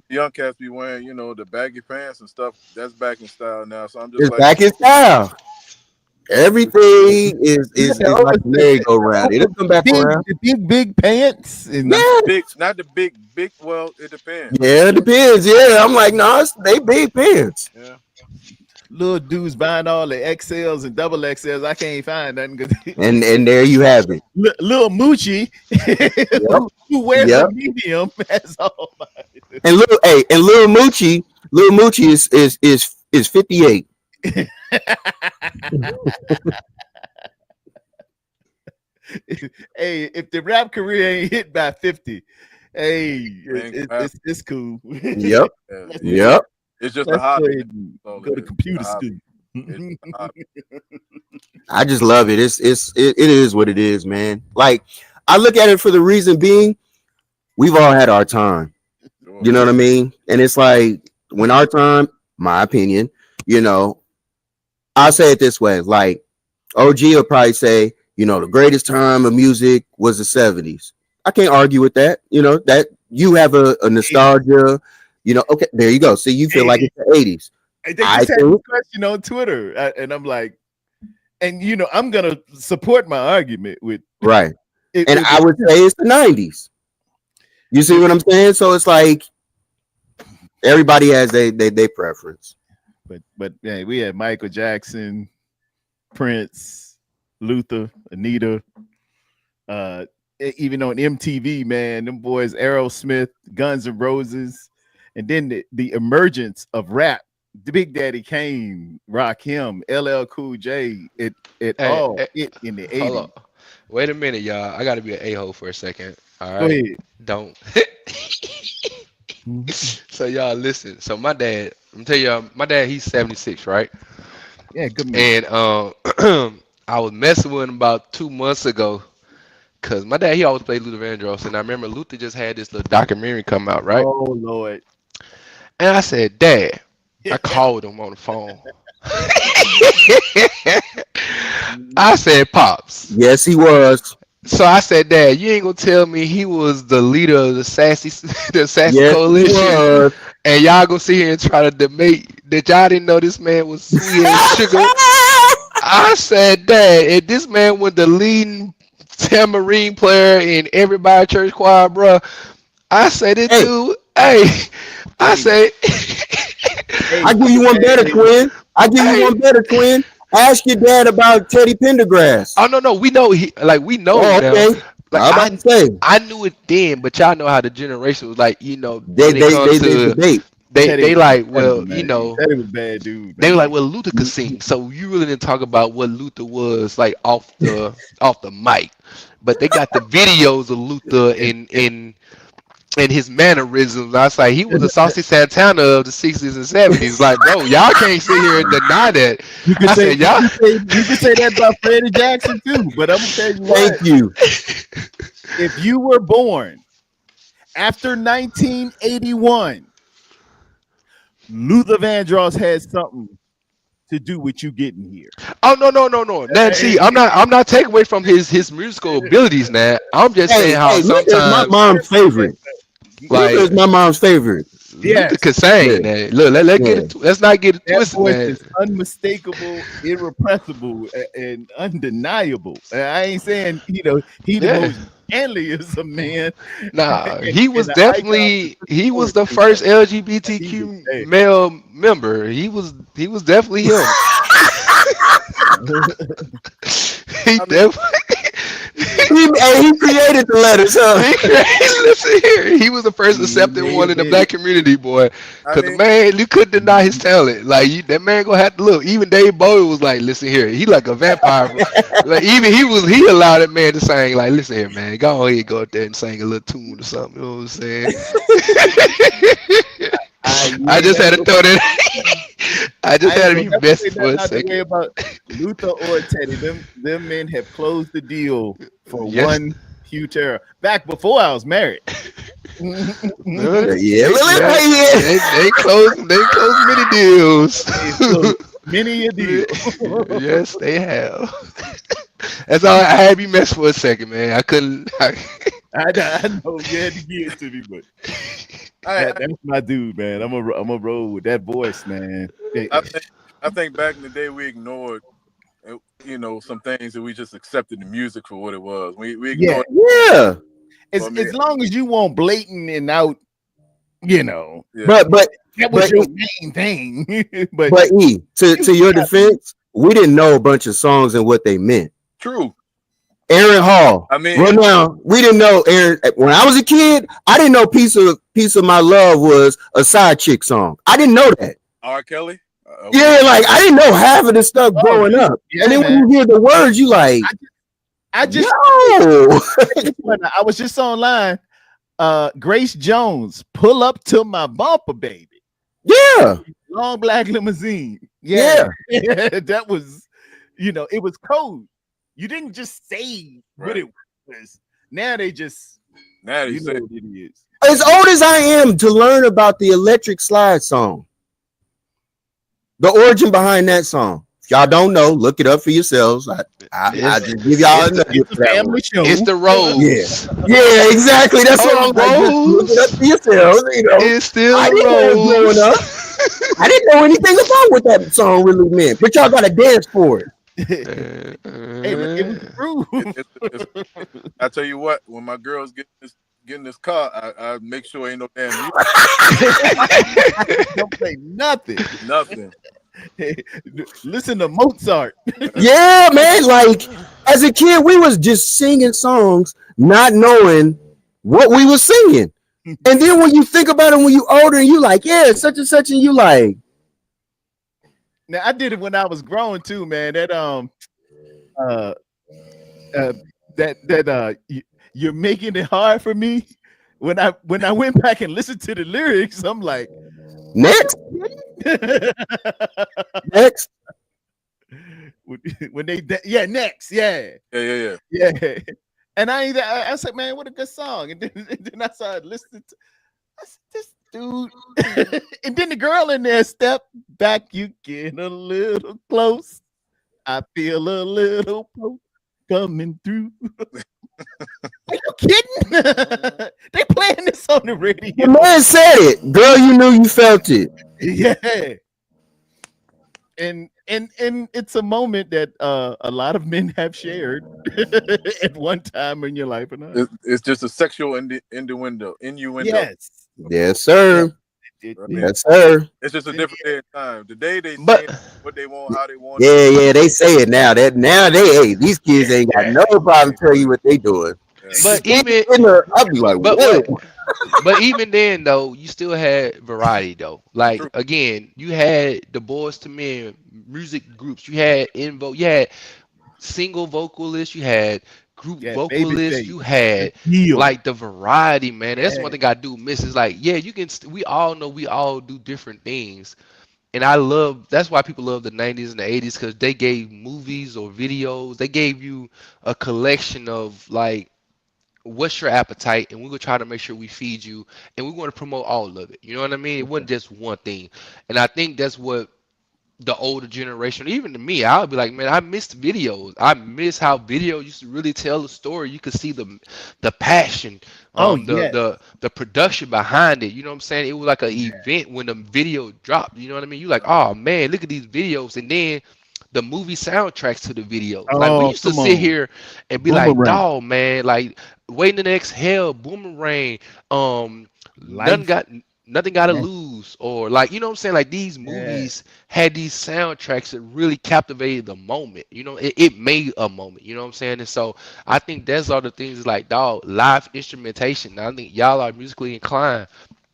young cats be wearing, the baggy pants and stuff. That's back in style now. So I'm just It's like, back in style. Everything yeah, is like a merry-go-round. It'll come back around. the big pants and not Yeah, the big, not the big. Well, it depends. yeah, it depends. Yeah, I'm like, no, they big pants. Yeah, little dudes buying all the XLs and double XLs. I can't find nothing because And there you have it. little Moochie Yep, who wears a yep. medium has all And little Moochie is 58. hey, if the rap career ain't hit by 50, hey, ain't gonna happen. it's cool. Yep, Yeah. yep. It's just a Let's go hobby. ahead and That's all go it to is. It's computer a hobby. school. It's just a hobby. I just love it. It is what it is, man. Like I look at it for the reason being, we've all had our time. Sure. You know what I mean? And it's like when our time, my opinion, you know, I'll say it this way, like OG will probably say, the greatest time of music was the 70s. I can't argue with that. That you have a nostalgia, okay, there you go. See, you feel like it's the 80s. They I just had a think question on Twitter, and I'm like, and I'm gonna support my argument with right. it. And I would say it's the 90s. You see what I'm saying? So it's like everybody has they preference. But yeah, we had Michael Jackson, Prince, Luther, Anita, even on MTV, man, them boys, Aerosmith, Guns N' Roses, and then the emergence of rap. The Big Daddy Kane, Rakim, LL Cool J, it Hey, all hey, hit in the hold 80s. on. Wait a minute, y'all. I gotta be an a-hole for a second. All Go right. ahead. Don't. So y'all listen. So my dad, I'm tell y'all, my dad, he's 76, right? Yeah, good man. And I was messing with him about 2 months ago, cause my dad, he always played Luther Vandross, and I remember Luther just had this little documentary come out, right? Oh Lord. And I said, Dad, I called him on the phone. I said, Pops, Yes, he was. So I said, Dad, you ain't gonna tell me he was the leader of the sassy the sassy Yes, he coalition, was. and y'all gonna sit here and try to debate that y'all didn't know this man was sweet as sugar. I said, Dad, if this man was the leading tambourine player in everybody church choir, bro, I said, this Hey, dude, hey, I Hey, said, hey, I give you one better, hey, twin. I give you hey, one better, twin. Ask your dad about Teddy Pendergrass. oh no, no, we know he like we know Oh, now. okay. Like I was about to say I knew it then, but y'all know how the generation was like, they when it they comes they, they to debate. Teddy they was like, incredible, well, man. Teddy was a bad dude, they were like, man. well, Luther could sing, so you really didn't talk about what Luther was like off the mic, but they got the videos of Luther If, if, in his mannerisms. I was like, he was a Saucy Santana of the '60s and '70s. Like, bro, y'all can't sit here and deny that. you could I say said, y'all. you could say that about Freddie Jackson too, but I'm gonna tell you Thank what: you. if you were born after 1981, Luther Vandross has something to do with you getting here. Oh no, no, no, no. Now see, I'm not taking away from his musical abilities. Now I'm just saying Hey, how hey, Luther is my sometimes mom's favorite. Luther like is my mom's favorite. Luther Yes, could sing. Yeah, Now look, yeah. let's not get it that twisted. voice Now is unmistakable, irrepressible, and undeniable. I ain't saying he the yeah. most manliest of men Nah, and the icon of he was the poetry, first but he was LGBTQ hey. male member. He was definitely him. He I mean, definitely He created the letters, huh? he crazy. Listen here, he was the first He accepted made one it, in the baby. black community, boy. I Cause the mean, man, you couldn't deny his talent. Like that man gonna have to look. Even Dave Bowie was like, listen here, he like a vampire. Like even he allowed that man to sing. Like listen here, man, go ahead, go out there and sing a little tune or something. You know what I'm saying? I You ain't just never had to gonna throw that. I just I ain't had to gonna be never say messy for nothing a out the way second. about Luther or Teddy. Them men have closed the deal for Yes. one huge era. Back before I was married. No, Yeah, yeah, yeah. they closed many deals. They've closed many a deal. Yes, they have. That's all I had to be messed for a second, man. I couldn't. I know you had to give it to me, but I that's my dude, man. I'm a roll with that voice, man. I think I think back in the day we ignored some things that we just accepted the music for what it was. We Yeah, ignored Yeah. it. I mean, as long as you won't blatant and out, you know, yeah, But but that was but your main thing. But but E, you to your got defense, we didn't know a bunch of songs and what they meant. true. Aaron Hall. I mean, Well, now we didn't know Aaron when I was a kid. I didn't know piece of my love was a side chick song. I didn't know that. R. Kelly. Okay. Yeah, like I didn't know half of the stuff oh growing shoot, up. And yeah, then when man. you hear the words, you like, I, I just yo, I was just online. Grace Jones, pull up to my bumper, baby. yeah, Long black limousine. Yeah, yeah. that was, it was code. You didn't just say what Right. it was. Now they just, Now you you know say what it is. As old as I am to learn about the Electric Slide song, the origin behind that song. If y'all don't know, look it up for yourselves. I It's just give y'all a nugget It's a for that one. family show. it's the Yeah. rose. Yeah, exactly. That's what Oh, I'm like. Just look it up rose for yourselves. is still I the didn't know it growing rose. up. I didn't know anything about what that song really meant. But y'all gotta dance for it. Hey, man, it was true. it's I tell you what, when my girls get in this car, I make sure ain't no damn music, Don't play nothing. nothing. Listen to Mozart. Yeah, man. Like as a kid, we was just singing songs, not knowing what we were singing. And then when you think about it when you older and you like, yeah, such and such, and you like, Now I did it when I was growing too, man. That uh uh you're making it hard for me. When I went back and listened to the lyrics, I'm like, are you next, kidding? next. when yeah, next, yeah, Yeah. yeah. And I said, man, what a good song. And then I started listening to I said, this dude. And then the girl in there, step back, you get a little close. I feel a little poke coming through. Are you kidding? They playing this on the The radio. man said it. Girl, you knew you felt it. Yeah. And it's a moment that a lot of men have shared at one time in your life or not. It's just a sexual innuendo. Yes. Yes, Yeah. sir. I mean, Yes, sir. it's just a Yeah. different day and time. Today they But say what they want, how they want it. Yeah, they say it now. That now they hey, these kids ain't got no problem tell you what they doing. Yeah. but Get even in there, I'll be like, but whoa. what but even then though, you still had variety though. Like True. again, you had the Boys to Men music groups, you had Invo, you had single vocalists, you had group Yeah, vocalists, babyface. you The had deal. like the variety, man. That's one Yeah. thing I do miss. Is like, yeah, you can. We all know we all do different things, and I love. That's why people love the '90s and the '80s because they gave movies or videos. They gave you a collection of like what's your appetite, and we're gonna try to make sure we feed you, and we're going to promote all of it. You know what I mean? It wasn't just one thing, and I think that's what the older generation, even to me, I'll be like, man, I missed videos. I miss how video used to really tell the story. You could see the passion, Oh the yes. the production behind it. You know what I'm saying? It was like an event when the video dropped. You know what I mean? You like, oh man, look at these videos, and then the movie soundtracks to the videos. Like we Oh, used to come sit on. here and be like, Boomerang. dog, man, like waiting to exhale, boomerang, um, none Life. got nothing got to Yeah. lose, or like you know what I'm saying. Like these Yeah. movies had these soundtracks that really captivated the moment. You know, it made a moment. You know what I'm saying. And so I think that's all the things like dog live instrumentation. I think y'all are musically inclined.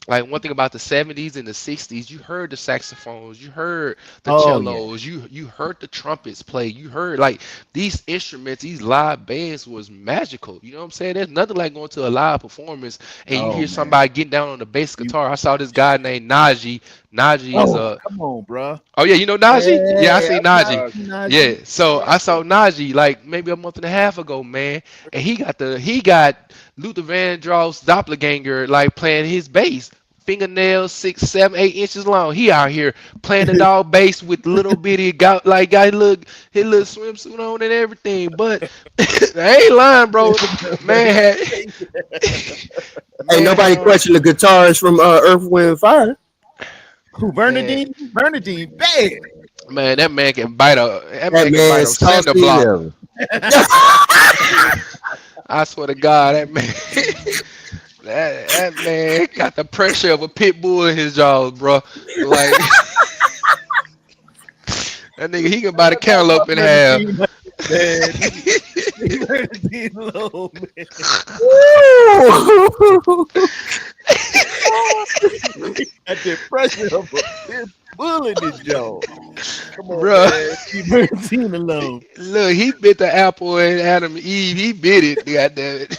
Like one thing about the 70s and the 60s, you heard the saxophones, you heard the Oh yeah. cellos, you heard the trumpets play, you heard like these instruments, these live bands was magical. You know what I'm saying? There's nothing like going to a live performance and you Oh hear man. somebody getting down on the bass You. guitar. I saw this guy named Najee. Najee is Oh, a come on, bro. Oh yeah, you know Najee? Yeah, I Yeah, seen I'm not Najee. Uh, Yeah, Najee. so Yeah. I saw Najee like maybe a month and a half ago, man, and he got Luther Vandross doppelganger like playing his bass, fingernails 6, 7, 8 inches long. He out here playing the dog bass with little bitty got his little swimsuit on and everything. But I ain't lying, bro. Man had Ain't man nobody had question the guitarist from Earth, Wind, and Fire. Who man Bernadine? Bernadine, bad. man that That man can bite man a cinder saucy block. level. I swear to God, that man. That man got the pressure of a pit bull in his jaws, bro. Like that nigga, he can bite a cantaloupe in half. Bernadine, man. Bernadine low, man. Got the pressure of a pit bull in his jaw. Come on, Bro, man. Leave Bernadine alone. look, he bit the apple and Adam and Eve. He bit it. God damn it.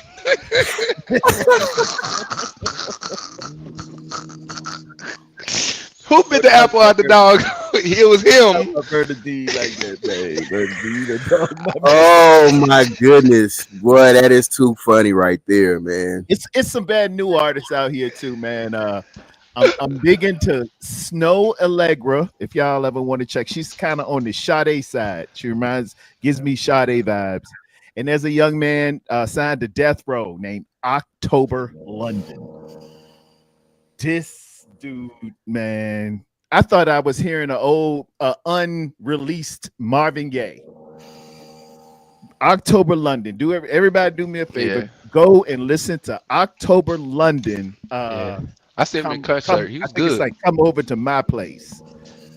Who bit the Talk apple about out the dog? It was him. Bernadine like that, man. Bernadine, a dog, my man. Oh my goodness, boy, that is too funny right there, man. It's some bad new artists out here too, man. I'm big into Snow Allegra. If y'all ever want to check, she's kind of on the Sade side. She gives me Sade vibes. And there's a young man signed to Death Row named October London. This dude, man, I thought I was hearing an old unreleased Marvin Gaye. October London. Everybody do me a favor. Yeah, Go and listen to October London. yeah. I see him in Come. concert. He I was think it's good. like come over to my place.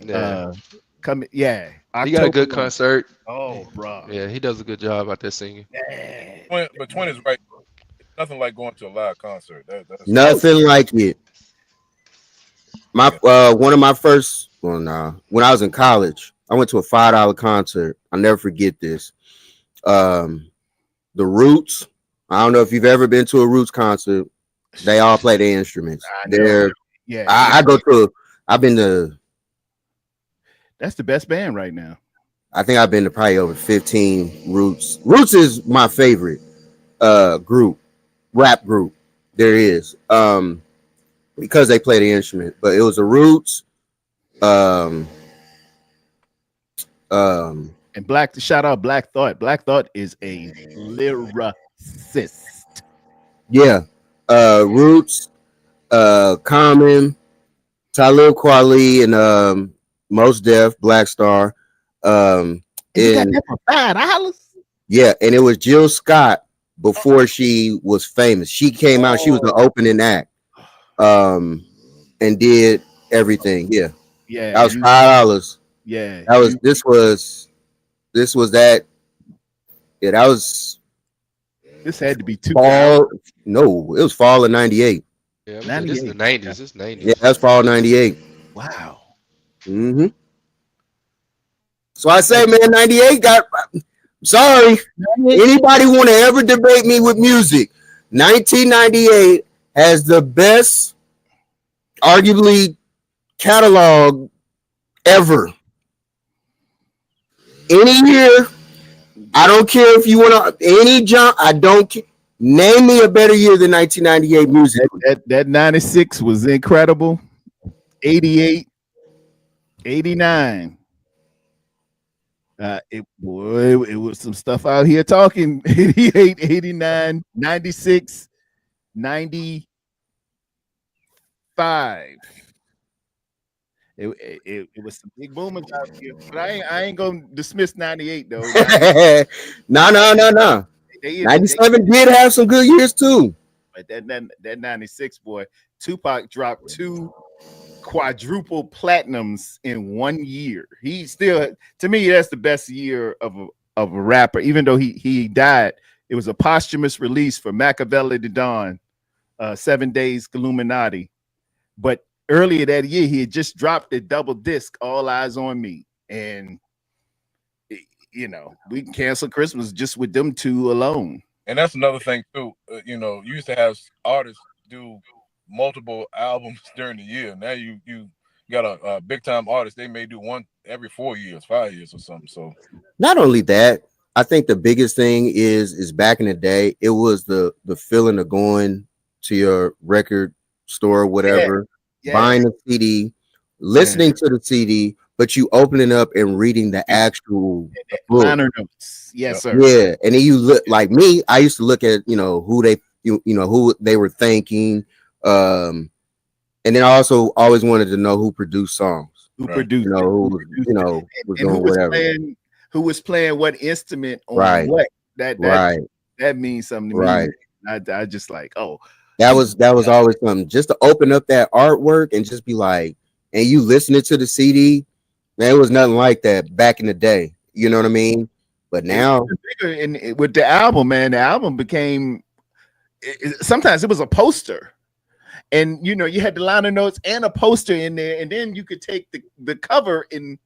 Yeah, Uh, come. Yeah, he got a October good London. concert. Oh, bro. Yeah, he does a good job out there singing. Yeah. but Twin is right. Nothing like going to a live concert. That's Oh, Nothing like it. My one of my first, well, nah, when I was in college, I went to a $5 concert. I'll never forget this. Um, the Roots. I don't know if you've ever been to a Roots concert. They all play the instruments. I know. Yeah, I go to. I've been to. that's the best band right now. I think I've been to probably over 15 Roots. Roots is my favorite group, rap group there is. Because they play the instrument. But it was the Roots. Um, And shout out Black Thought. Black Thought is a lyricist. Yeah. Roots, Common, Talib Kweli, and Most Def, Black Star. Um, And you got and that for $5. yeah, and it was Jill Scott before she was famous. She came out, she was the Oh, opening act. And did everything. Yeah. yeah, That was $5. yeah, That was this was that. Yeah, that was this had to be 2000, fall. No, it was fall of '98. Yeah, I'm gonna say this is the 98. Okay. '90s. This Yeah, '90s. that's fall '98. Wow. Mm-hmm. So I say, That's man, '98 got. Sorry, 98. anybody want to ever debate me with music? 1998 has the best, arguably, catalog ever. Any year, I don't care if you want to any jump. I don't care. Name me a better year than 1998 musically. That 96 was incredible. 88, 89. It was some stuff out here talking. 88, 89, 96, 95. It was some big boomers out here, but I ain't gonna dismiss 98 though. 90, No, no, no, no. they 97 did have some good years too. but that 96 boy, Tupac dropped two quadruple platinums in 1 year. He still, to me, that's the best year of a rapper. Even though he died, it was a posthumous release for Machiavelli the Dawn, 7 Days Illuminati. But earlier that year, he had just dropped a double disc, All Eyes on Me, and we can cancel Christmas just with them two alone. And that's another thing too. You used to have artists do multiple albums during the year. Now you got a big time artist. They may do one every 4 years, 5 years, or something. So Not only that, I think the biggest thing is back in the day, it was the feeling of going to your record store, whatever, Yeah, buying the CD, yeah. listening to the CD, but you opening up and reading the actual book. Liner notes. Yes, yep. sir. Yeah, and then you look like me. I used to look at who they who they were thanking, and then I also always wanted to know who produced songs. Who Right. produced it? Who Who produced it? was And doing whatever. who was playing what instrument on Right, what? That that right, that means something to me. right. I just like, oh, That these was that was always something. Just to open up that artwork and just be like, and you listening to the CD, man, it was nothing like that back in the day. You know what I mean? But it was now, even bigger with the album, man. The album became sometimes it was a poster. And you had the liner notes and a poster in there, and then you could take the cover and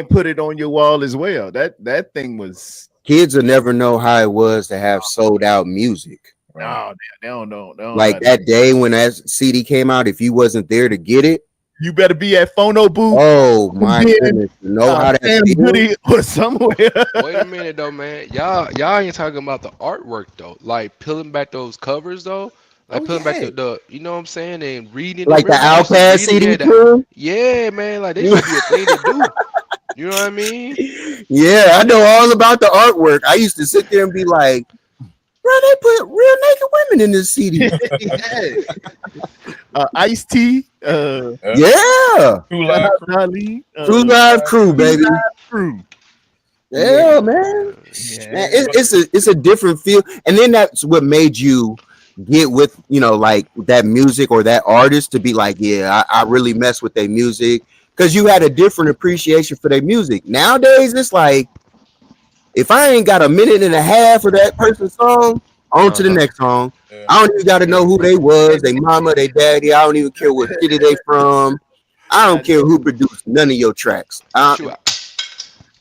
put it on your wall as well. That thing was kids will never know how it was to have sold out music. Right. no, they don't know. They don't know Like how to, that day when that CD came out, if you wasn't there to get it, you better be at Phono Booth oh my then, goodness, to know how that Sam feels. Goody or somewhere. Wait a minute though, man. Y'all ain't talking about the artwork though. Like peeling back those covers though. Like Oh peeling back yeah. the you know what I'm saying, and reading the Like the remember you used to Outcast read it, CD yeah, too. yeah, man, like this should be a thing to do. You know what I mean? Yeah, I know all about the artwork. I used to sit there and be like, bro, they put real naked women in this CD. Yeah. Ice T, Yeah. Yeah. True Live Crew. Ali, True Live Crew, baby. Crew. Yeah, man. Yeah. Man, it's a different feel. And then that's what made you get with, like that music or that artist to be like, yeah, I really mess with their music. Because you had a different appreciation for their music. Nowadays, it's like, if I ain't got a minute and a half of that person's song, on to the Uh-huh. next song. Yeah. I don't even got to know who they was, they mama, they daddy. I don't even care what city they from. I don't care who produced none of your tracks. Shoot,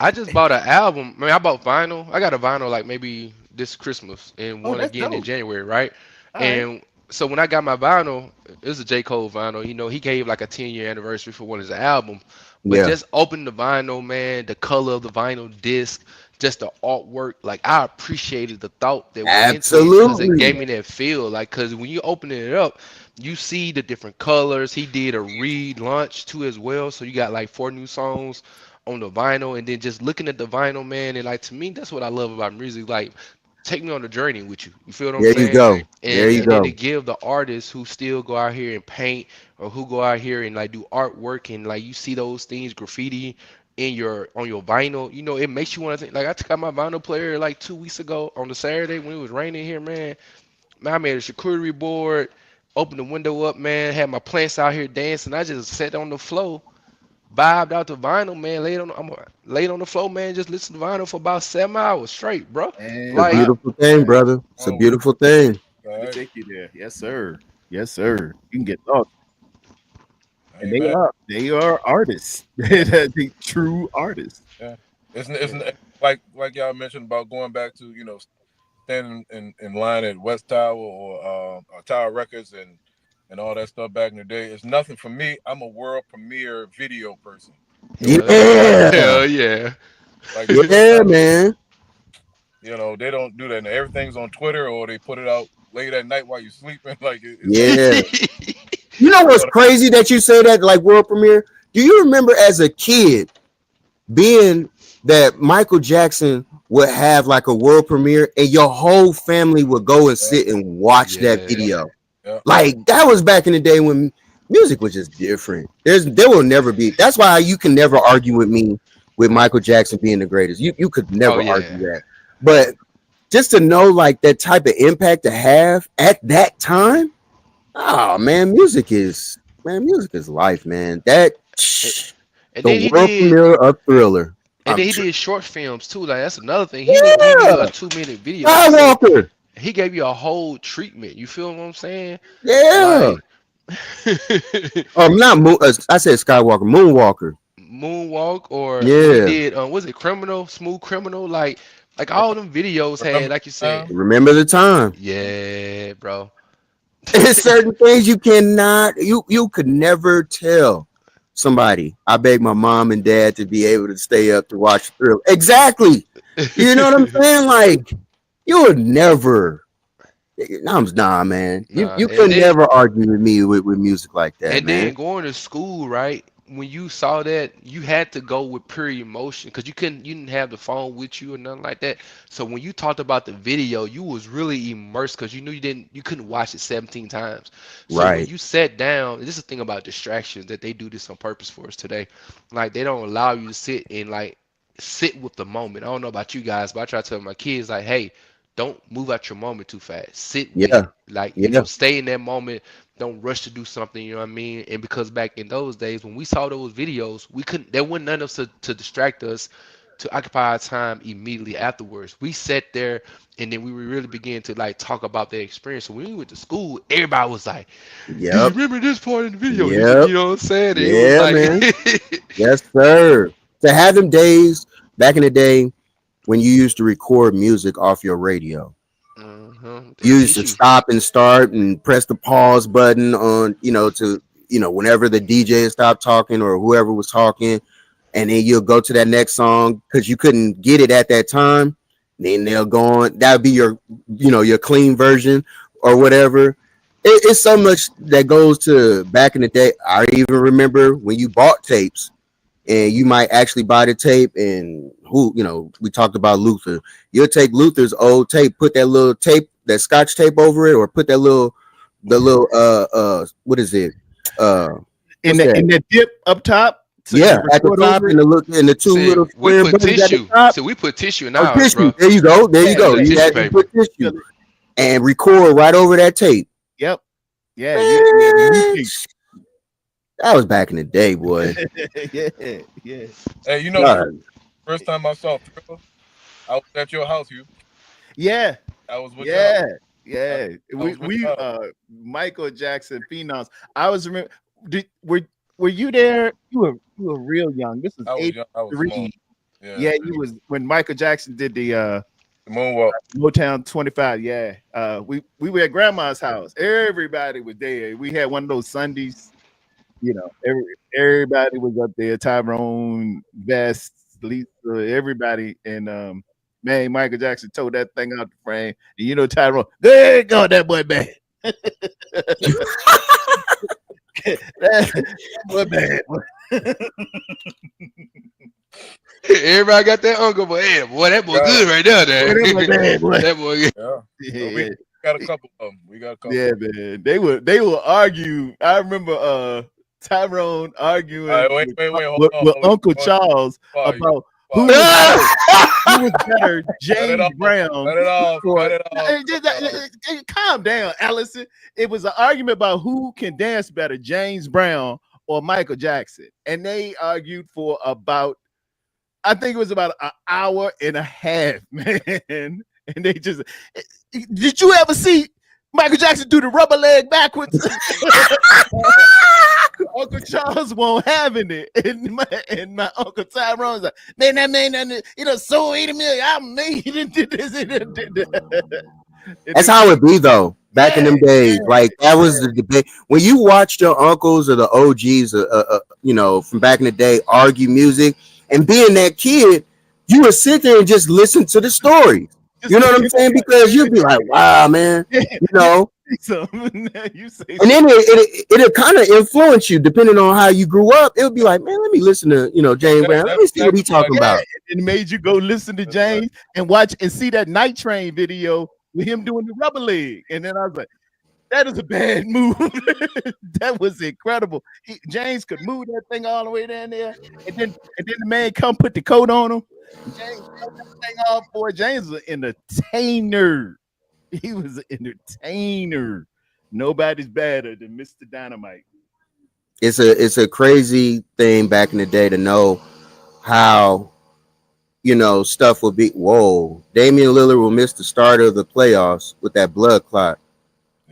I just bought an album. I mean, I bought vinyl. I got a vinyl like maybe this Christmas and Oh, one that's again in dope. January, right? All right. And so when I got my vinyl, it was a J. Cole vinyl. He gave like a 10-year anniversary for one of his albums. But Yeah, just opening the vinyl, man, the color of the vinyl disc, just the artwork, like I appreciated the thought that went into it because it absolutely. gave me that feel. Like, because when you open it up, you see the different colors. He did a relaunch too as well. So you got like 4 new songs on the vinyl, and then just looking at the vinyl, man, and like to me, that's what I love about music. Like take me on the journey with you. You feel what I'm There you saying? go. There And you and then to go. give the artists who still go out here and paint or who go out here and like do artwork and like you see those things graffiti in your on your vinyl, you know, it makes you want to think. Like I took out my vinyl player like 2 weeks ago on the Saturday when it was raining here, man. Man, I made a charcuterie board, opened the window up, man, had my plants out here dancing. I just sat on the floor, vibed out the vinyl, man. Laid on the floor, man. Just listened to vinyl for about 7 hours straight, bro. It's a And Like, beautiful thing, brother. It's a Oh, beautiful thing. all we right. take you there. Yes, sir. Yes, sir. You can get lost. I And ain't mad. they are artists. The true artists. Yeah. It's yeah, like y'all mentioned about going back to, standing in line at West Tower or Tower Records and all that stuff back in the day. It's nothing for me. I'm a world premiere video person. And when hell, like Yeah. hell yeah. like Yeah, sometimes man. they don't do that. And everything's on Twitter or they put it out late at night while you're sleeping. Like it's like Yeah. You know what's oh, crazy that you say that, like world premiere? Do you remember as a kid being that Michael Jackson would have like a world premiere and your whole family would go and yeah, sit and watch that Yeah. video? yeah. Like that was back in the day when music was just different. There will never be. That's why you can never argue with me with Michael Jackson being the greatest. You could Oh never argue yeah. that. But just to know like that type of impact to have at that time, oh music is life, man. That And, and the then he world did premiere of Thriller. and I'm then he tr- did short films too. Like that's another thing. He didn't give you a yeah, 2 minute video. Skywalker. He gave you a whole treatment. You feel what I'm saying? Yeah. Like Not Moon. I said Skywalker. Moonwalker. Moonwalk, or when he Yeah. did was it Criminal, Smooth Criminal, like all them videos had, Remember like you the said. time? Remember the time. Yeah, bro. There's certain things you could never tell somebody. I beg my mom and dad to be able to stay up to watch Thriller. Exactly. You know what I'm saying? Like you would never. Nah, man. You Nah, you could never argue with me with music like that, and then man. going to school, right? When you saw that, you had to go with pure emotion because you didn't have the phone with you or nothing like that. So when you talked about the video, you was really immersed because you knew you couldn't watch it 17 times. So when Right. you sat down, this is the thing about distractions that they do this on purpose for us today. Like they don't allow you to sit with the moment. I don't know about you guys, but I try to tell my kids like, hey, don't move out your moment too fast. Sit with Yeah. it. Like, Yeah. stay in that moment, don't rush to do something, you know what I mean? And because back in those days when we saw those videos, we couldn't there wasn't none of us to distract us to occupy our time immediately afterwards. We sat there and then we really began to like talk about that experience. So when we went to school, everybody was like, do you Yep. remember this part in the video? Yep. You know what I'm saying? And it was Yeah, like man. Yes, sir. To have them days back in the day when you used to record music off your radio. They You used teach to you. stop and start and press the pause button on, whenever the DJ stopped talking or whoever was talking, and then you'll go to that next song because you couldn't get it at that time. Then they'll go on. That would be your clean version or whatever. It's so much that goes to back in the day. I even remember when you bought tapes and you might actually buy the tape and we talked about Luther. You'll take Luther's old tape, put that little tape, that scotch tape over it, or put the little what is it? In What's the that? dip up top, so you Yeah, can at the record top over it. and the two See, little we square put buttons at the tissue. top. See, we put tissue in Oh, ours, tissue. bro. There you go. There Yeah, you go. Yeah, yeah, You tissue had yeah. to paper. put tissue Feel it. and record right over that tape. Yep. Yeah, yeah, Man, that was back in the day, boy. yeah, yeah. Hey, the God. first time I saw Thriller, I was at your house. Yeah, I was with y'all. yeah, I, yeah. I was with We y'all. Michael Jackson phenoms. I was remember. Were you there? You were real young. This was I was young. I was small. 83. Yeah, Yeah, you was when Michael Jackson did the the moonwalk. Motown 25. Yeah. We were at grandma's house. Everybody was there. We had one of those Sundays, everybody was up there. Tyrone, Best, Lisa, everybody. And man, Michael Jackson tore that thing out the frame. And Tyrone, there you go, that boy bad. that boy bad. Everybody got that uncle, but hey, boy, that boy Yeah, good right there, Boy, that was man. bad, boy. That boy. yeah. So we Yeah, got a couple of them. We got a couple. yeah, man. They will argue. I remember Tyrone All arguing right, wait, with, wait, wait. Hold with, on, with hold Uncle on. Charles Fire you. about Fire who you. was better. Who was better, Cut it James off. Brown Cut it off. or Cut it off. calm down, Allison. It was an argument about who can dance better, James Brown or Michael Jackson, and they argued for about, I think it was about an hour and a half, man. And they just, did you ever see Michael Jackson do the rubber leg backwards? Uncle Charles won't having it, and my Uncle Tyrone's like, man, that man, sold 80 million. I made it. Did this. That's how it be though. Back in Yeah, them days, yeah, like that was the debate. When you watched your uncles or the OGs, from back in the day, argue music, and being that kid, you would sit there and just listen to the story. You know what I'm saying? Because you'd be like, "Wow, man," you know. You say And then it'll kind of influence you depending on how you grew up. It would be like, man, let me listen to James Brown. Let me That's see what he's exactly what I talking did. yeah, about. it made you go listen to That's right. James and watch and see that Night Train video with him doing the rubber leg. And then I was like, that is a bad move. That was incredible. James could move that thing all the way down there, and then the man come put the coat on him. James cut that thing off. Boy, James was an entertainer. He was an entertainer. Nobody's better than Mr. Dynamite. It's a crazy thing back in the day to know how stuff will be. Whoa, Damian Lillard will miss the start of the playoffs with that blood clot.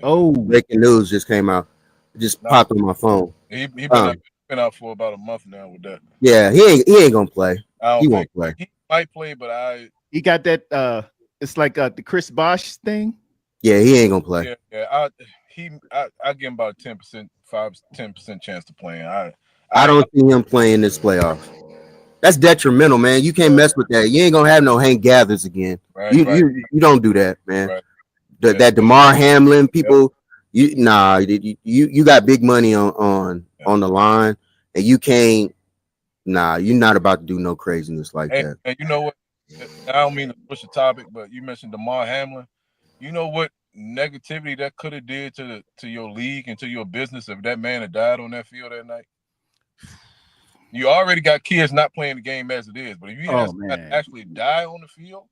Oh, Breaking news just came out. It just No, popped on my phone. he Um, been out for about a month now with that. yeah, he ain't gonna play. I He don't won't think play. he might play, but I he got that. It's like the Chris Bosh thing. Yeah, he ain't gonna play. I give him about 10%, 10% chance to playing. I I ain't don't see him playing this playoff. That's detrimental, man. You can't mess with that. You ain't gonna have no Hank Gathers again. right, You right, you don't do that, man. right. That Yeah, DeMar Hamlin yep, people, you got big money on the line, and you can't. Nah, you're not about to do no craziness like that. and you know what? I don't mean to push the topic, but you mentioned DeMar Hamlin. You know what negativity that could have did to your league and to your business if that man had died on that field that night? You already got kids not playing the game as it is, but if you had somebody Man, actually die on the field,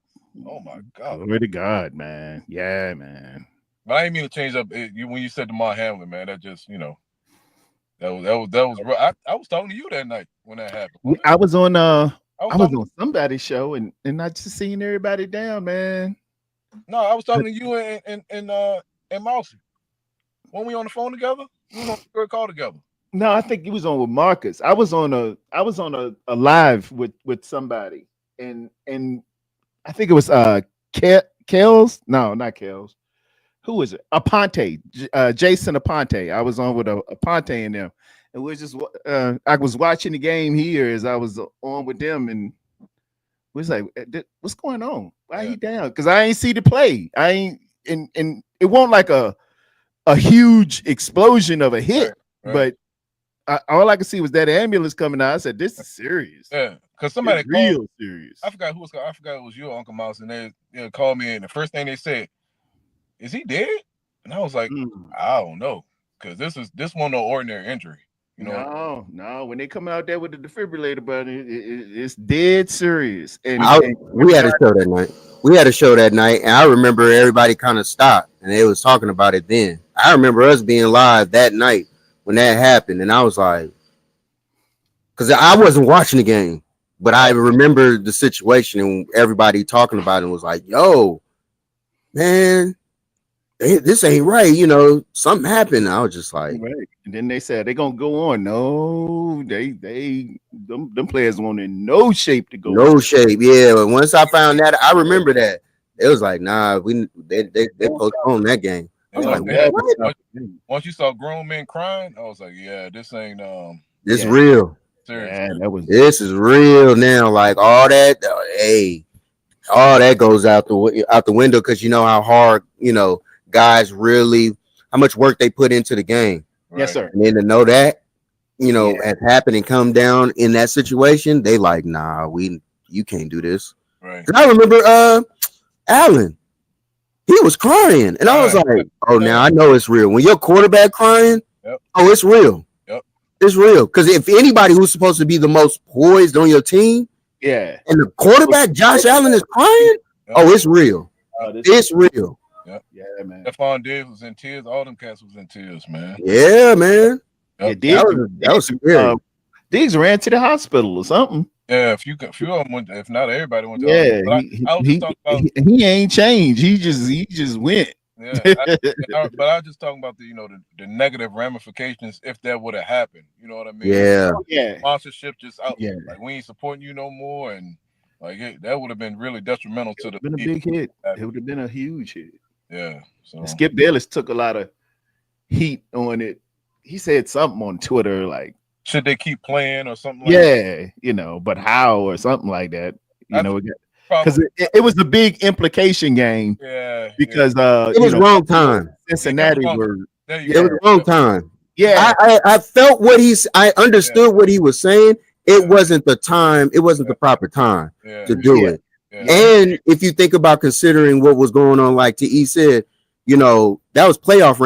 oh my God. glory to God, man. Yeah, man. But I didn't mean to change up when you said DeMar Hamlin, man. That just that was rough. I was talking to you that night when that happened. I was on I I was was talking. on somebody's show and I just seen everybody down, man. No, I was talking to you and Mousy when we on the phone together. We was on the third call together. No, I think he was on with Marcus. I was on a live with somebody, and I think it was Kels. No, not Kels. Who was it? Aponte, Jason Aponte. I was on with Aponte and them, and we just I was watching the game here as I was on with them, and we was like, "What's going on? Why he down?" Because I ain't see the play. I ain't, and it wasn't like a huge explosion of a hit, Right. but all I could see was that ambulance coming out. I said, "This is serious. Yeah, because It's somebody called. real serious." I forgot who was. I forgot it was you, Uncle Mouse, and they called me, and the first thing they said, "Is he dead?" And I was like, I don't know, because this wasn't no ordinary injury. You know, No. When they come out there with the defibrillator, but it's dead serious. And We had a show that night. We had a show that night, and I remember everybody kind of stopped and they was talking about it then. I remember us being live that night when that happened, and I was like, because I wasn't watching the game, but I remember the situation and everybody talking about it was like, "Yo, man, this ain't right." Something happened. I was just like, right. And then they said they're gonna go on. No, them players weren't in no shape to go no on. shape. Yeah, but once I found that, I remember that it was like, nah, they postponed that game. I was like, what? Once you saw grown men crying, I was like, yeah, this ain't This real. serious. Yeah, This is real now. Like all that, hey, all that goes out the window because you know how hard guys really how much work they put into the game. Yes, sir. And then to know that has happened and come down in that situation, they like, nah, we you can't do this. Right. 'Cause I remember Allen, he was crying, and I was like, oh, now I know it's real. When your quarterback crying, oh, it's real. Yep. It's real. Because if anybody who's supposed to be the most poised on your team, yeah, and the quarterback Josh Allen is crying, oh, it's real. It's real. Yep. Yeah, man. Stephon Diggs was in tears. All them cats was in tears, man. Yeah, man. Yeah, that was scary. Diggs ran to the hospital or something. Yeah, few of them went. If not everybody went to. Yeah, I was just talking about. He ain't changed. He just went. Yeah, but I was just talking about the negative ramifications if that would have happened. You know what I mean? Yeah. Yeah. Sponsorship just out. Yeah. Like we ain't supporting you no more, and like that would have been really detrimental to the. Been a big hit. It would have been a huge hit. Yeah. So Skip Bayless took a lot of heat on it. He said something on Twitter like, should they keep playing or something? But how or something like that. Because it was a big implication game. Yeah, because it was wrong time. Cincinnati were. It was wrong time. Yeah, I felt I understood what he was saying. It wasn't the time. It wasn't the proper time to do it. Yeah. And if you think about considering what was going on, like T.E. said, that was playoff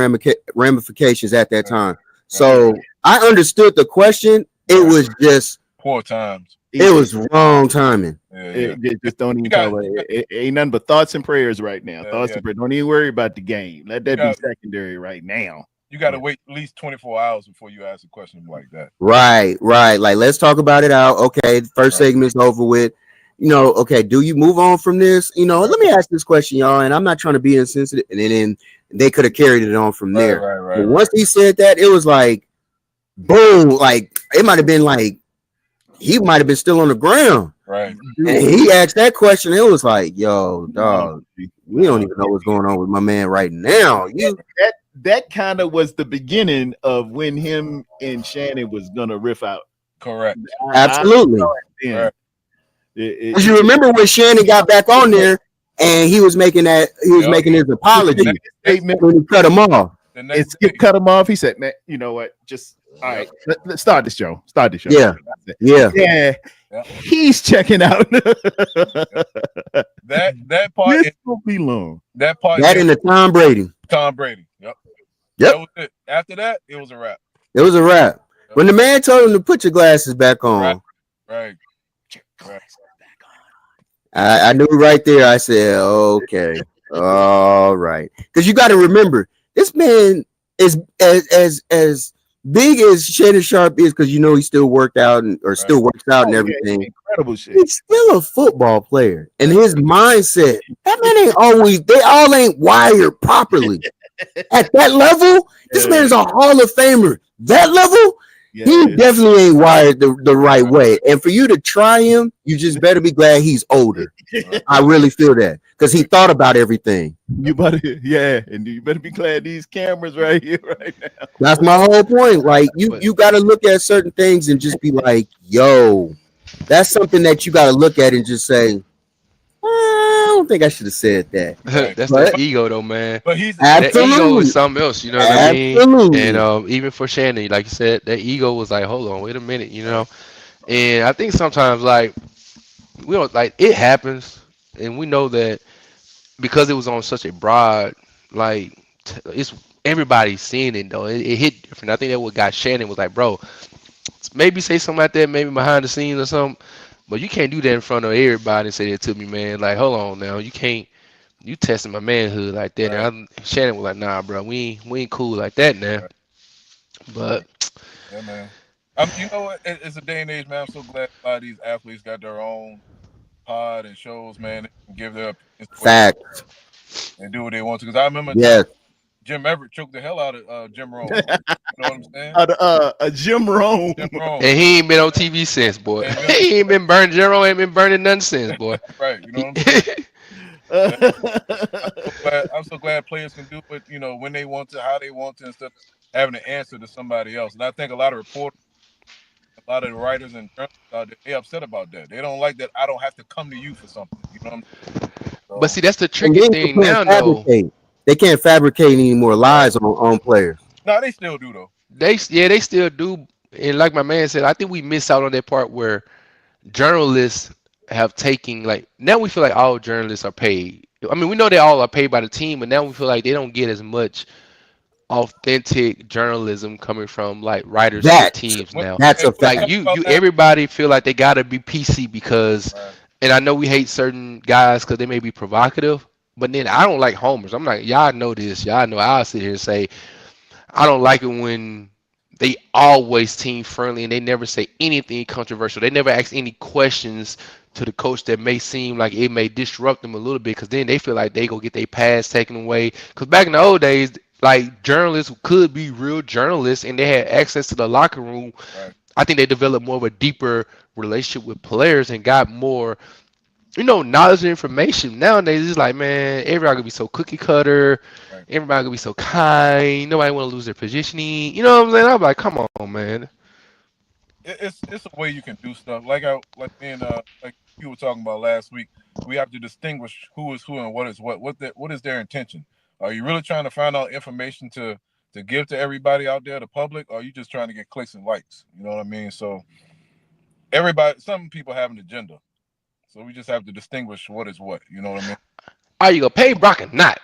ramifications at that time. So I understood the question. It was just poor times. It was wrong timing. It just don't even talk about it. Ain't nothing but thoughts and prayers right now. Thoughts and prayers. Don't even worry about the game. Let that be secondary right now. You got to wait at least 24 hours before you ask a question like that. Right. Like, let's talk about it out. Okay, the first segment's over with. Okay, do you move on from this? Let me ask this question, y'all. And I'm not trying to be insensitive. And then they could have carried it on from there. Right. But once he said that, it was like, boom. Like, it might have been like, he might have been still on the ground. Right. And he asked that question. It was like, yo, dog, we don't even know what's going on with my man right now. That kind of was the beginning of when him and Shannon was gonna riff out. Correct. Absolutely. Because you remember when Shannon got back on there and he was making his apology statement when he cut him off. And Skip cut him off. He said, "Man, you know what? Just all right. Let's start the show. Yeah. He's checking out. that part this will be long. That part. That in the Tom Brady. Yep. That was it. After that, it was a wrap. It was a wrap. When the man told him to put your glasses back on. Right. I knew right there. I said, okay, all right. Because you got to remember, this man is as big as Shannon Sharp is, because he still worked out still works out and everything. Incredible shit. He's still a football player, and his mindset. That man ain't always. They all ain't wired properly. At that level, this man's a Hall of Famer. That level, he definitely ain't wired the right way. And for you to try him, you just better be glad he's older. I really feel that, because he thought about everything. You better, and you better be glad these cameras right here, right now. That's my whole point. Like you got to look at certain things and just be like, yo, that's something that you got to look at and just say, I don't think I should have said that. That's the ego, though, man. But he's that ego is something else, you know what I mean? Absolutely. And even for Shannon, like you said, that ego was like, hold on, wait a minute, And I think sometimes, like, we don't like it happens, and we know that because it was on such a broad, like, it's everybody's seeing it though. It hit different. I think that what got Shannon was like, bro, maybe say something like that, maybe behind the scenes or something. But you can't do that in front of everybody and say that to me, man. Like, hold on now. You can't. You testing my manhood like that. Right. And Shannon was like, nah, bro. We ain't cool like that now. Right. But. Yeah, man. You know what? It's a day and age, man. I'm so glad a lot of these athletes got their own pod and shows, man. They can give their facts and do what they want to. Because I remember Jim Everett choked the hell out of Jim Rome. You know what I'm saying? Jim Rome. And he ain't been on TV since, boy. He ain't been burning. Jim Rome ain't been burning none since, boy. Right. You know what I'm saying? I'm so glad players can do it, when they want to, how they want to, instead of having to answer to somebody else. And I think a lot of reporters, a lot of the writers and journalists, they upset about that. They don't like that I don't have to come to you for something. You know what I'm saying? So, but see, that's the tricky thing now, though. They can't fabricate any more lies on players. No, they still do though. They still do. And like my man said, I think we miss out on that part where journalists have taken like now we feel like all journalists are paid. I mean, we know they all are paid by the team, but now we feel like they don't get as much authentic journalism coming from like writers to the That teams What, now. that's hey, a what Like you fact. think you, about you that? everybody feel like they gotta be PC because, Right. and I know we hate certain guys because they may be provocative, but then I don't like homers. I'm like, y'all know this. Y'all know I'll sit here and say I don't like it when they always team friendly and they never say anything controversial. They never ask any questions to the coach that may seem like it may disrupt them a little bit because then they feel like they go get their pass taken away. Because back in the old days, like journalists could be real journalists and they had access to the locker room. Right. I think they developed more of a deeper relationship with players and got more, knowledge and information. Nowadays, it's like, man, everybody gonna be so cookie cutter. Right. Everybody gonna be so kind. Nobody want to lose their positioning. You know what I'm saying? I'm like, come on, man. It's a way you can do stuff. Like me and like you were talking about last week. We have to distinguish who is who and what is what. What is their intention? Are you really trying to find out information to give to everybody out there, the public, or are you just trying to get clicks and likes? You know what I mean? So everybody, some people have an agenda. So we just have to distinguish what is what. You know what I mean? Are you gonna pay Brock or not?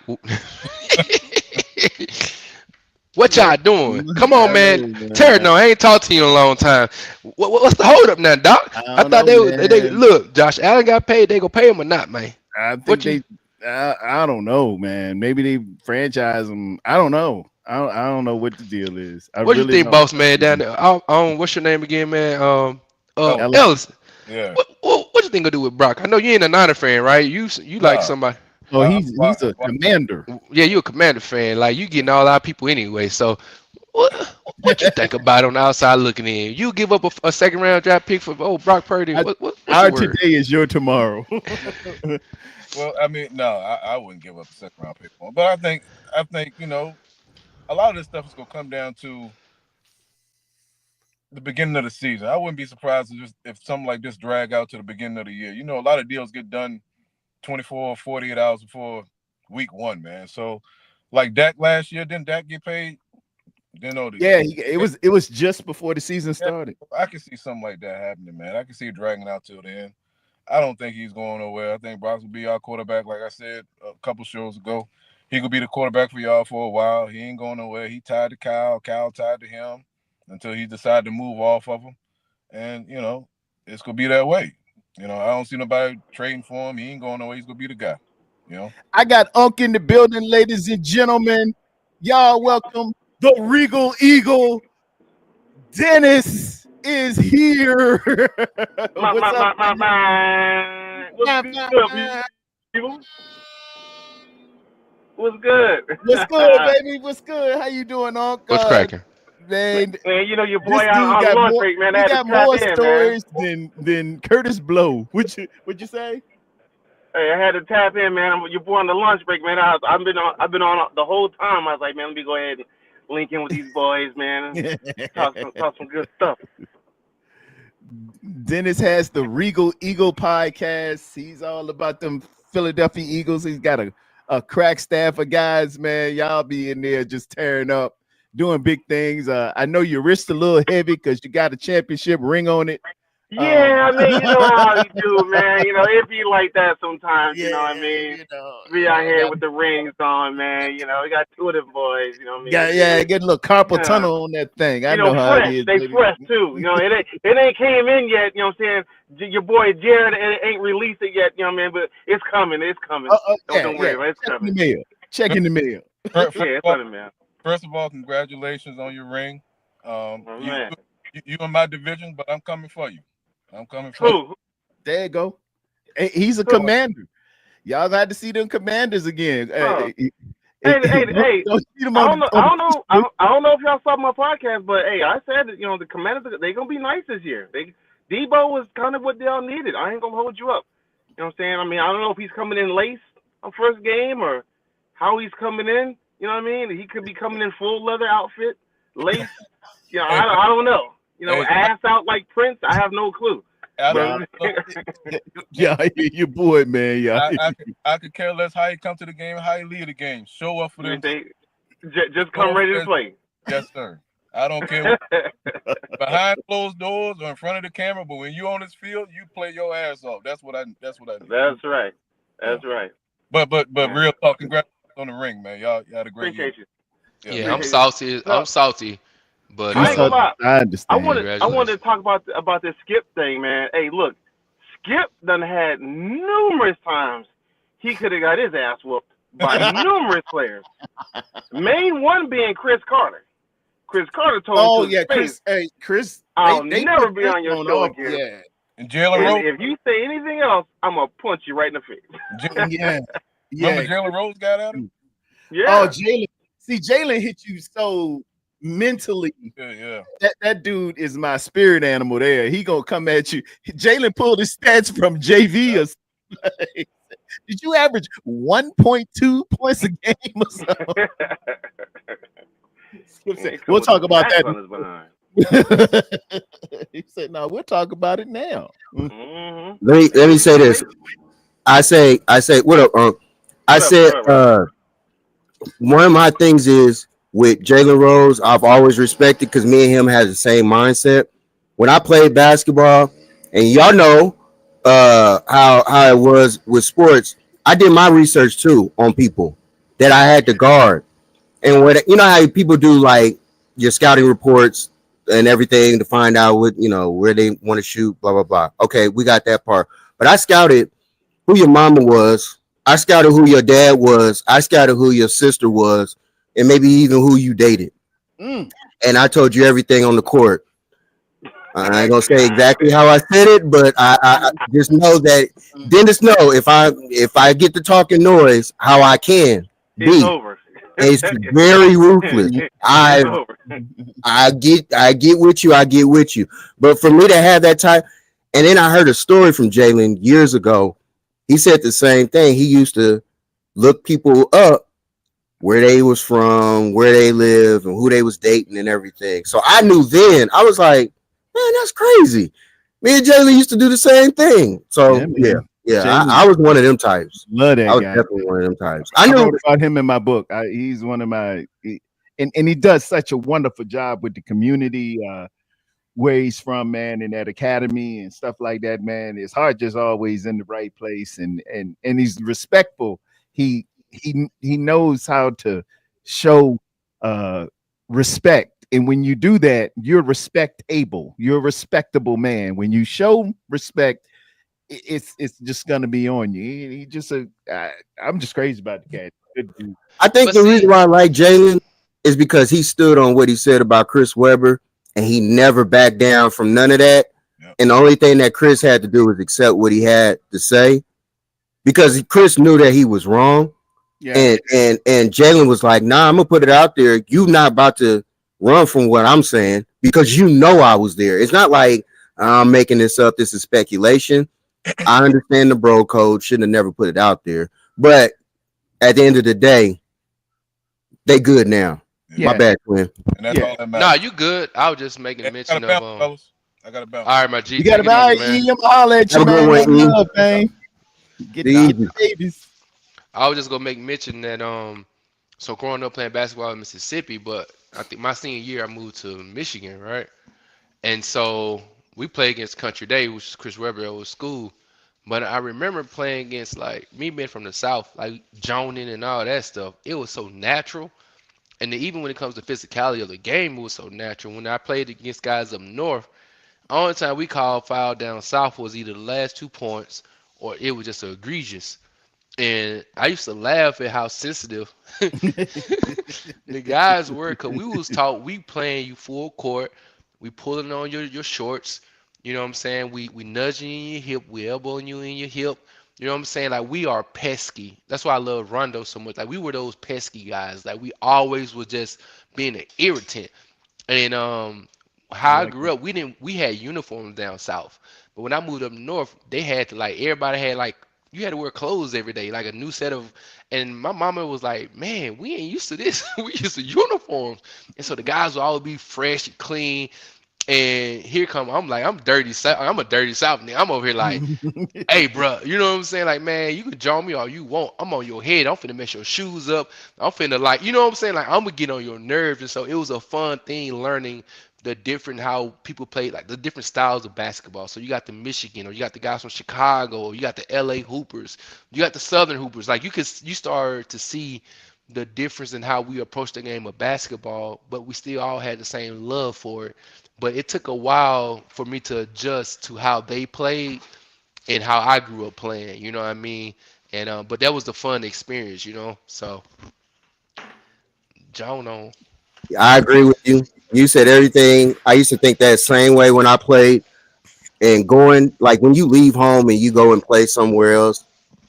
What Yeah, y'all doing? Come on, I man. know, Terry, man. no, I ain't talked to you in a long time. What's the hold up now, Doc? I I don't thought know, they man. look. Josh Allen got paid. They gonna pay him or not, man? I What think you they. I don't know, man. Maybe they franchise him. I don't know. I don't know what the deal is. I what you really think, don't. boss man down there? What's your name again, man? Ellis. Ella- Ellis. Yeah. What you think gonna do with Brock? I know you ain't a Niner fan, right? You like Nah. somebody. Oh, Why, he's a why, commander. Yeah, you a Commander fan. Like you getting all our people anyway. So what you think about on the outside looking in? You give up a second round draft pick for Brock Purdy. I, What's your our word? today is your tomorrow. well, I mean, no, I wouldn't give up a second round pick for him. But I think a lot of this stuff is gonna come down to the beginning of the season. I wouldn't be surprised if something like this drag out to the beginning of the year. A lot of deals get done 24, 48 hours before week one, man. So, like Dak last year, didn't Dak get paid? Yeah, it was just before the season Yeah, started. I can see something like that happening, man. I can see it dragging out till the end. I don't think he's going nowhere. I think Brock will be our quarterback, like I said a couple shows ago. He could be the quarterback for y'all for a while. He ain't going nowhere. He tied to Kyle. Kyle tied to him until he decided to move off of him. And, it's going to be that way. I don't see nobody trading for him. He ain't going nowhere. He's going to be the guy. You know? I got Unk in the building, ladies and gentlemen. Y'all welcome the Regal Eagle. Dennis is here. What's up, Dennis? What's Bah, good, bah, people? bah. What's good? What's good, baby? What's good? How you doing, Unk? What's cracking? Man, Man, your boy this on, dude on got lunch more. break, man. I He had to got tap more in, man. stories than Curtis Blow. Would you say? Hey, I had to tap in, man. Your boy on the lunch break, man. I've been on the whole time. I was like, man, let me go ahead and link in with these boys, man, and talk some good stuff. Dennis has the Regal Eagle podcast. He's all about them Philadelphia Eagles. He's got a crack staff of guys, man. Y'all be in there just tearing up, doing big things. I know your wrist a little heavy because you got a championship ring on it. Yeah, I mean, you know how you do, man. It be like that sometimes. You know what I Yeah, mean? Be out I here with the rings on, man. We got two of them boys. You know what I mean? get a little carpal Yeah. tunnel on that thing. I know how it Fresh. is, They baby. fresh too. It ain't came in yet. You know what I'm saying? Your boy Jared ain't released it yet. You know what I mean? But it's coming. It's coming. Don't Yeah. worry about it. It's Check in the coming. mail. Check in the mail. First, Yeah, of it's all, coming, man. first of all, congratulations on your ring. Oh, You, man. you in my division, but I'm coming for you. I'm coming for you. Who? There you go. Hey, he's a Who? commander. Y'all got to see them commanders again. Oh. Hey, Don't see them I on don't know. on I the don't know. I don't know if y'all saw my podcast, but hey, I said that the Commanders they gonna be nice this year. Debo was kind of what they all needed. I ain't gonna hold you up. You know what I'm saying? I mean, I don't know if he's coming in laced on first game or how he's coming in. You know what I mean? He could be coming in full leather outfit, lace. Hey, I don't know. hey, Ass out like Prince. I have no clue. I But Nah, don't, yeah, your boy, man. Yeah, I could care less how you come to the game, how you leave the game. Show up for them. they just Show come up ready for to them. play. Yes, sir. I don't care what, behind closed doors or in front of the camera, but when you on this field, you play your ass off. That's what I need. That's right. Yeah. That's right. But Man, real talk, congratulations on the ring, man. Y'all had a great year. appreciate you. Yeah, Yeah, I'm man. Appreciate you. salty. No, I'm salty, but I ain't gonna lie. I I understand. wanted I wanted congratulations. to talk about this Skip thing, man. Hey, look, Skip done had numerous times he could have got his ass whooped by numerous players. Main one being Chris Carter. Chris Carter told him Oh to his yeah, face, Chris. Hey, Chris. "I'll They never put be Chris on your on show off. again. Yeah, And Jalen And Rose, if you say anything else, I'm gonna punch you right in the face." yeah, remember yeah. Jalen Rose got at him? Oh, Yeah. Jalen. See, Jalen hit you so mentally. Yeah, yeah. That dude is my spirit animal. There, he gonna come at you. Jalen pulled his stats from JV. Or something. Did you average 1.2 points a game or something? Skip said, Come we'll with the talk about stats on his behind. that. He said, "No, we'll talk about it now." Mm-hmm. Let me say this. I say what up, I What up, said what up, Rob? one of my things is with Jalen Rose, I've always respected because me and him had the same mindset. When I played basketball, and y'all know how it was with sports, I did my research too on people that I had to guard. And what you know how people do like your scouting reports and everything to find out what where they want to shoot, blah blah blah. Okay, we got that part. But I scouted who your mama was. I scouted who your dad was. I scouted who your sister was, and maybe even who you dated. Mm. And I told you everything on the court. I ain't gonna say exactly how I said it, but I just know that Dennis know if I get to talking noise, how I can It's be. over. It's very ruthless. It's I over. I get with you. I get with you. But for me to have that type, and then I heard a story from Jalen years ago. He said the same thing. He used to look people up where they was from, where they live, and who they was dating and everything. So I knew then. I was like, man, that's crazy. Me and Jalen used to do the same thing. Yeah, So yeah, man. yeah. I Jalen, was one of them types. love I that was guy. definitely one of them types. I I knew. wrote about him in my book. He's one of and he does such a wonderful job with the community. Where he's from, man, in that academy and stuff like that, man. His heart just always in the right place, and he's respectful. He knows how to show uh respect, and when you do that, you're respectable. You're a respectable man. When you show respect, it's just gonna be on you. He just I'm just crazy about the cat. Good dude. I think But the reason see, why I like Jalen is because he stood on what he said about Chris Webber, and he never backed down from none of that. Yep. And the only thing that Chris had to do was accept what he had to say because Chris knew that he was wrong. Yeah, And Jalen was like, "Nah, I'm gonna put it out there. You not about to run from what I'm saying because you know I was there. It's not like I'm making this up. This is speculation. I understand the bro code. Shouldn't have never put it out there. But at the end of the day, they good now. Yeah. My bad, twin. And that's Yeah. all that nah, matters. you good. I was just making Hey, I mention gotta of bounce, fellas. I gotta bounce. All right, my G, you got take to it buy easy, man. E. I'm holler at Have you, a good man. one, E. Love, man. Get Be the easy. babies. I was just gonna make mention that so growing up playing basketball in Mississippi, but I think my senior year I moved to Michigan, right? And so we played against Country Day, which is Chris Webber old school. But I remember playing against like me being from the South, like joning and all that stuff. It was so natural. And then even when it comes to physicality of the game, it was so natural. When I played against guys up north, only time we called foul down south was either the last 2 points or it was just egregious. And I used to laugh at how sensitive the guys were because we was taught we playing you full court, we pulling on your shorts, you know what I'm saying? We nudging you in your hip, we elbowing you in your hip. You know what I'm saying? Like we are pesky. That's why I love Rondo so much. Like we were those pesky guys. Like we always was just being an irritant. And I how I like grew it. up, we had uniforms down south. But when I moved up north, they had to like everybody had like you had to wear clothes every day, like a new set of and my mama was like, man, we ain't used to this. We used to uniforms. And so the guys would always be fresh and clean. And here come I'm dirty South. I'm a dirty South nigga. I'm over here like, hey, bro, you know what I'm saying? Like, man, you can jaw me all you want. I'm on your head. I'm finna mess your shoes up. I'm finna like, you know what I'm saying? Like, I'm gonna get on your nerves. And so it was a fun thing learning the different how people play, like the different styles of basketball. So you got the Michigan, or you got the guys from Chicago, or you got the LA Hoopers, you got the Southern Hoopers. Like you start to see the difference in how we approach the game of basketball, but we still all had the same love for it. But it took a while for me to adjust to how they played and how I grew up playing. You know what I mean? And but that was the fun experience, you know. So John on. I agree with you. You said everything. I used to think that same way when I played, and going like when you leave home and you go and play somewhere else,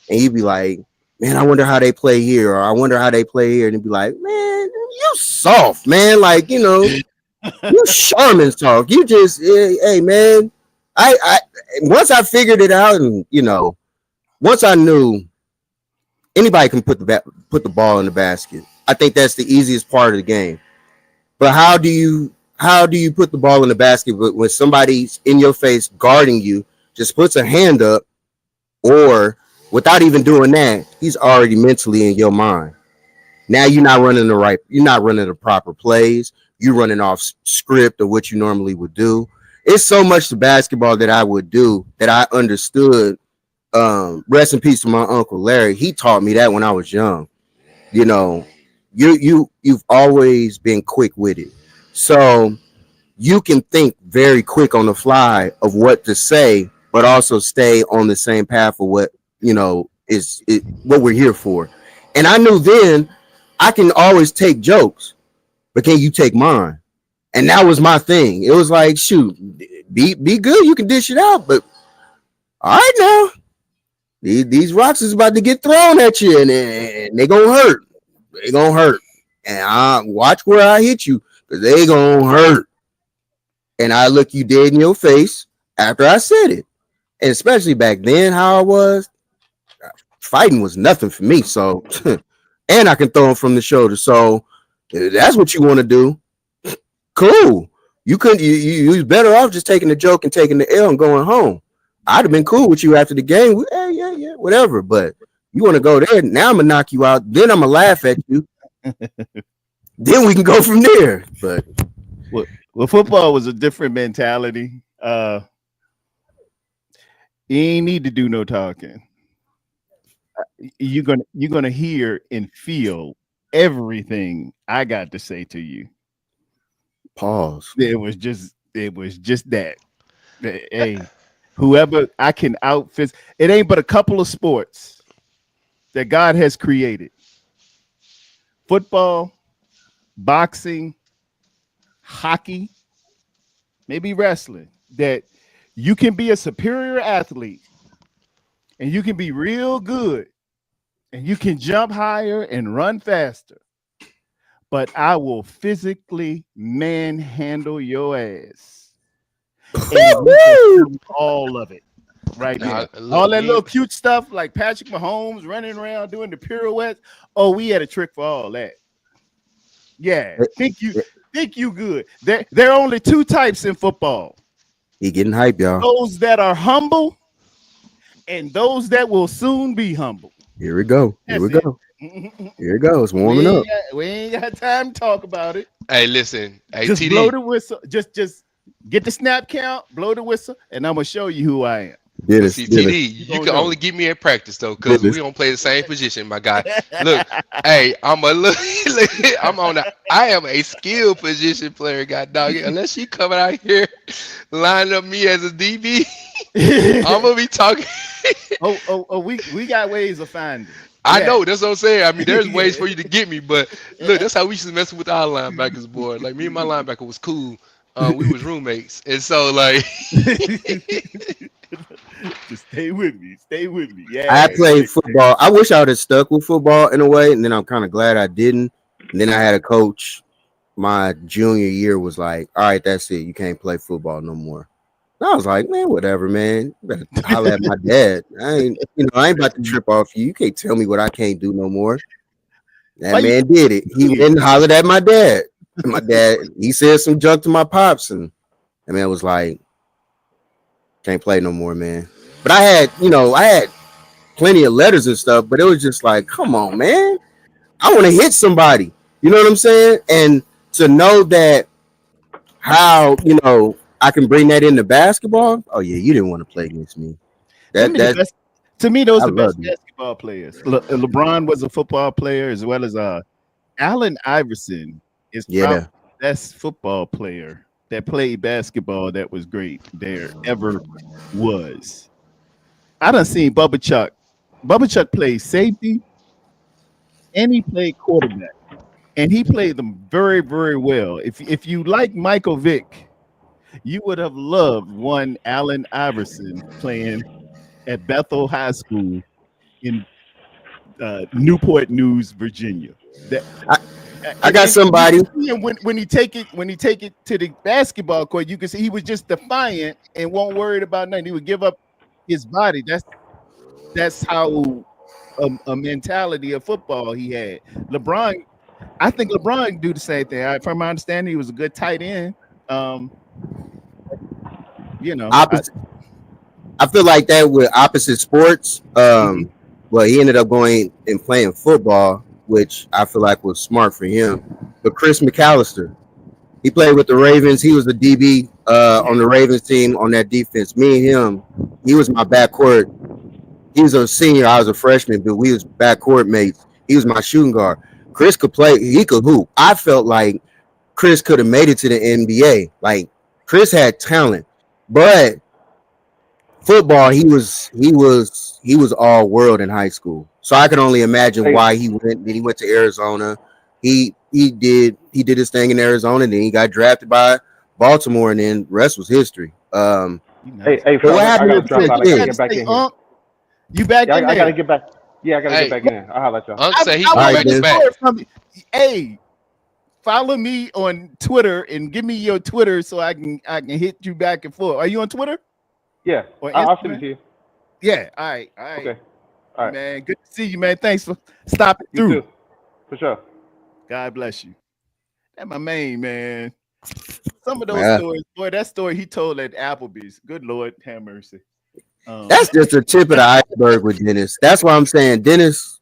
and you be like, man, I wonder how they play here, or I wonder how they play here, and you be like, man, you soft, man, like you Charmin talk. You just, hey, man, I once I figured it out, and once I knew anybody can put the ball in the basket. I think that's the easiest part of the game. But how do you put the ball in the basket when somebody's in your face guarding you, just puts a hand up, or without even doing that, he's already mentally in your mind. Now you're not running the proper plays. You're running off script of what you normally would do. It's so much the basketball that I would do that I understood. Rest in peace to my uncle Larry. He taught me that when I was young. You know, you've always been quick with it. So you can think very quick on the fly of what to say, but also stay on the same path of what what we're here for. And I knew then I can always take jokes, but can you take mine? And that was my thing. It was like, shoot, be good. You can dish it out, but all right now, these rocks is about to get thrown at you, and they gonna hurt. They gonna hurt, and I watch where I hit you because they gonna hurt. And I look you dead in your face after I said it. And especially back then, how I was, fighting was nothing for me. So, and I can throw them from the shoulder. So, if that's what you want to do. Cool. You couldn't. You was better off just taking the joke and taking the L and going home. I'd have been cool with you after the game. Yeah, whatever. But you want to go there? Now I'm gonna knock you out. Then I'm gonna laugh at you. Then we can go from there. But well, football was a different mentality. You ain't need to do no talking. You're gonna hear and feel everything I got to say to you. Pause. It was just that. Hey, whoever I can outfit, it ain't but a couple of sports that God has created. Football, boxing, hockey, maybe wrestling, that you can be a superior athlete and you can be real good and you can jump higher and run faster, but I will physically manhandle your ass. And all of it right now. All that little cute stuff like Patrick Mahomes running around doing the pirouettes. Oh, we had a trick for all that. Yeah, think you good. There are only two types in football. He getting hype, y'all. Those that are humble and those that will soon be humble. Here we go. Here it goes. Warming up. We ain't got time to talk about it. Hey, listen. Hey, just TD. blow the whistle. Just get the snap count, blow the whistle, and I'm gonna show you who I am. See, TD, you can only get me in practice though, because we don't play the same position, my guy. Look, hey, I am a skill position player, god dog. Unless you coming out here lining up me as a DB, I'm gonna be talking. We got ways of finding. I know, that's what I'm saying. I mean, there's ways for you to get me, but look, that's how we used to mess with our linebackers, boy. Like me and my linebacker was cool. We was roommates, and so like. Just stay with me. Yeah. I played football. I wish I would have stuck with football in a way, and then I'm kind of glad I didn't. And then I had a coach my junior year was like, all right, that's it. You can't play football no more. And I was like, man, whatever, man. You better holler at my dad. I ain't about to trip off you. You can't tell me what I can't do no more. That man did it. He went and hollered at my dad. And my dad, he said some junk to my pops, and And man was like, can't play no more, man. But I had plenty of letters and stuff, but it was just like, come on, man. I want to hit somebody. You know what I'm saying? And to know that how, I can bring that into basketball. Oh yeah, you didn't want to play against me. Them That are the that best. To me, those I are the best love you. basketball players. LeBron was a football player as well as Allen Iverson is probably Yeah. the best football player that played basketball that was great there ever was. I done seen Bubba Chuck. Bubba Chuck played safety and he played quarterback. And he played them very, very well. If you like Michael Vick, you would have loved one Allen Iverson playing at Bethel High School in Newport News, Virginia. That I, I and, got and you somebody. can see him when he take it to the basketball court. You can see he was just defiant and won't worry about nothing. He would give up his body. That's how a mentality of football he had. LeBron, I think LeBron do the same thing. From my understanding, he was a good tight end. Um, you know, I, Opposite. I feel like that with opposite sports. mhm. Well, he ended up going and playing football, which I feel like was smart for him. But Chris McAllister, he played with the Ravens. He was the DB on the Ravens team on that defense. Me and him, he was my backcourt. He was a senior. I was a freshman, but we was backcourt mates. He was my shooting guard. Chris could play. He could hoop. I felt like Chris could have made it to the NBA. Like Chris had talent, but football, he was all world in high school. So I can only imagine Hey, why he went. Then he went to Arizona. He did his thing in Arizona. Then he got drafted by Baltimore, and then rest was history. You hey, nice. hey, But what fellas, I happened gotta with drop your out. I You gotta got to kid? get back stay in here. on. You back Yeah, in I there. gotta get back. Yeah, I gotta get Hey, back in here. I'll holler at y'all. Unc I, say he I All gonna want to right, hear bring the us then. back. story from you. Hey, follow me on Twitter and give me your Twitter so I can hit you back and forth. Are you on Twitter Yeah, or I'll send it Instagram? to you. Yeah. All right. All right, Okay. All right. man. Good to see you, man. Thanks for stopping You through. too, for sure. God bless you. That my main man. Some of those Yeah, stories, boy, that story he told at Applebee's. Good Lord, have mercy. Um, that's just the tip of the iceberg with Dennis. That's why I'm saying, Dennis.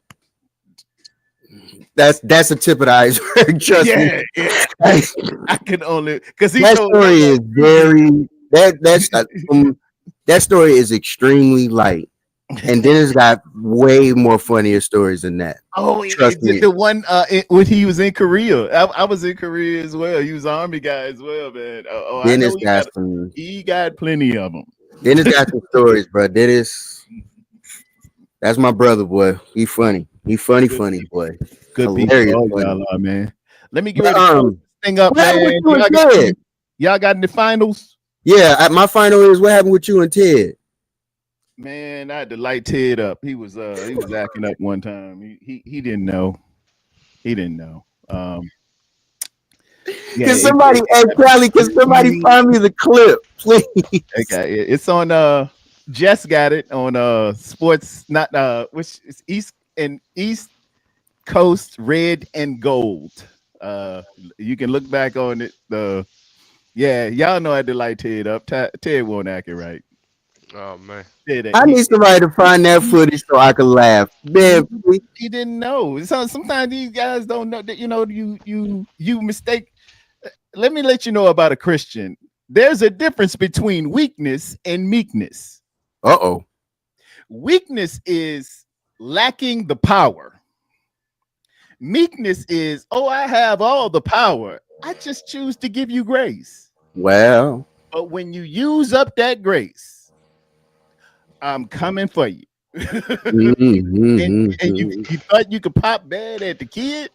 That's the tip of the iceberg. Trust me. yeah, Like, I can only because he that told story one is like very that story is extremely light, and Dennis got way more funnier stories than that. oh, Trust me. the one when he was in Korea. I was in Korea as well. He was an army guy as well, man. I Dennis know got some. he got plenty of them. Dennis got some stories, bro. Dennis, that's my brother, boy. He funny. He funny, Good, funny boy. good people, Hilarious, all funny. y'all are, man. Let me get But ready to close this thing up, what happened with man. you and Ted? Y'all got in the finals? Yeah, my final is what happened with you and Ted. Man, I had to light Ted up. He was acting up one time. He didn't know. He didn't know. Yeah, Can somebody, hey Callie, can somebody find me the clip, please? okay, it's on Jess got it on sports not which is East Coast Red and Gold. You can look back on it. Yeah, y'all know I had to light Ted up. Ted won't act it right. Oh man. Ted, I need somebody to find that footage so I can laugh. Man, please. he didn't know. So sometimes these guys don't know that you mistake. Let me let you know about a Christian. There's a difference between weakness and meekness. Uh-oh. Weakness is lacking the power. Meekness is, oh, I have all the power. I just choose to give you grace. Well, But when you use up that grace, I'm coming for you. And you thought you could pop bad at the kid?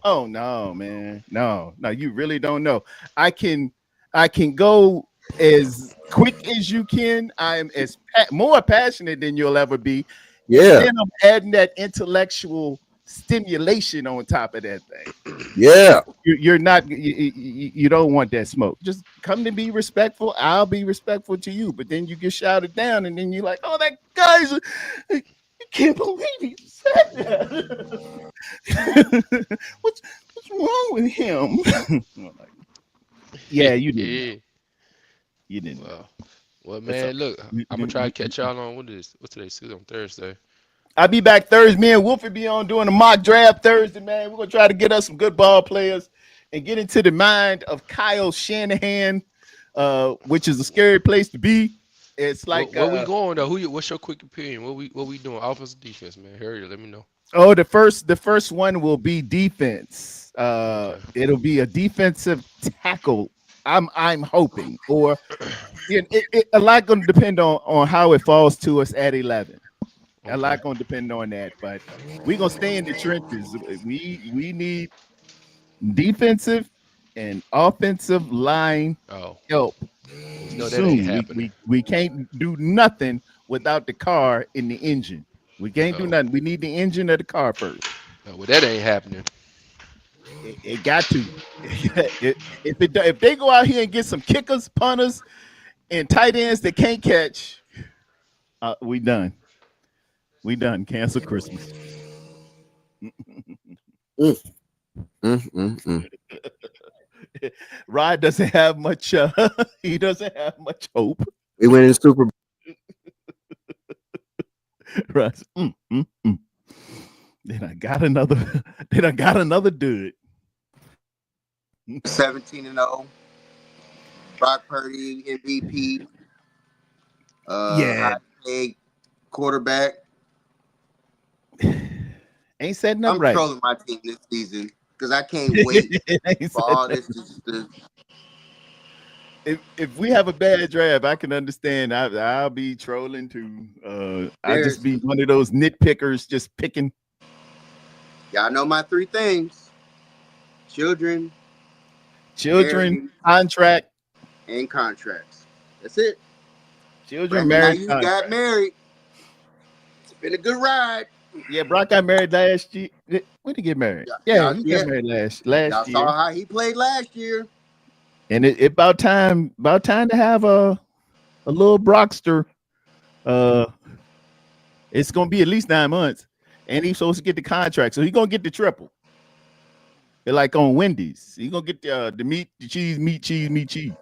Oh no, man. No, you really don't know. I can go as quick as you can. I am more passionate than you'll ever be. yeah, Then I'm adding that intellectual stimulation on top of that thing. yeah, You're not you don't want that smoke. Just come to be respectful. I'll be respectful to you. But then you get shouted down, and then you're like, "Oh, that guy's I can't believe he said that. what's wrong with him?" I'm like, yeah, you didn't know. Yeah. You didn't know. Well, well, That's man, okay. look, I'm gonna try to catch y'all on what's today? Tuesday, on Thursday. I'll be back Thursday. Me and Wolfie be on doing a mock draft Thursday, man. We're gonna try to get us some good ball players and get into the mind of Kyle Shanahan, which is a scary place to be. It's like Where we going though? What's your quick opinion? What we doing? Offense, defense, man. Hurry, let me know. oh, the first one will be defense. Okay. It'll be a defensive tackle. I'm hoping, or a lot going to depend on how it falls to us at 11. A Okay. lot going to depend on that, but we're gonna stay in the trenches. We need defensive and offensive line Oh, help you know that ain't soon. happening. We can't do nothing without the car in the engine. We can't do Oh, nothing. We need the engine of the car first. no, well that ain't happening. It got to. If they go out here and get some kickers, punters, and tight ends that can't catch, we done. We done. Cancel Christmas. Mm, mm. Rod doesn't have much. He doesn't have much hope. We went in Super Bowl. Right. Then I got another. Then I got another dude. 17-0. Brock Purdy MVP. Yeah, High paid quarterback. ain't setting up I'm right. trolling my team this season because I can't wait Ain't for all setting this to if we have a bad draft, I can understand. I'll be trolling too. I'll just be one of those nitpickers, just picking. Y'all know my three things: children, marriage, contract, and contracts. That's it. children, Brandon, now marriage, you contract. got married. It's been a good ride. Yeah, Brock got married last year. When did he get married? Yeah, he got married last Y'all year. saw how he played last year. And it about time to have a little Brockster. It's gonna be at least 9 months, and he's supposed to get the contract, so he's gonna get the triple. They're like on Wendy's. He's gonna get the meat, the cheese, meat, cheese, meat, cheese.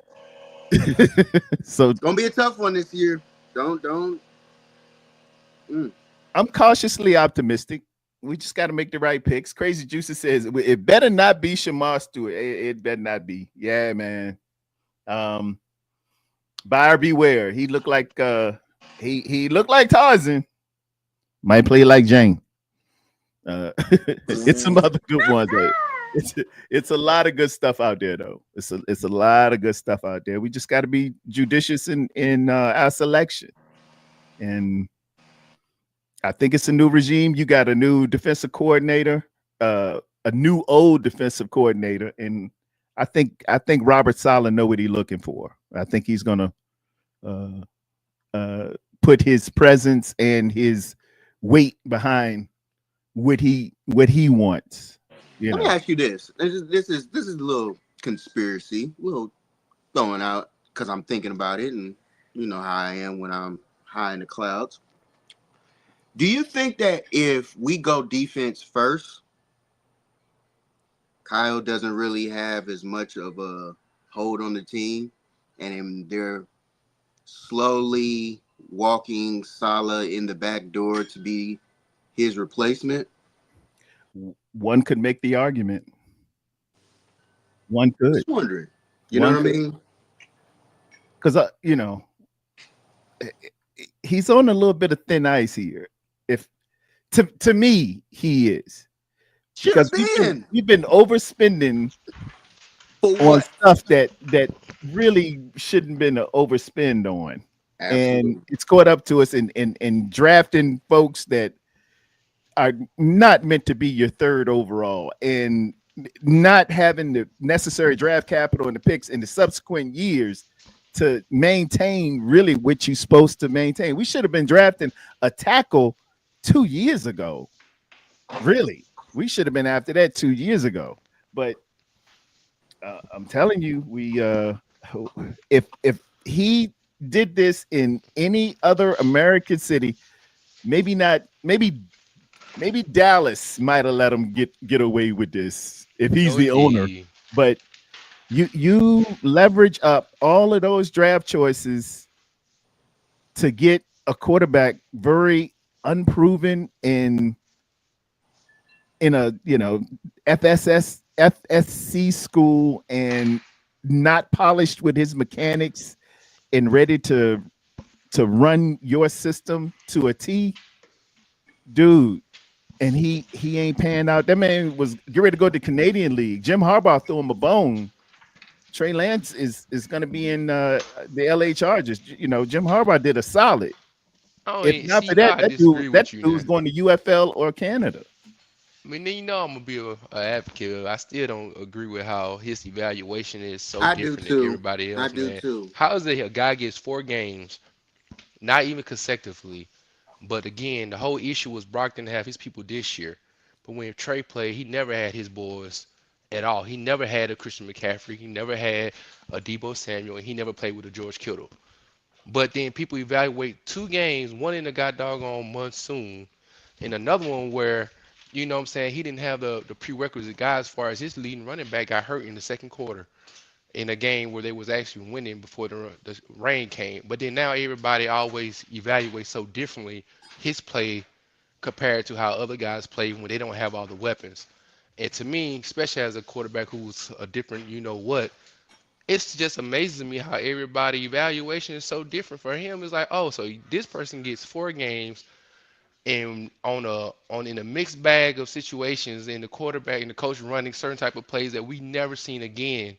So It's gonna be a tough one this year. Don't. I'm cautiously optimistic. We just got to make the right picks. Crazy Juicy says it better not be Shamar Stewart. It better not be. Yeah, man. Buyer beware. He looked like he looked like Tarzan. Might play like Jane. It's some other good ones. It's a lot of good stuff out there, though. It's a lot of good stuff out there. We just got to be judicious in our selection. And I think it's a new regime. You got a new defensive coordinator, a new old defensive coordinator, and I think Robert Saleh know what he's looking for. I think he's gonna put his presence and his weight behind what he wants. Let me ask you this. This is a little conspiracy, a little throwing out because I'm thinking about it, and you know how I am when I'm high in the clouds. Do you think that if we go defense first, Kyle doesn't really have as much of a hold on the team, and they're slowly walking Salah in the back door to be his replacement? One could make the argument. One could. Just wondering. You know what I mean? Because he's on a little bit of thin ice here. If to me, he is. Because we've been overspending on stuff that really shouldn't been an overspend on. Absolutely. And it's caught up to us in drafting folks that are not meant to be your third overall, and not having the necessary draft capital and the picks in the subsequent years to maintain really what you're supposed to maintain. We should have been drafting a tackle 2 years ago. Really, we should have been after that 2 years ago. But I'm telling you, we if he did this in any other American city, maybe not, maybe Dallas might have let him get away with this if he's the owner. But You leverage up all of those draft choices to get a quarterback very unproven in a FSC school and not polished with his mechanics and ready to run your system to a T, dude. And he ain't paying out. That man was get ready to go to the Canadian League. Jim Harbaugh threw him a bone. Trey Lance is going to be in the LA Chargers. You know, Jim Harbaugh did a solid. Oh, If not see, for you know, that, I disagree that with you dude now. was going to UFL or Canada. I mean, then you know I'm gonna be a advocate. I still don't agree with how his evaluation is so I do different than too. everybody I else, do man. too. How is it a guy gets 4 games, not even consecutively, but again, the whole issue was Brock didn't have his people this year. But when Trey played, he never had his boys at all. He never had a Christian McCaffrey. He never had a Debo Samuel, and he never played with a George Kittle. But then people evaluate 2 games, one in the god doggone monsoon, and another one where, you know what I'm saying, he didn't have the prerequisite guy as far as his leading running back got hurt in the second quarter in a game where they was actually winning before the rain came. But then now everybody always evaluates so differently his play compared to how other guys play when they don't have all the weapons. And to me, especially as a quarterback who's a different, you know what, it's just amazing to me how everybody evaluation is so different. For him, it's like, oh, so this person gets 4 games and on in a mixed bag of situations, and the quarterback and the coach running certain type of plays that we never seen again.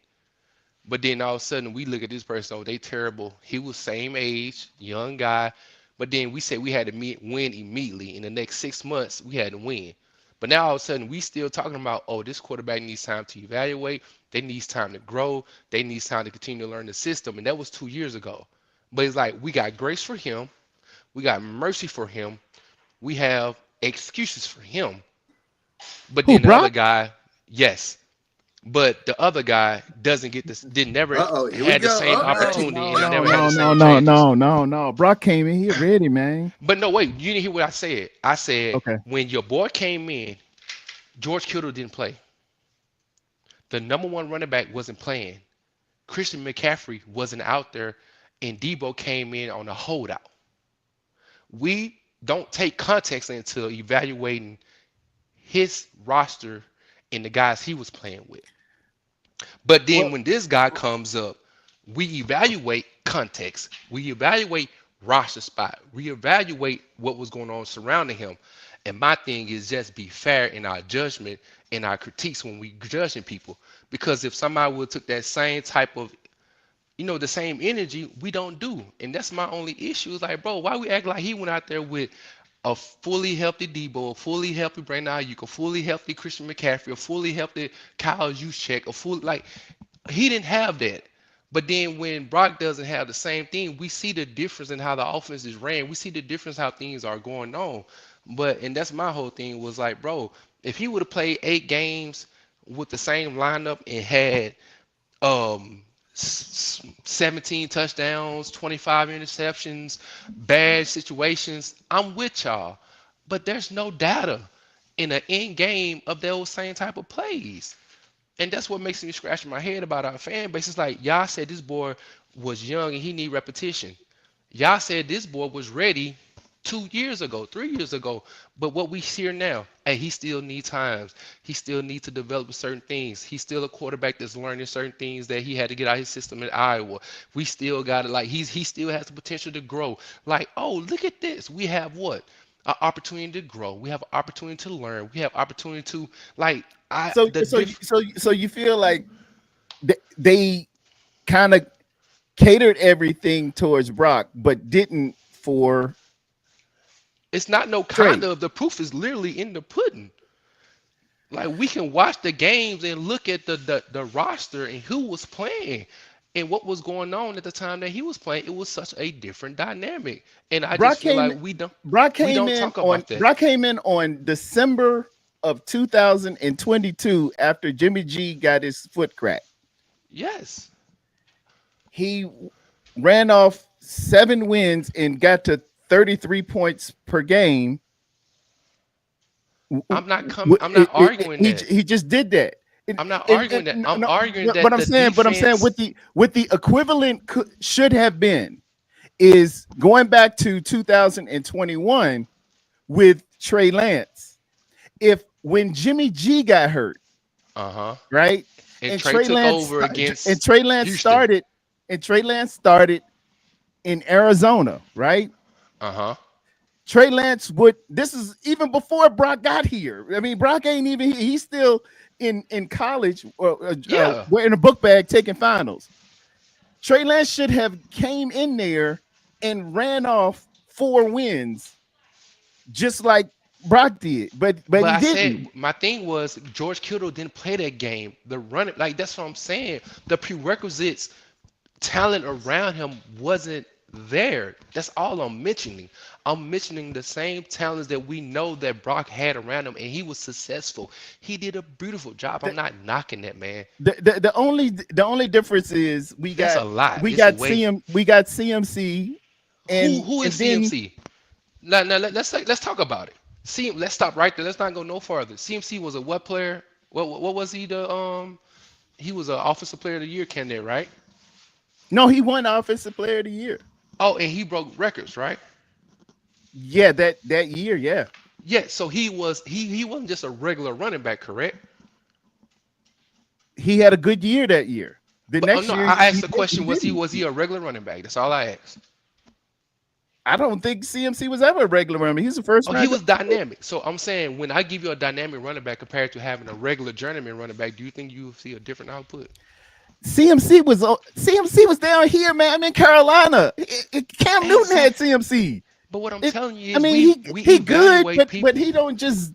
But then all of a sudden we look at this person, oh, they terrible. He was same age, young guy. But then we said we had to win immediately. In the next 6 months, we had to win. But now all of a sudden we still talking about, oh, this quarterback needs time to evaluate. They needs time to grow. They needs time to continue to learn the system. And that was 2 years ago. But it's like we got grace for him. We got mercy for him. We have excuses for him. But Who, then the other Brock? guy, yes. But the other guy doesn't get this, did never Uh oh, here we had the go. same Uh oh. opportunity No, and they no, never had the no, no, same no, chances. no, no, no. Brock came in here ready, man. But no, wait, you didn't hear what I said. I said Okay. when your boy came in, George Kittle didn't play. The number one running back wasn't playing. Christian McCaffrey wasn't out there, and Debo came in on a holdout. We don't take context into evaluating his roster and the guys he was playing with. But then Well, when this guy comes up, we evaluate context, we evaluate roster spot, we evaluate what was going on surrounding him. And my thing is just be fair in our judgment and our critiques when we judging people. Because if somebody would took that same type of, the same energy, we don't do. And that's my only issue. Is like, bro, why we act like he went out there with a fully healthy Debo, a fully healthy Brandon Ayuk, a fully healthy Christian McCaffrey, a fully healthy Kyle Juszczyk, a full like he didn't have that. But then when Brock doesn't have the same thing, we see the difference in how the offense is ran. We see the difference how things are going on. And that's my whole thing was like, bro, if he would have played 8 games with the same lineup and had um 17 touchdowns, 25 interceptions, bad situations, I'm with y'all. But there's no data in an end game of those same type of plays. And that's what makes me scratch my head about our fan base. It's like y'all said this boy was young and he need repetition. Y'all said this boy was ready 2 years ago, 3 years ago. But what we hear now, hey, he still needs times. He still needs to develop certain things. He's still a quarterback that's learning certain things that he had to get out of his system in Iowa. We still got it. Like he still has the potential to grow. Like, oh, look at this. We have what? An opportunity to grow. We have an opportunity to learn. We have opportunity to like I so the so you- diff so so you feel like they kind of catered everything towards Brock, but didn't for it's not no kind Trey. of the proof is literally in the pudding. Like we can watch the games and look at the roster and who was playing and what was going on at the time that he was playing. It was such a different dynamic. And I just Brock feel came like we don't Brock we came don't in talk on about that. Brock came in on December of 2022 after Jimmy G got his foot cracked. Yes. He ran off 7 wins and got to 33 points per game. I'm not arguing that. He just did that. And, I'm not arguing that. I'm no, arguing but that I'm the saying, defense. what the equivalent should have been is going back to 2021 with Trey Lance. If when Jimmy G got hurt, Uh-huh. right, And and Trey Trey took Lance over and against Trey Lance Houston. started in Arizona, right? Uh-huh. Trey Lance would. This is even before Brock got here. I mean, Brock ain't even. He's still in college or Yeah. wearing a book bag taking finals. Trey Lance should have came in there and ran off 4 wins, just like Brock did, but But he I said didn't. my thing was George Kittle didn't play that game. The running, like that's what I'm saying. The prerequisites talent around him wasn't there. That's all I'm mentioning. I'm mentioning the same talents that we know that Brock had around him, and he was successful. He did a beautiful job. I'm The, not knocking that man. the only difference is That's a lot. It's way. We got CMC Who and is then CMC? Now let's talk about it. See, let's stop right there. Let's not go no further. CMC was a what player? What was he? He was an offensive player of the year candidate, right? no, he won offensive player of the year. Oh, and he broke records, right? Yeah, that year, yeah. Yeah, so he wasn't just a regular running back, correct? He had a good year that year. The But next no, year I asked the he question: didn't. was he a regular running back? That's all I asked. I don't think CMC was ever a regular runner. He's the first Oh, he round. was dynamic. So I'm saying when I give you a dynamic running back compared to having a regular journeyman running back, do you think you see a different output? CMC was down here, man. I'm in Carolina. Cam Newton had Exactly. CMC. But what I'm It, telling you I is mean, we he good, evaluate but people. he don't just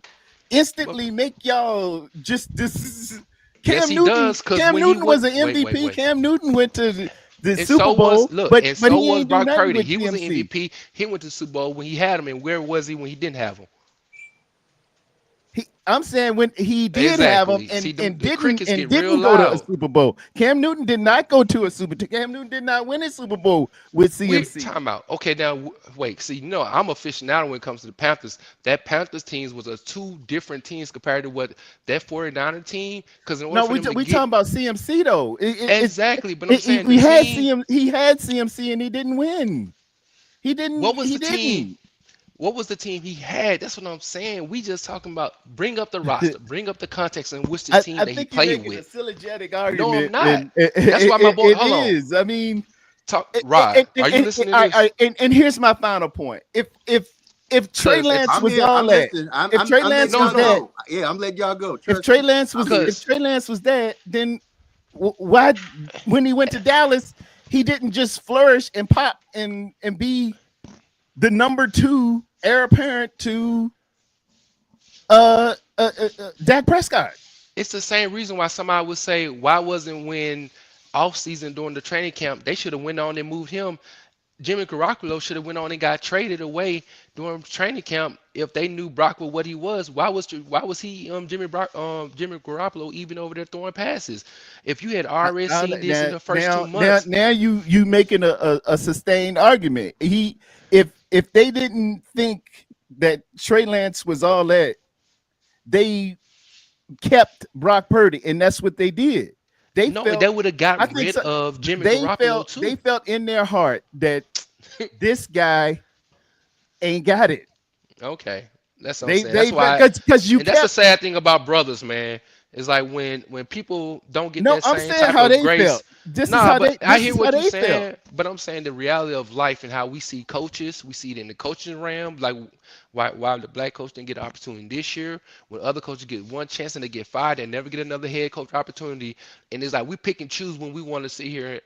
But instantly make y'all just this. yes, he does. Cause Cam when he Newton went, was an wait, MVP. wait. Cam Newton went to the And so Super was Bowl, look, but and so he was ain't do Brock nothing Purdy. with He was an CMC. MVP. He went to the Super Bowl when he had him, and where was he when he didn't have him? I'm saying when he did have him Exactly. See, the didn't crickets get real go to a loud. Super Bowl. Cam Newton did not go to a Super. Cam Newton did not win a Super Bowl with We CMC. time out. Okay, now wait. See, I'm aficionado when it comes to the Panthers. That Panthers teams was a two different teams compared to what that 49er team. Because in order No, for them to we get talking about CMC though. exactly, but I'm saying the We had team. CM. He had CMC and he didn't win. He didn't. What was He the team? didn't. What was the team he had? That's what I'm saying. We just talking about bring up the roster, bring up the context in which the team I that he think you're played making a with. syllogistic No, I'm argument, not. and That's why my boy. it Hold on. is. I mean, Talk, Rod. Are you listening to this? and here's my final point. If Trey Because Lance I'm was here. all I'm that, listening. I'm if I'm, Trey I'm letting Lance no, was y'all that, go. Yeah, I'm letting y'all go. if Trust Trey me. Lance was I'm here. if because Trey Lance was that, then why when he went to Dallas, he didn't just flourish and pop and be the number 2 heir apparent to Dak Prescott. it's the same reason why somebody would say why wasn't when off season during the training camp they should have went on and moved him. Jimmy Garoppolo should have went on and got traded away during training camp if they knew Brock was what he was. Why was he Jimmy Garoppolo even over there throwing passes? If you had already seen this in the first 2 months, Now you making a sustained argument. If they didn't think that Trey Lance was all that, they kept Brock Purdy, and that's what they did. They no, felt they would have I got think rid so, of Jimmy Garoppolo they too. felt in their heart that this guy ain't got it. Okay, that's what I'm saying. They That's why, because you and that's the kept sad thing about brothers, man. It's like when people don't get no. that I'm same saying type how of they felt. grace. Nah, but I This hear is how what you're they felt. saying. But I'm saying the reality of life and how we see coaches. We see it in the coaching realm. Like why the black coach didn't get an opportunity this year, when other coaches get one chance and they get fired and never get another head coach opportunity. And it's like we pick and choose when we want to sit here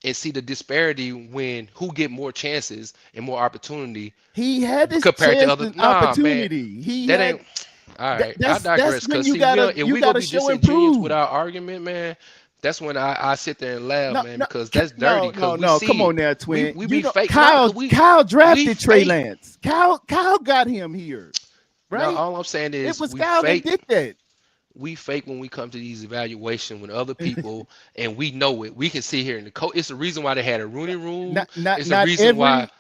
and see the disparity when who get more chances and more opportunity He had his compared to chance other. and Nah, man, opportunity. He that had ain't. All right, I that's digress. when Cause see, if you we gonna gotta be show and disingenuous with prove. our argument, man, that's when I sit there and laugh, No, man, no, because that's dirty. Cause we no. Come see on it. now, twin. We You be know, fake. Nah, cause Kyle we drafted Trey fake. Lance. Kyle got him here, Now right? all I'm saying It is was we Kyle that fake. did that. We fake when we come to these evaluations when other people and we know it. We can sit here and the coach. It's the reason why they had a Rooney Rule. It's the Not reason why. every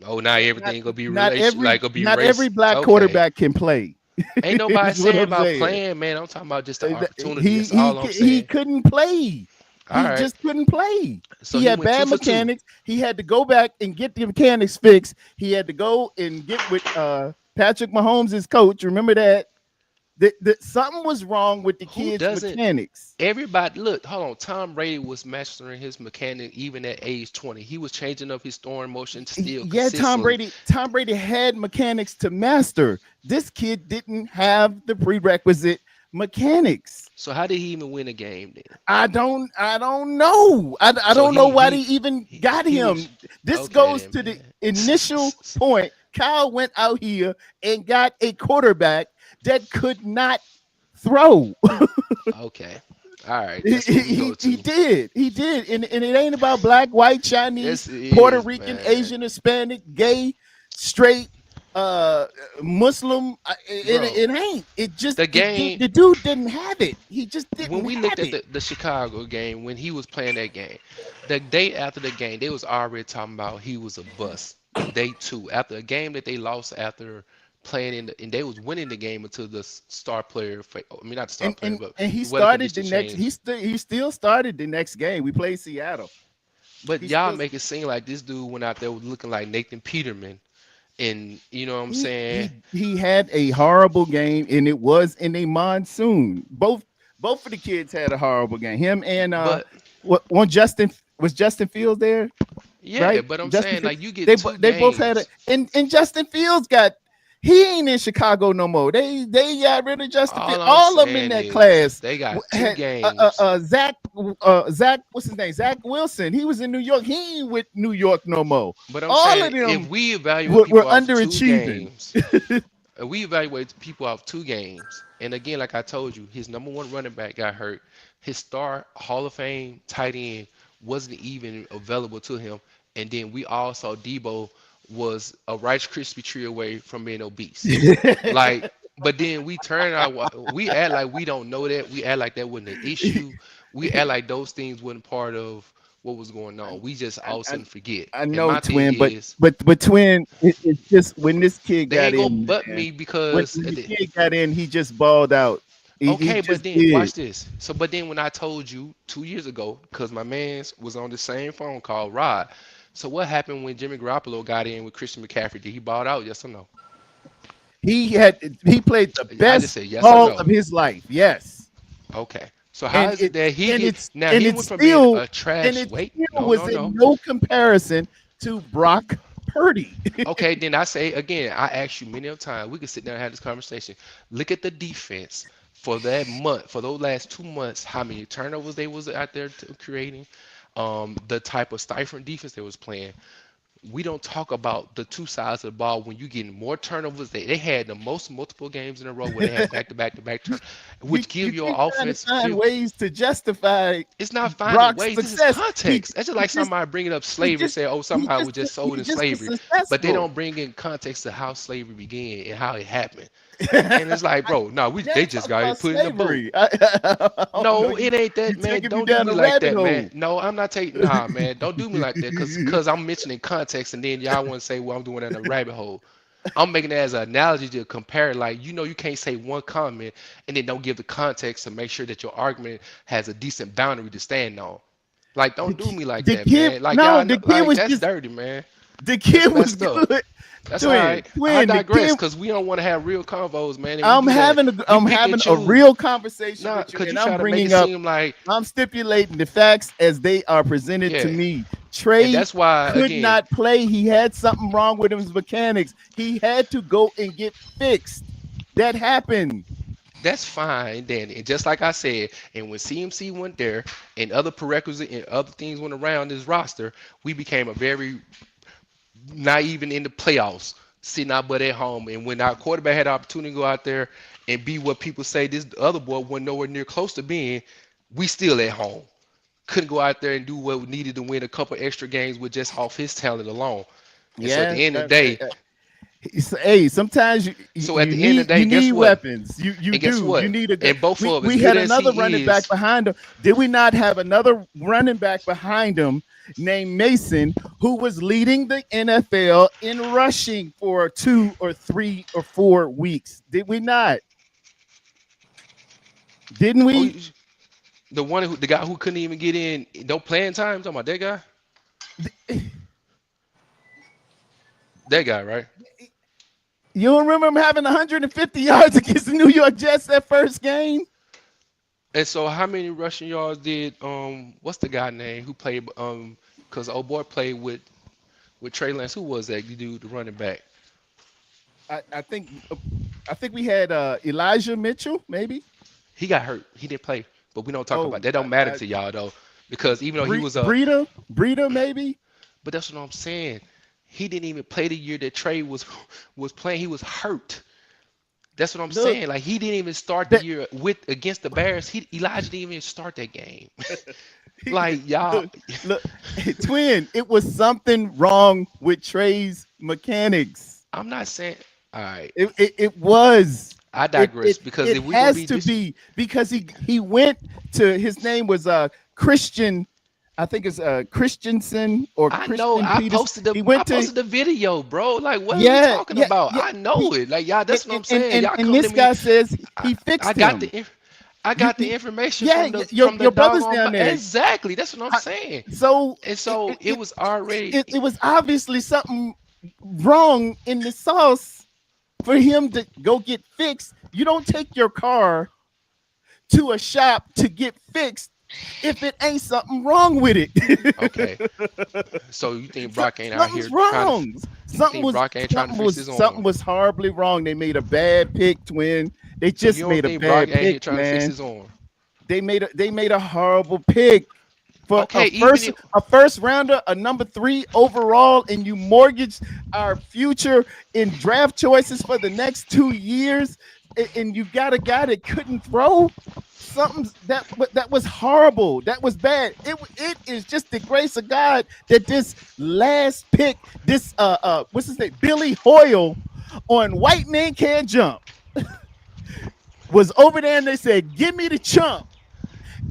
Oh, now everything gonna be not relation every like gonna be not race. every black Okay. quarterback can play. Ain't nobody Is what saying I'm about saying. playing, man. I'm talking about just the opportunity. He That's all I'm he saying. couldn't play. All He right. just couldn't play. So He he had went two bad for two. mechanics. He had to go back and get the mechanics fixed. He had to go and get with Patrick Mahomes' coach. Remember that? Something was wrong with the Who kid's doesn't? mechanics. Everybody, look, hold on. Tom Brady was mastering his mechanic even at age 20. He was changing up his throwing motion still Yeah, consistently. Tom Brady had mechanics to master. This kid didn't have the prerequisite mechanics. So how did he even win a game then? I don't know. I So don't know he why they he even he, got he was him. This okay goes then, to the man. initial point. Kyle went out here and got a quarterback that could not throw. Okay. All right, he, that's what we go he to. did. He did. And it ain't about black, white, Chinese, Yes, it Puerto is, Rican, man. Asian, Hispanic, gay, straight, Muslim. Bro, It ain't. It just the game, the dude didn't have it. He just when didn't we looked have at it. the Chicago game, when he was playing that game, the day after the game, they was already talking about he was a bust. Day two, after a game that they lost after playing and they was winning the game until the star player, I mean not the star player, but And he the weather started the condition next. changed. He still started the next game. We played Seattle. But He y'all still make it seem like this dude went out there looking like Nathan Peterman, and you know what I'm saying? he had a horrible game, and it was in a monsoon. Both of the kids had a horrible game. Him and But what one Justin was Justin Fields there, yeah, right? but I'm Justin saying Fields. like you get two They both had it, games. and Justin Fields got. He ain't in Chicago no more. They got rid of Justin Fields. All I'm All of them in saying that is class they got two had games. Zach, what's his name? Zach Wilson. He was in New York. He ain't with New York no more. But I'm All saying of if them we evaluate were people off two underachieving. games, we evaluate people off two games, and again, like I told you, his number one running back got hurt. His star Hall of Fame tight end wasn't even available to him, and then we all saw Debo was a Rice Krispie treat away from being obese. Like, but then we turn out, we act like we don't know that. We act like that wasn't an issue. We act like those things wasn't part of what was going I, on. We just all of a I, sudden forget. I And know, my thing twin, is, but twin, it's just when this kid they got ain't gonna in, butt man. me because When the kid got in, he just balled out. He okay, but just then did. watch this. So, but then when I told you 2 years ago, because my man's was on the same phone call, Rod. So what happened when Jimmy Garoppolo got in with Christian McCaffrey? Did he ball out? Yes or no? He played the I just best said yes or ball no. of his life. Yes. Okay. So how and is it it's that he and get it's now? and He it's went from being still a trash. Wait, no, was no, in no. no comparison to Brock Purdy. Okay, then I say again, I asked you many of times, we could sit down and have this conversation. Look at the defense for that month, for those last 2 months, how many turnovers they was out there creating, the type of stifling defense they was playing. We don't talk about the two sides of the ball when you getting more turnovers. They had the most multiple games in a row where they had back to back to back turn, which You give your keep trying to offense find give. ways to justify It's not finding Brock's ways. This is success. context. That's just He like just somebody bringing up he slavery and just say, "Oh, somehow we just sold he in just was slavery," but they successful. don't bring in context to how slavery began and how it happened. And it's like, bro, no, we they Never just talk got about it put in the boat. slavery. I don't know. No, it ain't You that, man. taking me Don't do down me a like rabbit that, man. hole. No, I'm not taking. Nah, man. Don't do me like that, cause I'm mentioning context, and then y'all want to say, well, I'm doing that in a rabbit hole. I'm making it as an analogy to compare. Like, you can't say one comment and then don't give the context to make sure that your argument has a decent boundary to stand on. Like, don't do me like The that, kid, man. Like, no, y'all the know, kid like was that's just dirty, man. the That's kid was messed up. good. That's all right. I The digress kid. because we don't want to have real convos, man. And we do that. We I'm pick and having a choose. real conversation Nah, with you, because you and I'm try to make it bringing up. seem like, I'm stipulating the facts as they are presented to yeah. me. And Trey that's why, could again, not play. He had something wrong with his mechanics. He had to go and get fixed. That happened. that's fine, Danny. And just like I said, and when CMC went there and other prerequisite and other things went around this roster, we became a very not even in the playoffs, sitting our butt at home. And when our quarterback had the opportunity to go out there and be what people say this other boy wasn't nowhere near close to being, we still at home. Couldn't go out there and do what we needed to win a couple extra games with just off his talent alone. And so at Yeah, the end of the day, Hey, sometimes So at the end of the day, you guess need what? weapons. You And guess do. You what? need a good. And both of as We good had as another he running back is, behind him. Did we not have another running back behind him named Mason, who was leading the NFL in rushing for 2 or 3 or 4 weeks? Did we not? Didn't oh, we? the one who the guy who couldn't even get in no playing time. Talking about that guy, that guy, right? You don't remember him having 150 yards against the New York Jets that first game? And so, how many rushing yards did what's the guy name who played because old boy played with Trey Lance? Who was that dude, the running back? I think we had Elijah Mitchell, maybe. He got hurt. He didn't play, but we don't talk about Oh, that. Don't matter to y'all though, because even though he was a, Breeder, maybe. but that's what I'm saying. He didn't even play the year that Trey was playing. He was hurt. That's what I'm Look, saying. Like he didn't even start the that year with against the Bears. Elijah didn't even start that game. Like y'all, look, look, twin. It was something wrong with Trey's mechanics. I'm not saying. All right, It was. I It digress it because it if we're gonna has be to this, be because he went to his name was Christian. I think it's Christensen or I know Christian Peters. He I went to posted the video, bro. Like what are we yeah talking yeah about? yeah. I know He, it. Like y'all, that's what I'm and, saying. Y'all and come to this me. guy says I, he I fixed got him. the I got the information Yeah, from the your brother's doggone down there. exactly. That's what I'm saying. So And so it was already it was obviously something wrong in the sauce for him to go get fixed. You don't take your car to a shop to get fixed if it ain't something wrong with it. okay. So you think Brock ain't out Something's here trying to? wrong. You think Brock ain't trying to fix his Something arm? was horribly wrong. They made a bad pick, twin. They So you just don't made a think Brock bad ain't here pick, trying to fix man. his arm? They made a horrible pick for Okay, even if a first rounder, a number 3 overall, and you mortgage our future in draft choices for the next 2 years, and you got a guy that couldn't throw. Something that was horrible. That was bad. It is just the grace of God that this last pick, this what's his name, Billy Hoyle, on White Man Can't Jump, was over there, and they said, "Give me the chump."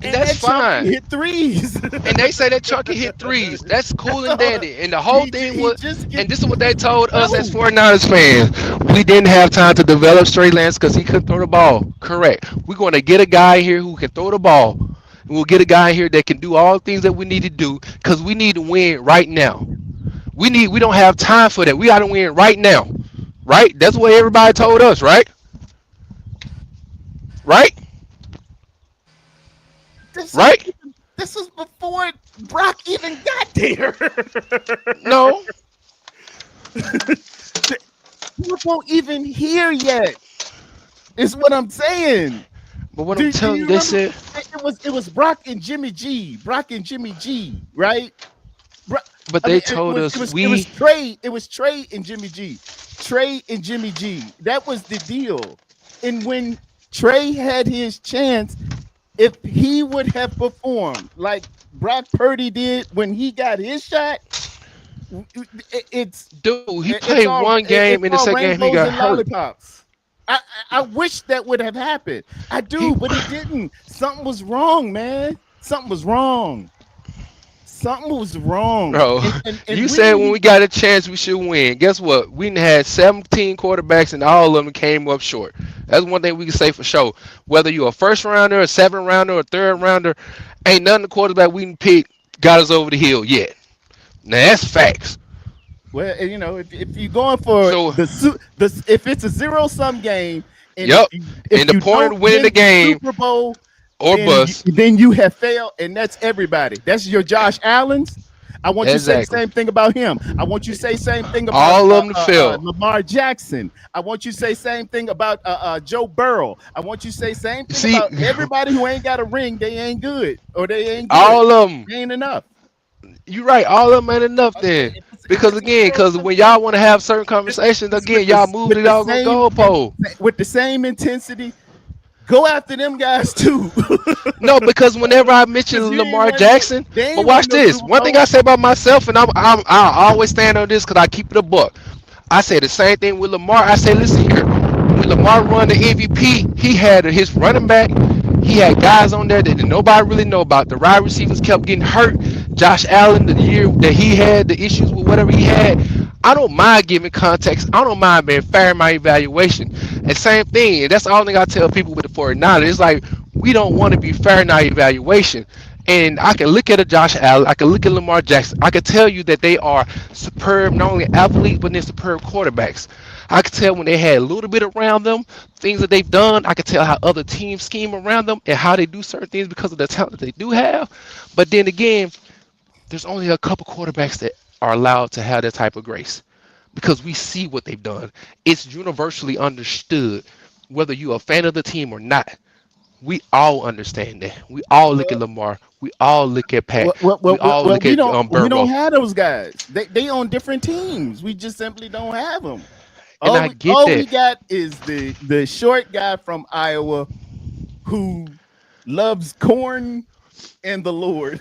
and And that's that chump can fine. hit threes. And they say that Chucky hit threes. That's cool and dandy. And the whole thing He was, just get and this is what they told us as no. 49ers fans. We didn't have time to develop straight Lance because he couldn't throw the ball. Correct. We're going to get a guy here who can throw the ball. We'll get a guy here that can do all the things that we need to do because we need to win right now. We don't have time for that. We got to win right now. Right? That's what everybody told us, right? Right? This was Right? this was before Brock even got there. No. People won't even hear yet. Is what I'm saying. But what I'm Do telling you you, they remember? said, It was Brock and Jimmy G. Brock and Jimmy G. Right? but I they mean, told us it was we Trey. It was Trey and Jimmy G. Trey and Jimmy G. That was the deal. And when Trey had his chance, if he would have performed like Brock Purdy did when he got his shot, it's dude, he played one it's game. In the all second game, he rainbows got and hurt. lollipops. I wish that would have happened. I He do, but it didn't. Something was wrong, man. Something was wrong. Something was wrong. Bro, And you we said when need we got a chance we should win. Guess what? We done had 17 quarterbacks and all of them came up short. That's one thing we can say for sure. Whether you're a first rounder, a seventh rounder, or a third rounder, ain't none of the quarterback we can pick got us over the hill yet. Now that's facts. well, if you're going for So, if it's a zero-sum game, and yep. if And the you point don't of winning win the the game Super Bowl, or bust. then you have failed, and that's everybody. That's your Josh Allen's. I want you to say the Exactly. same thing about him. I want you to say same thing about All of them fail. Lamar Jackson. I want you to say same thing about Joe Burrow. I want you to say same thing See, about everybody who ain't got a ring. They ain't good, or they ain't good. all of them. They ain't enough. You're right. All of them ain't enough then. If Because it's a again, because zero-sum when game, y'all want to have certain conversations, it's again, y'all move the doggone goalpost. with the same intensity. Go after them guys too. No, because whenever I mention Because Lamar Jackson, they but ain't won watch no this. Super One thing I Bowl. say about myself, and I always stand on this because I keep it a buck. I say the same thing with Lamar. I say, listen here. When Lamar won the MVP, he had his running back. He had guys on there that nobody really know about. The wide receivers kept getting hurt. Josh Allen, the year that he had the issues with whatever he had, I don't mind giving context. I don't mind being fair in my evaluation. And same thing, and that's the only thing I tell people with the 49ers. It's like we don't want to be fair in our evaluation. And I can look at a Josh Allen, I can look at Lamar Jackson. I can tell you that they are superb, not only athletes, but they're superb quarterbacks. I can tell when they had a little bit around them, things that they've done. I can tell how other teams scheme around them and how they do certain things because of the talent that they do have. But then again, there's only a couple quarterbacks that are allowed to have that type of grace because we see what they've done. It's universally understood, whether you're a fan of the team or not. We all understand that. We all look at Lamar. We all look at Pat. We all look We at don't Burrow. have those guys. They on different teams. We just simply don't have them. And I get All we that. got is the short guy from Iowa who loves corn and the Lord,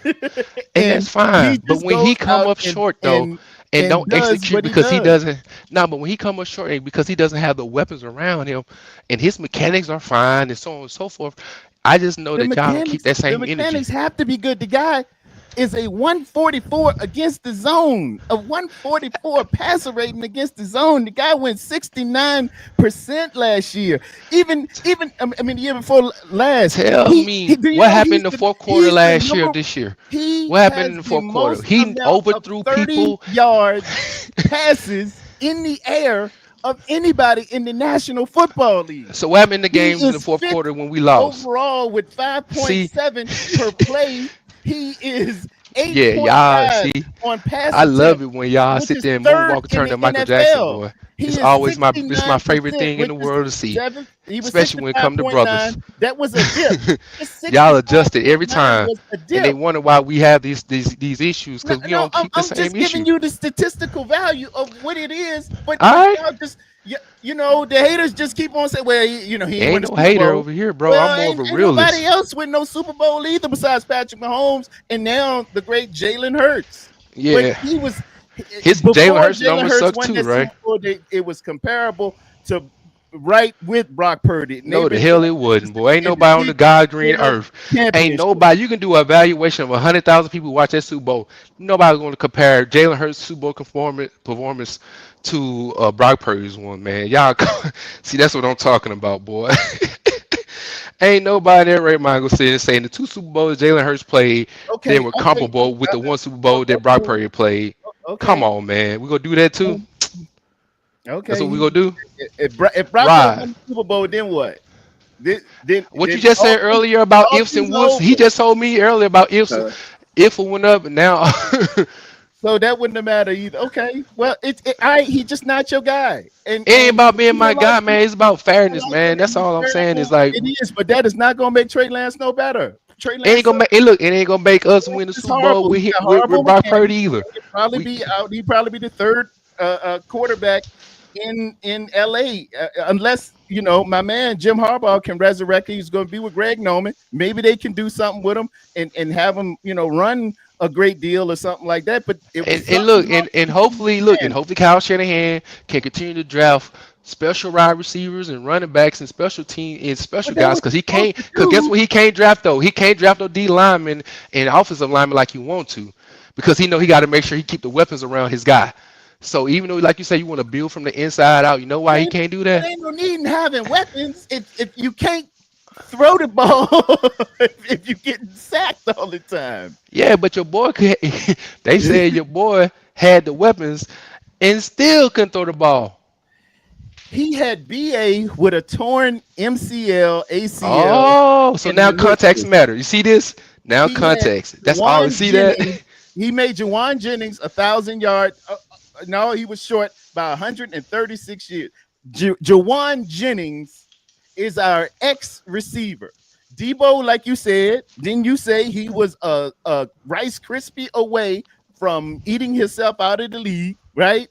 And that's and he fine. But just when he goes come out up short though, and and don't does execute what he because he does. doesn't, no, but when he come up short because he doesn't have the weapons around him and his mechanics are fine and so on and so forth, I just know that y'all don't keep that The same energy. mechanics have to be good. The guy is a 144 against the zone, a 144 passer rating against the zone. The guy went 69% last year. Even I mean the year before last. Tell me Do you what know happened in the fourth quarter he's the last year number of this year. he What happened in has the the fourth quarter? most He amount of overthrew 30 people. yard passes in the air of anybody in the National Football League. So what happened in the He games in the is fourth fifth quarter when we lost? overall with See, 5.7 per play. He is yeah, y'all 8.5 see. on pass I love attempts, it when y'all which sit is there and third moonwalk and in turn the to Michael Jackson, NFL. boy. He It's is always my favorite 69%, thing in which the is world to see, seventh. He was especially when it come to brothers. 65.9. That was a dip. His Y'all adjust it every 65.9 time, was a and they dip. wonder why we have these issues No, because we no, don't keep the I'm same just giving issue. you the statistical value of what it is, All but right, y'all just you know the haters just keep on saying, well, he ain't win ain't the no Super hater Bowl. over here, bro. I'm Well, more of a ain't nobody realist. else win no Super Bowl either besides Patrick Mahomes and now the great Jalen Hurts. But Yeah, he was his Jalen before Hurts Jalen numbers Hurts suck won too, that Super right? Bowl. It was comparable to right with Brock Purdy, and they've No, the been hell going it wouldn't, boy. Ain't in the nobody on the Big God green 12 earth. Ain't championship. nobody. You can do an evaluation of 100,000 people who watch that Super Bowl. Nobody's going to compare Jalen Hurts' Super Bowl performance to Brock Purdy's one, man. Y'all see that's what I'm talking about, boy. Ain't nobody in their right mind gonna sit and say the two Super Bowls Jalen Hurts played, they Okay, were okay, comparable with the one Super Bowl that Brock okay, Purdy played. Come okay. on, man. We gonna do that too? That's Okay, what we gonna do? if Brock would have Right. won the Super Bowl, then what? What you Then just said earlier about all ifs and season woulds, he over. just told me earlier about ifs. Uh, If it went up, and now it So that wouldn't have mattered either. Okay, well, he just not your guy, ain't and about being you my don't like guy, him. man. It's about You don't fairness, like him, man. and That's he's all I'm saying. terrible. Is like It is, but that is not going to make Trey Lance no better. Trey it ain't Lance gonna make it look. It ain't gonna make us win the is Super Bowl horrible. with He him, got with horrible Brock mechanics. Purdy either. He'd probably We be out. He'd probably be the third quarterback in LA, unless my man Jim Harbaugh can resurrect. He's going to be with Greg Noman. Maybe they can do something with him and have him run a great deal or something like that. But it was and something look about and the hopefully look and man. hopefully Kyle Shanahan can continue to draft special wide receivers and running backs and special team and special But that guys was because he supposed can't to because guess do. what he can't draft though he can't draft no D lineman and offensive lineman like you want to because he know he got to make sure he keep the weapons around his guy. So even though like you say you want to build from the inside out, you know It why he ain't, can't do it that? ain't no need in having weapons if you can't throw the ball if you're getting sacked all the time. Yeah, but your boy could, they said your boy had the weapons and still couldn't throw the ball. He had BA with a torn MCL, ACL, Oh, so and now context meniscus. matter. You see this? Now He had context. That's all. You Juwan see that? Jennings. He made Juwan Jennings 1,000 yards. No, he was short by 136 years. Juwan Jennings is our ex receiver. Debo, like you said, didn't you say he was a Rice Krispie away from eating himself out of the league, right?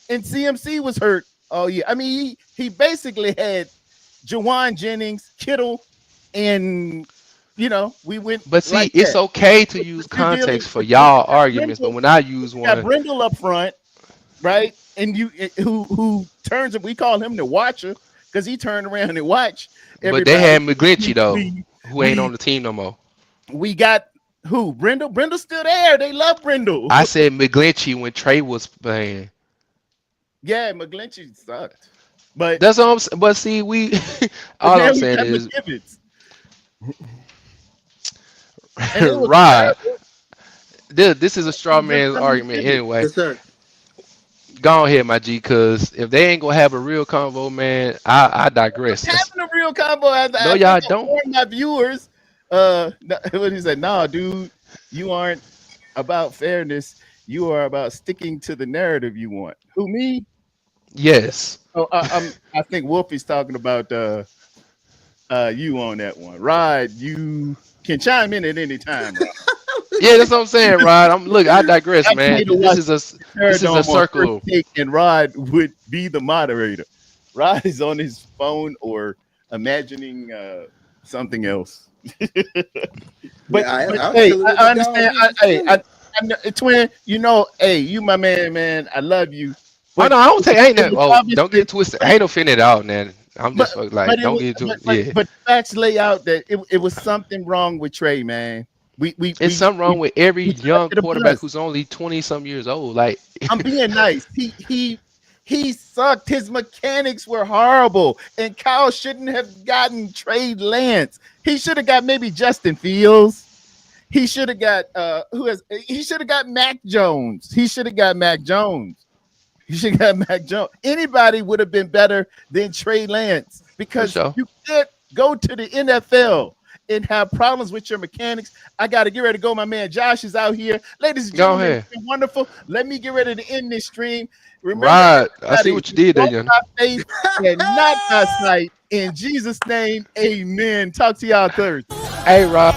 And CMC was hurt. Oh yeah, I mean he basically had Jawan Jennings, Kittle, and we went But see, like it's that. okay to But use you're dealing context for with you y'all got arguments, but Brindle, when I use you got one, Brindle up front. right? And who turns we call him the watcher because he turned around and watched But they everybody. had McGlinchey though, We who ain't we on the team no more. we got who? Brindle? Brindle's still there. They love Brindle. I said McGlinchey when Trey was playing. Yeah, McGlinchey sucked. But That's all I'm saying. But see, we but all now I'm we saying got is McGivens. And it was Rod. terrible. This is a It straw was just man's under argument McGivens. anyway. Yes, sir. Go ahead, my G, cause if they ain't gonna have a real convo, man, I digress. Having a real combo. No, I think y'all I don't. warned my viewers. What he said? No, dude, you aren't about fairness. You are about sticking to the narrative you want. Who me? Yes. Oh, I think Wolfie's talking about you on that one. Rod, you can chime in at any time, Rod. Yeah, that's what I'm saying, Rod. I digress, Ask me man. to watch This is a Paradome on first circle. take, and Rod would be the moderator. Rod is on his phone or imagining something else. but, Yeah, but I was hey, chilling with I my understand. dog. We was Hey, chilling. twin, you know, hey, you my man. I love you. Oh But no, I don't take. Ain't it that? was Oh, don't get obviously, it twisted. but I ain't offended at all, man. I'm but just like, it don't was get into it. Yeah, but facts lay out that it was something wrong with Trey, man. We we it's we something wrong we, with every we young stuck to the quarterback bus. who's only 20 some years old. Like, I'm being nice. He sucked. His mechanics were horrible, and Kyle shouldn't have gotten Trey Lance. He should have got maybe Justin Fields. He should have got he should have got Mac Jones. He should have got Mac Jones. He should have got Mac Jones. Anybody would have been better than Trey Lance for because sure. you can't go to the NFL and have problems with your mechanics. I got to get ready to go. My man Josh is out here. Ladies and Go gentlemen, ahead, it's been wonderful. Let me get ready to end this stream. Remember, Rod. I see everybody, what you did there, walk young. by faith and not by sight. In Jesus' name, amen. Talk to y'all Thursday. Hey, Rod.